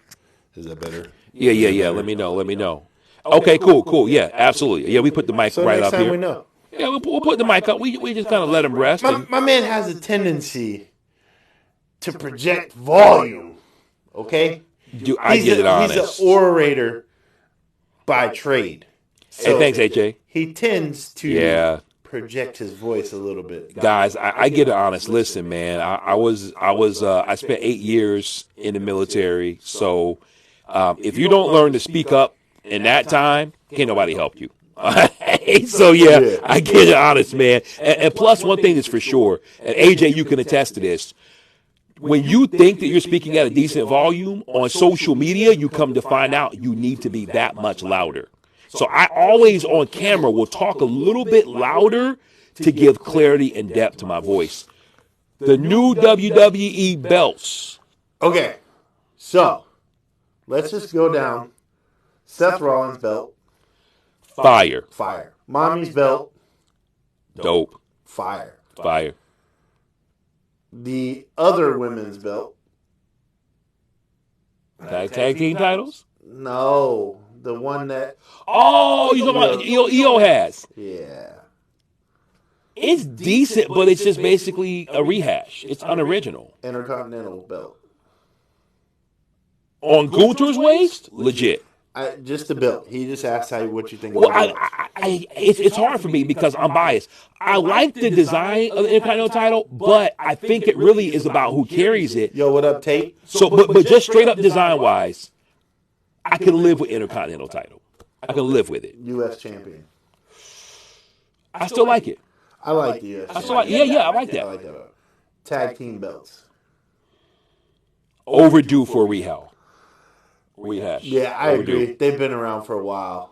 A: Yeah. Let me know. Okay, cool. Yeah, absolutely. Yeah, we put the mic right up here.
B: We know.
A: Yeah, we'll put the mic up. We just kind of let them rest.
B: My man has a tendency to project volume. Okay?
A: I get it honest.
B: He's an orator by trade.
A: So hey, thanks, AJ.
B: He tends to project his voice a little bit.
A: Guys, I get it honest. Listen, man, I spent 8 years in the military, so if you don't learn to speak up in that time, can't nobody help you. So yeah, I get it honest, man. And plus, one thing is for sure, and AJ, you can attest to this. When you think that you're speaking at a decent volume on social media, you come to find out you need to be that much louder. So I always on camera will talk a little bit louder to give clarity and depth to my voice. The new WWE belts.
B: Okay, so let's just go down. Seth Rollins' belt.
A: Fire.
B: Mommy's belt.
A: Dope.
B: Fire. The other women's belt.
A: Tag team titles?
B: No. The one that...
A: Oh, you talking about EO has?
B: Yeah.
A: It's decent, but it's just basically a rehash. It's unoriginal.
B: Intercontinental belt.
A: On Gunther's waist? Legit.
B: Just the belt. He just asked what you think
A: about
B: it.
A: It's hard for me because I'm biased. I like the design of the Intercontinental title, but I think it really is about who carries it.
B: Yo, what up, Tate?
A: So, but just straight up design-wise, I can live with Intercontinental title. I can live with it.
B: U.S. champion.
A: I still like it.
B: I like the U.S.
A: I like that.
B: I like that. Tag team belts.
A: Overdue for a rehash.
B: Yeah, I agree. They've been around for a while.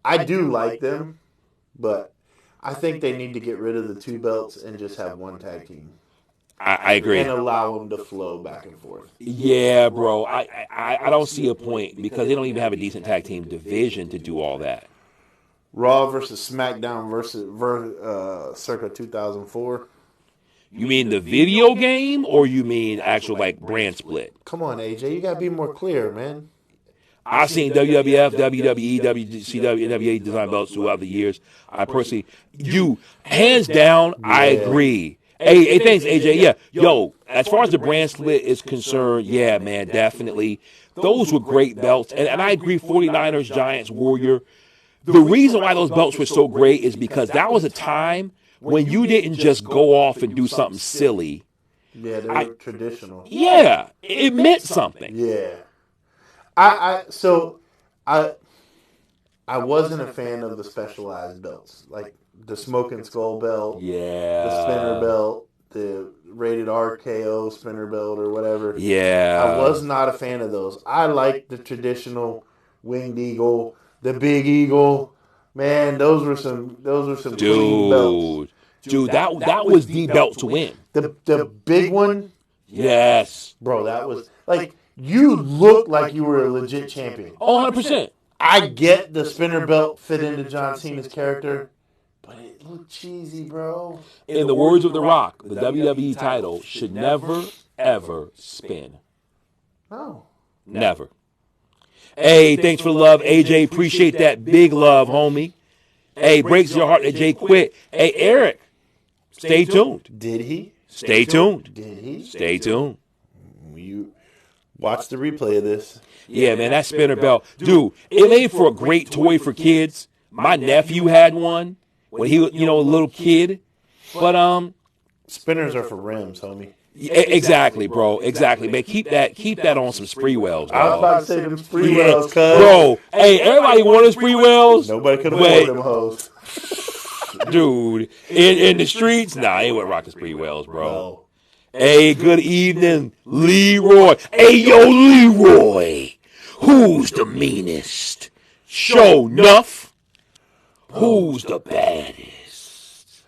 B: I do like them, but I think they need to get rid of the two belts and just have one tag team.
A: I agree.
B: And allow them to flow back and forth.
A: Yeah, bro. I don't see a point because they don't even have a decent tag team division to do all that.
B: Raw versus SmackDown versus circa 2004.
A: You mean the video game, or you mean actual like brand split?
B: Come on, AJ, you gotta be more clear, man.
A: I've seen WWF, WWE, WCW, NWA design belts throughout the years. I personally, hands down, I agree. Hey, thanks, AJ. Yeah, yo, as far as the brand split is concerned, yeah, man, definitely. Those were great belts, and I agree. 49ers, Giants, Warrior. the reason why those belts were so great is because that was a time when you didn't just go off and do something silly.
B: Yeah, they were traditional.
A: Yeah, it meant something.
B: Yeah. So I wasn't a fan of the specialized belts, like the Smoking Skull belt, the spinner belt, the rated RKO spinner belt or whatever.
A: Yeah.
B: I was not a fan of those. I liked the traditional Winged Eagle, the Big Eagle. Man, those were some clean belts.
A: Dude, that was the belt to win.
B: The big one,
A: yes,
B: bro, that was like you looked like you were a legit champion.
A: 100%.
B: I get the spinner belt fit into John Cena's character, but it looked cheesy, bro.
A: In the words of The Rock, the WWE title should never, ever spin.
B: No.
A: Never. Hey, thanks for the love, AJ. Appreciate that big love, homie. Hey, breaks your heart that Jay quit. Hey, Eric, stay tuned.
B: Did he?
A: Stay tuned.
B: Did he?
A: Stay tuned.
B: You watch the replay of this.
A: Yeah, man, that spinner belt. Dude, it made for a great toy for kids. My nephew had one when he was, a little kid. But,
B: spinners are for rims, homie.
A: Exactly, bro. Exactly, man. Keep that on some Spreewells,
B: I was
A: dog.
B: about to say them Spreewells, cuz.
A: Bro, hey, everybody wanted Spreewells.
B: Nobody could afford them hoes.
A: Dude, in the streets, nah, ain't what rocking Spreewells, bro.
B: No.
A: Hey, good evening, Leroy. Hey, yo, Leroy. Who's the meanest? Show enough. Who's the baddest?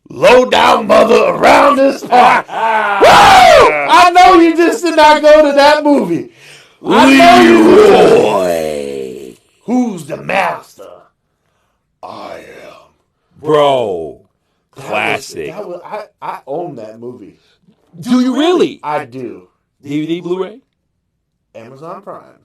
B: Low down mother around this park. Woo! I know you just did not go to that movie.
A: Leroy.
B: Who's the master?
A: I am. Bro. Classic.
B: I own that movie.
A: Do you really?
B: I do.
A: DVD, Blu-ray?
B: Amazon Prime.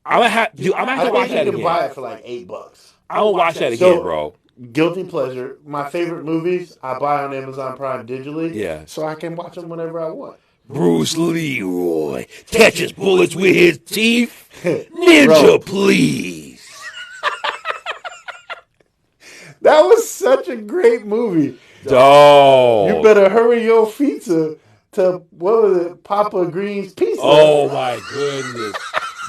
A: I'm gonna have to watch that
B: you can
A: again.
B: buy it for like $8.
A: I'm gonna watch that again, bro.
B: Guilty pleasure. My favorite movies I buy on Amazon Prime digitally.
A: Yeah.
B: So I can watch them whenever I want.
A: Bruce Leroy catches bullets with his teeth. Ninja, please.
B: That was such a great movie.
A: Dog.
B: You better hurry your feet to what was it, Papa Green's pizza.
A: Oh my goodness.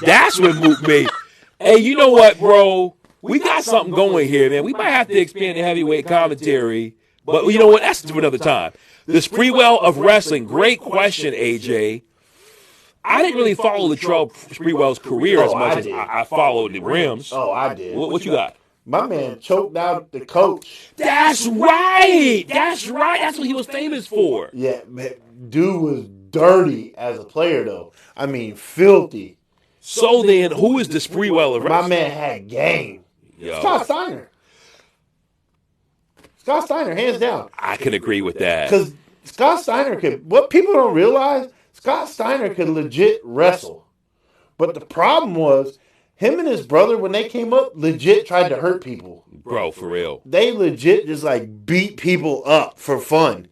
A: That's what moved me. Hey, you know what, bro? We got something going here, man. We might have to expand the heavyweight commentary. But you know what? That's for another time. The Spreewell of wrestling. Great question, AJ. I didn't really follow Latrell Spreewell's career as much as I followed the rims.
B: Oh, I did.
A: What you got?
B: My man choked out the coach.
A: That's right. That's right. That's what he was famous for.
B: Yeah, man, dude was dirty as a player, though. I mean, filthy.
A: So then, who is the Spreewell of wrestling?
B: My man had game.
A: Yo.
B: Scott Steiner. Scott Steiner, hands down.
A: I can agree with that.
B: Because Scott Steiner could, what people don't realize, Scott Steiner could legit wrestle. But the problem was, him and his brother, when they came up, legit tried to hurt people.
A: Bro, for real.
B: They legit just like beat people up for fun.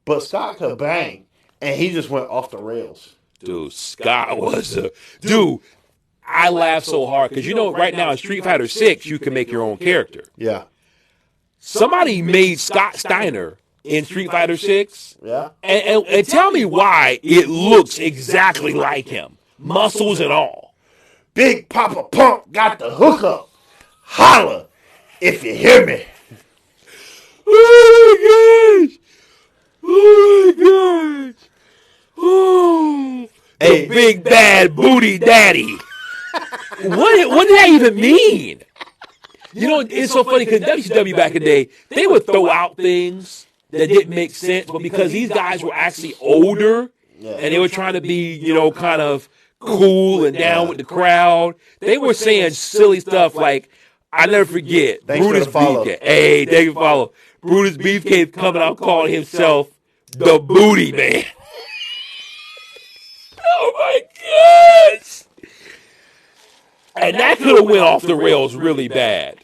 B: But Scott could bang. And he just went off the rails.
A: Dude, Scott was a... Dude, I laugh so hard because, right now in Street Fighter 6, you can make your own character.
B: Yeah.
A: Somebody made Scott Steiner in Street Fighter 6.
B: Yeah.
A: And tell me why it looks exactly like him. Muscles and all.
B: Big Papa Pump got the hookup. Holla if you hear me.
A: Oh, my gosh. Oh, my gosh. Oh, the big bad booty daddy. What did that even mean? It's so funny because WCW back in the day, they would throw out things that didn't make sense, but because these guys were actually older and they were trying to be, kind of cool and down with the crowd, they were saying silly stuff like, I never forget, Brutus Beefcake. Hey, thank you for follow. Brutus Beefcake coming out calling himself the Booty Man. Oh my gosh. And that could have went off the rails really bad.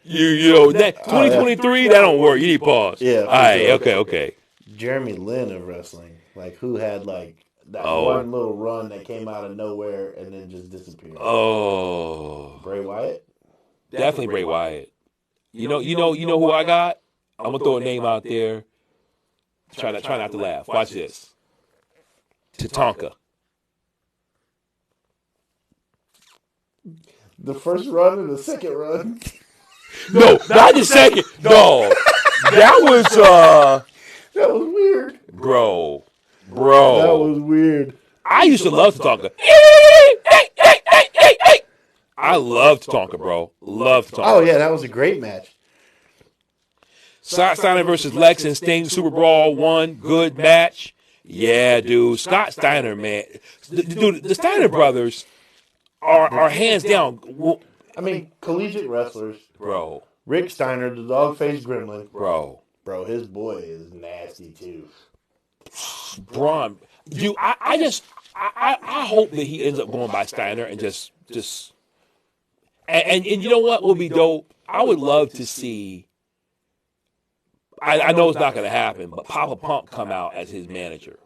A: That 2023, that don't work. You need pause.
B: Yeah.
A: All right, okay.
B: Jeremy Lin of wrestling, like who had like that one little run that came out of nowhere and then just disappeared.
A: Oh.
B: Bray Wyatt?
A: Definitely Bray Wyatt. You know who I got? I'm gonna throw a name out there. Try not to laugh. Watch this. Tatanka.
B: The first run and the second run.
A: No, not the second. No, that was
B: That was weird.
A: bro.
B: That was weird.
A: I used to love Tatanka. I loved Tatanka, bro. Loved Tatanka.
B: Oh yeah, that was a great match.
A: Scott Steiner versus Lex and Sting Super Brawl 1. Good match. Yeah, dude. Scott Steiner, man. Dude, the Steiner brothers are hands down.
B: I mean, collegiate wrestlers.
A: Bro.
B: Rick Steiner, the dog-faced gremlin.
A: Bro,
B: his boy is nasty too.
A: Braun. Dude, I hope that he ends up going by Steiner and just and you know what would be dope? I would love to see. I know it's not going to happen, but Papa Pump come out as his manager.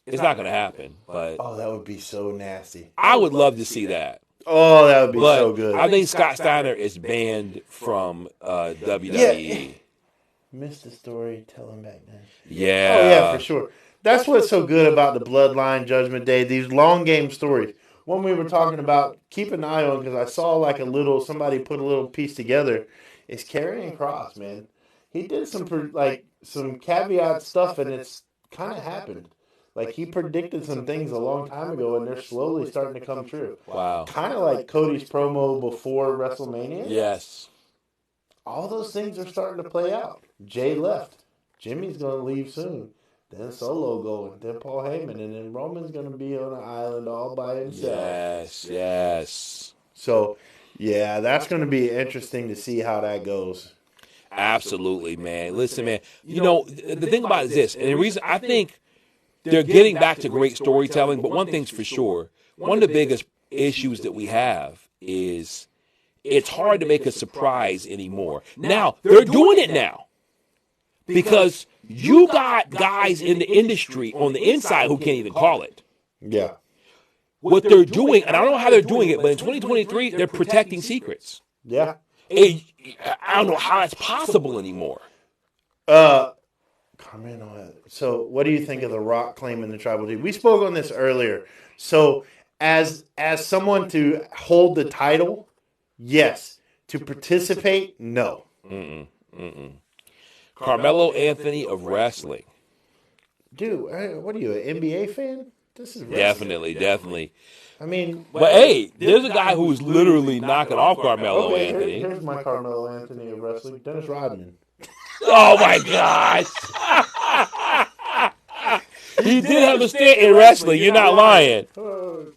A: It's not going to happen, but
B: oh, that would be so nasty.
A: I would love to see that.
B: Oh, that would be
A: But
B: so good.
A: I think Scott Steiner is banned from WWE.
B: Missed the story. Tell him back then.
A: Yeah.
B: Oh yeah, for sure. That's what's so good about the Bloodline Judgment Day. These long game stories. One we were talking about, keep an eye on because I saw like somebody put a little piece together. Is Karrion Kross, man. He did some caveat stuff, and it's kind of happened. Like, he predicted some things a long time ago, and they're slowly starting to come true.
A: Wow.
B: Kind of like Cody's promo before WrestleMania.
A: Yes.
B: All those things are starting to play out. Jay left. Jimmy's going to leave soon. Then Solo going. Then Paul Heyman. And then Roman's going to be on an island all by himself.
A: Yes.
B: So, yeah, that's going to be interesting to see how that goes.
A: Absolutely, man. Listen, man. You know, the thing about it is this, and the reason I think they're getting back to great storytelling, but one thing's for sure, one of the biggest issues that we have is it's hard to make a surprise anymore. Now, they're doing it now because you got guys in the industry on the inside who can't even call it.
B: Yeah.
A: What they're doing, and I don't know how they're doing it, but in 2023, they're protecting secrets.
B: Yeah.
A: I don't know how that's possible anymore.
B: So, what do you think of The Rock claiming the tribal chief? We spoke on this earlier. So, as someone to hold the title, yes. To participate, no.
A: Carmelo Anthony of wrestling.
B: Dude, what are you, an NBA fan? This is wrestling.
A: Definitely.
B: I mean,
A: but hey, there's a guy who's literally knocking off Carmelo Anthony.
B: Here's my Carmelo Anthony of wrestling, Dennis Rodman.
A: Oh my gosh! He did have a stint in wrestling. You're not lying.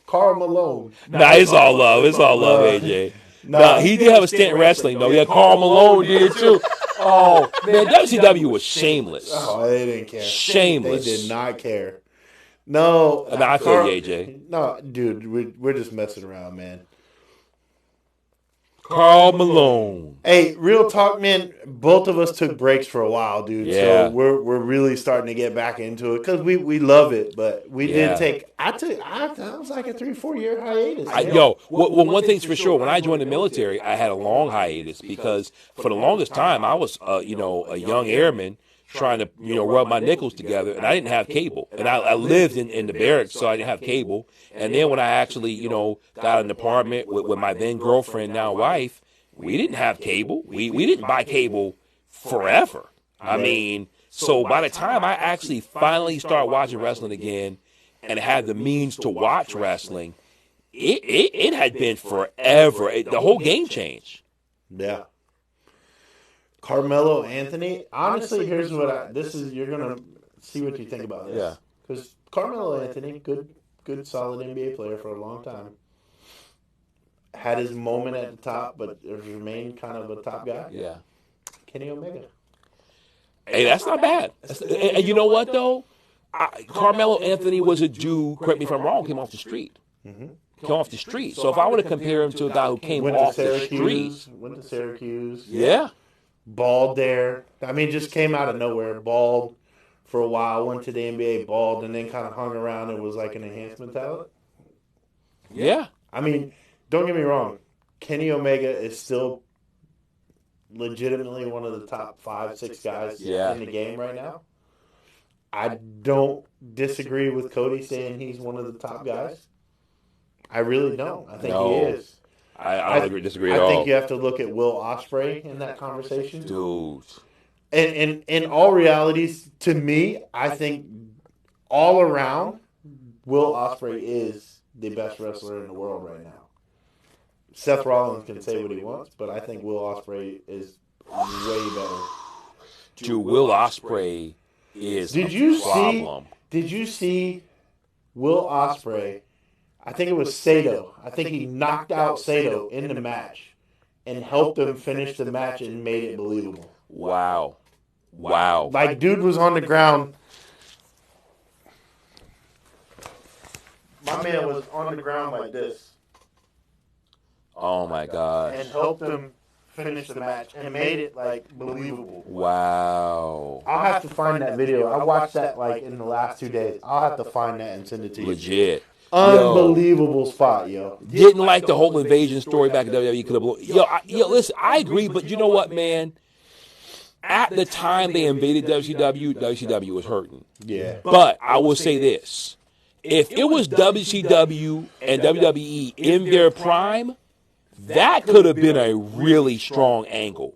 B: Karl Malone.
A: Nah, it's all love. It's all love, AJ. Nah, he did have a stint in wrestling, though. Yeah, Karl Malone did too. Oh man, WCW was shameless.
B: Oh, they didn't care.
A: Shameless.
B: They did not care. No,
A: I feel you, AJ.
B: No, dude, we're just messing around, man.
A: Karl Malone.
B: Hey, real talk, man. Both of us took breaks for a while, dude.
A: Yeah.
B: So we're really starting to get back into it because we love it, but we did take. I was like a 3-4 year hiatus.
A: One thing's for sure. When I joined the military, I had a long hiatus because for the longest time I was, a young airman trying to, rub my nickels together, and I didn't have cable, and I lived in the barracks, so I didn't have cable. And then when I actually, got an apartment with my then girlfriend, now wife, we didn't have cable. We didn't buy cable forever. I mean, so by the time I actually finally started watching wrestling again and had the means to watch wrestling, it had been forever. The whole game changed.
B: Yeah. Carmelo Anthony, honestly, here's what you're going to see what you think about this.
A: Yeah.
B: Because Carmelo Anthony, good, solid NBA player for a long time. Had his moment at the top, but remained kind of a top guy.
A: Yeah.
B: Kenny Omega.
A: Hey, that's not bad. And you know what, though? Carmelo Anthony was a dude, correct me if I'm wrong, came off the street.
B: Mm-hmm.
A: Came off the street. So if I were to compare him to a guy who came off the street.
B: Went to Syracuse.
A: Yeah.
B: Balled there. I mean, just came out of nowhere. Balled for a while. Went to the NBA, balled, and then kind of hung around and was like an enhancement talent.
A: Yeah.
B: I mean, don't get me wrong. Kenny Omega is still legitimately one of the top 5, 6 guys in the game right now. I don't disagree with Cody saying he's one of the top guys. I really don't. I think he is.
A: I don't disagree at all.
B: I think you have to look at Will Ospreay in that conversation.
A: Dude.
B: And in all realities, to me, I think all around, Will Ospreay is the best wrestler in the world right now. Seth Rollins can say what he wants, but I think Will Ospreay is way better.
A: Dude, Will Ospreay is a problem.
B: Did you see Will Ospreay? I think it was Sato. I think he knocked out Sato in the match and helped him finish the match and made it believable.
A: Wow.
B: Like, dude was on the ground. My man was on the ground like this.
A: Oh, my gosh.
B: And helped him finish the match and made it, like, believable.
A: Wow.
B: I'll have to find that video. I watched that, like, in the last 2 days. I'll have to find that and send it to you.
A: Legit.
B: Unbelievable spot, yo.
A: Didn't like the whole invasion story back in WWE. Could have listen, I agree, but you know what, man? At the time they invaded WCW was hurting.
B: Yeah.
A: But I will say this. If it was WCW and WWE in their prime, that could have been a really strong angle.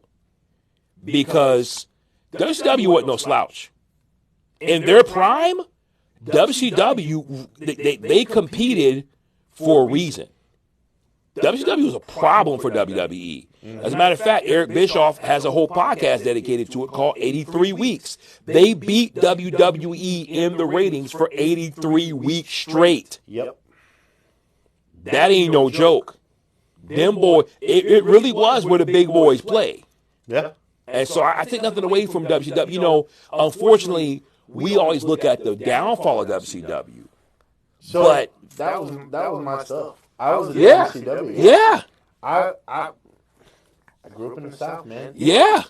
A: Because WCW wasn't no slouch. In their prime, WCW, they competed for a reason. WCW was a problem for WWE. As a matter of fact, Eric Bischoff has a whole podcast dedicated to it called 83 Weeks. They beat WWE in the ratings for 83 weeks straight.
B: Yep.
A: That ain't no joke. Them boys, it really was where the big boys play.
B: Yeah.
A: And so I take nothing away from WCW. You know, unfortunately, we always look at the downfall of WCW.
B: So
A: but
B: that was my stuff. I was a WCW.
A: Yeah.
B: I grew up in the South, man.
A: Yeah.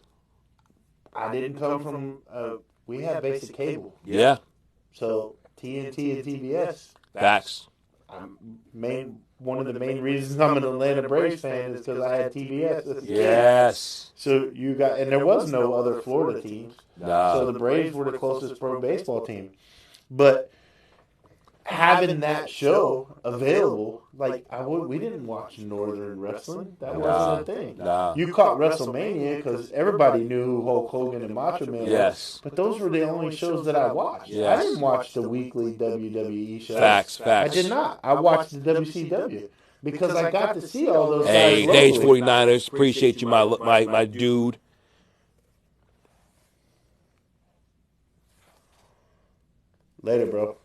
B: I didn't come from. We had basic cable.
A: Yeah.
B: So TNT and TBS.
A: Facts.
B: One of the main reasons I'm an Atlanta Braves fan is because I had TBS.
A: Yes.
B: So you got, and there was no other Florida teams.
A: No.
B: So the Braves were the closest pro baseball team. But having that show available, like we didn't watch Northern wrestling. That wasn't a thing.
A: Nah.
B: You caught WrestleMania because everybody knew who Hulk Hogan and Macho Man
A: Yes.
B: were. But those were the only shows that I watched.
A: Yes.
B: I didn't watch the weekly WWE shows.
A: Facts.
B: I did not. I watched the WCW because I got to see all those guys.
A: Hey,
B: locally.
A: Age 49ers, appreciate you, my dude.
B: Later, bro.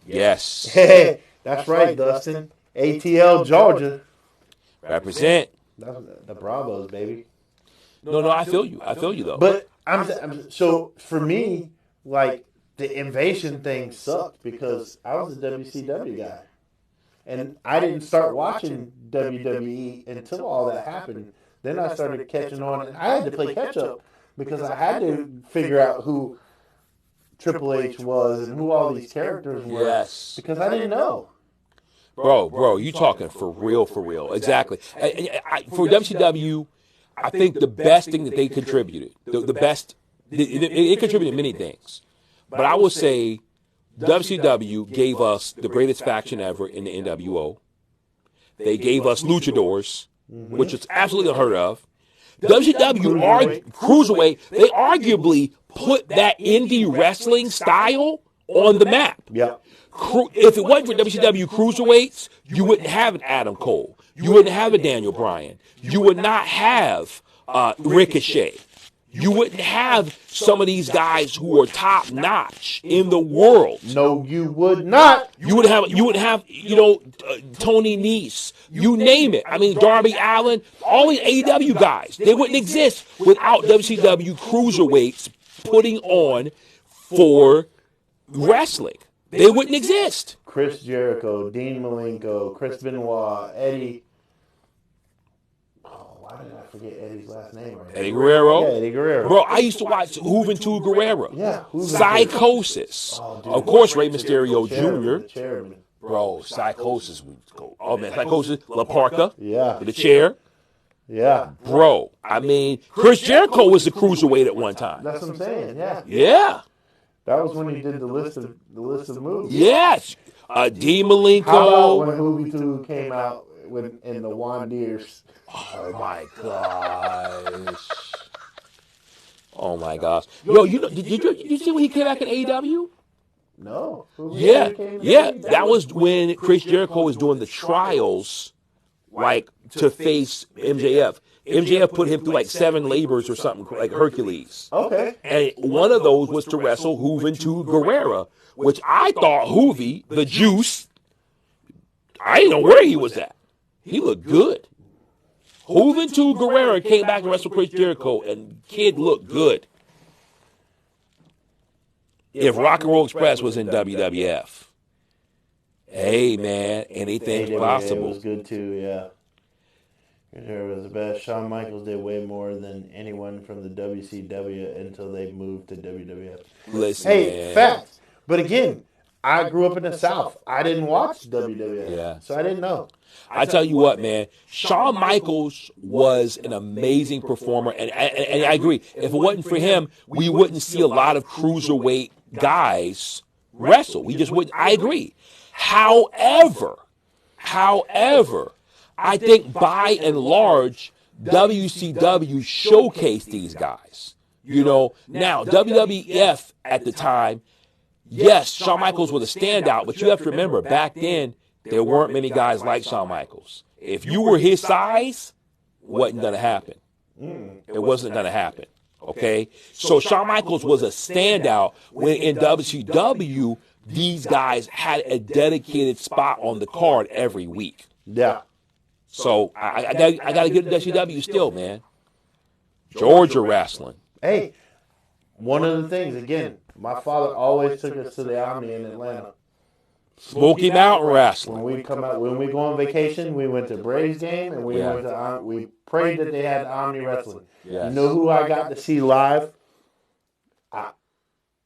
A: Yes.
B: Hey, that's right, Dustin. ATL, Georgia.
A: Represent.
B: That's the Bravos, baby.
A: No, I feel you. I feel you, though.
B: But so for me, like, the invasion thing sucked because I was a WCW guy. And I didn't start watching WWE until all that happened. Then I started catching on, and I had to play catch up because I had to figure out who Triple H was and who all these characters were.
A: Yes.
B: Because I didn't know.
A: Bro, you talking for real. Exactly. For WCW, I think the best thing that they contributed, the best, it contributed many things. But I would say WCW gave us the greatest faction ever in the NWO. They gave us luchadors, which is absolutely unheard of. WCW Cruiserweight, they arguably put that indie wrestling style on the map.
B: Yep.
A: If it wasn't for WCW Cruiserweights, you wouldn't have an Adam Cole. You wouldn't have a Daniel Bryan. You would not have Ricochet. You wouldn't have some of these guys who are top notch in the world.
B: No, you would not.
A: You would have, Tony Nese. You name it. I mean, Darby Allin, all these AEW guys. They wouldn't exist without WCW Cruiserweights putting on for wrestling. They wouldn't exist.
B: Chris Jericho, Dean Malenko, Chris Benoit, Eddie. Oh, why did I forget Eddie's last name? Right?
A: Eddie Guerrero.
B: Yeah, Eddie Guerrero.
A: Bro, I used to watch Juventud Guerrero.
B: Yeah.
A: Psychosis.
B: Oh, dude.
A: Of course, Rey Mysterio
B: The
A: Jr.
B: chairman.
A: Bro, Psychosis would go. Oh, man, Psychosis. La Parka.
B: Yeah.
A: With the chair.
B: Yeah.
A: Bro, I mean, Chris Jericho was the cruiserweight at one time.
B: That's what I'm saying. Yeah.
A: Yeah.
B: That was when he did the list of moves.
A: Yes. Dean Malenko.
B: How about when Hoovy 2 came out in the Wandiers?
A: Oh my gosh. Oh my gosh. Yo, did you see when he came back in AEW?
B: No.
A: Yeah. That was when Chris Jericho was doing the trials, like to face MJF. MJF put him through like 7 labors or something, like Hercules.
B: Okay.
A: And one of those was to wrestle Juventud Guerrera, which I thought Hoovy, the Juice, I didn't know where he was at. He looked good. Juventud Guerrera came back to wrestle Chris Jericho, and kid looked good. If Rock and Roll Express was in WWF, hey man, anything's possible.
B: It was good too, yeah. It was the best. Shawn Michaels did way more than anyone from the WCW until they moved to WWF.
A: Listen,
B: hey,
A: man.
B: facts. But again, I grew up in the South. I didn't watch WWF, so I didn't know.
A: I tell you what, man, Shawn Michaels was an amazing performer, and I agree. If it wasn't for him, we wouldn't see a lot of cruiserweight guys wrestle. We just wouldn't. I agree. However, I think by and large, WCW showcased these guys. You know, now WWF at the time, yes, Shawn Michaels was a standout, but you have to remember, back then, there weren't many guys like Shawn Michaels. If you were his size, it wasn't going to happen. It wasn't going to happen. Okay? So Shawn Michaels was a standout when in WCW, these guys had a dedicated spot on the card every week.
B: Yeah.
A: So I got to give it to WCW still, man. Georgia wrestling.
B: Hey, one of the things, again, my father always took us to the Omni in Atlanta.
A: Smoky Mountain wrestling.
B: When we go on vacation, we went to Braves game and we prayed that they had Omni wrestling.
A: Yes.
B: You know who I got to see live?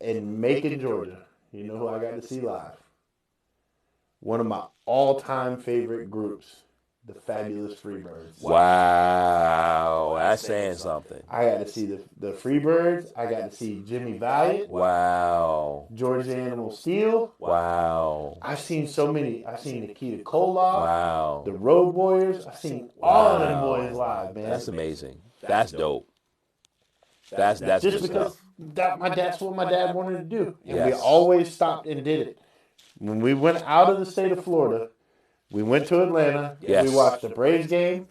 B: In Macon, Georgia. You know who I got to see live? One of my all-time favorite groups, the Fabulous Freebirds.
A: Wow, that's saying something.
B: I got to see the Freebirds. I got to see Jimmy Valiant.
A: Wow.
B: George the Animal Steel.
A: Wow.
B: I've seen so many. I've seen Nikita Koloff.
A: Wow.
B: The Road Warriors. I've seen all of them boys live, man.
A: That's amazing. That's dope. That's
B: just because that's what my dad wanted to do, and we always stopped and did it. When we went out of the state of Florida, we went to Atlanta.
A: Yes.
B: We watched a Braves game,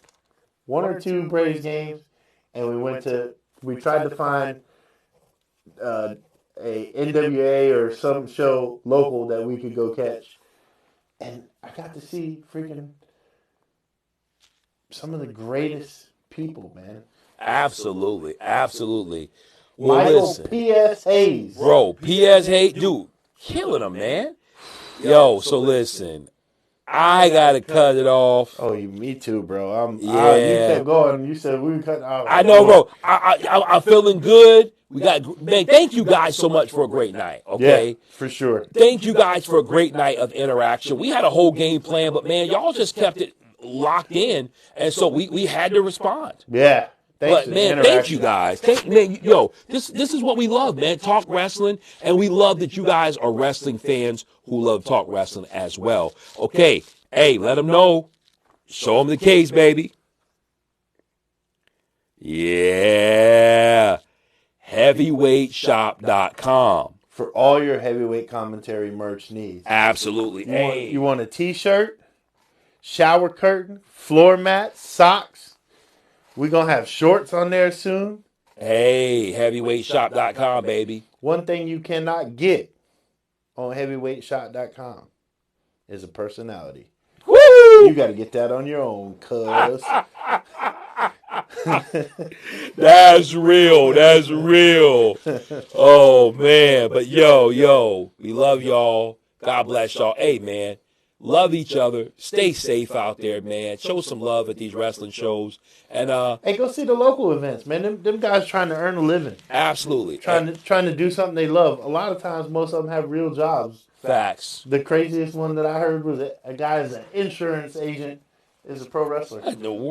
B: 1 or 2 Braves games, and we tried to find a NWA or some show local that we could go catch. And I got to see freaking some of the greatest people, man.
A: Absolutely.
B: Well, Michael P.S. Hayes.
A: Bro, P.S. Hayes, dude, killing him, man. Yo, so listen, I got to cut it off.
B: Oh, me too, bro. You kept going. You said we were cutting off.
A: I know, bro. I'm feeling good. Man, thank you guys so much for a great night, okay?
B: Yeah, for sure.
A: Thank you guys for a great night of interaction. We had a whole game plan, but, man, y'all just kept it locked in, and so we had to respond.
B: Yeah.
A: But, man, thank you guys. This is what we love, man. Talk wrestling, and we love that you guys are wrestling fans who love talk wrestling as well. Okay, hey, let them know. Show them the case, baby. Yeah. Heavyweightshop.com.
B: For all your heavyweight commentary merch needs.
A: Absolutely.
B: You want a t-shirt, shower curtain, floor mat, socks. We're going to have shorts on there soon.
A: Hey, heavyweightshop.com, baby.
B: One thing you cannot get on heavyweightshop.com is a personality.
A: Woo!
B: You got to get that on your own, cuz.
A: That's real. Oh, man. But, yo, we love y'all. God bless y'all. Hey, man. Love each other. Stay safe out there, man. Show some love at these wrestling shows. And
B: hey, go see the local events, man. Them guys trying to earn a living.
A: Absolutely.
B: Trying to do something they love. A lot of times, most of them have real jobs.
A: Facts.
B: The craziest one that I heard was a guy is an insurance agent, is a pro wrestler.
A: What in the world?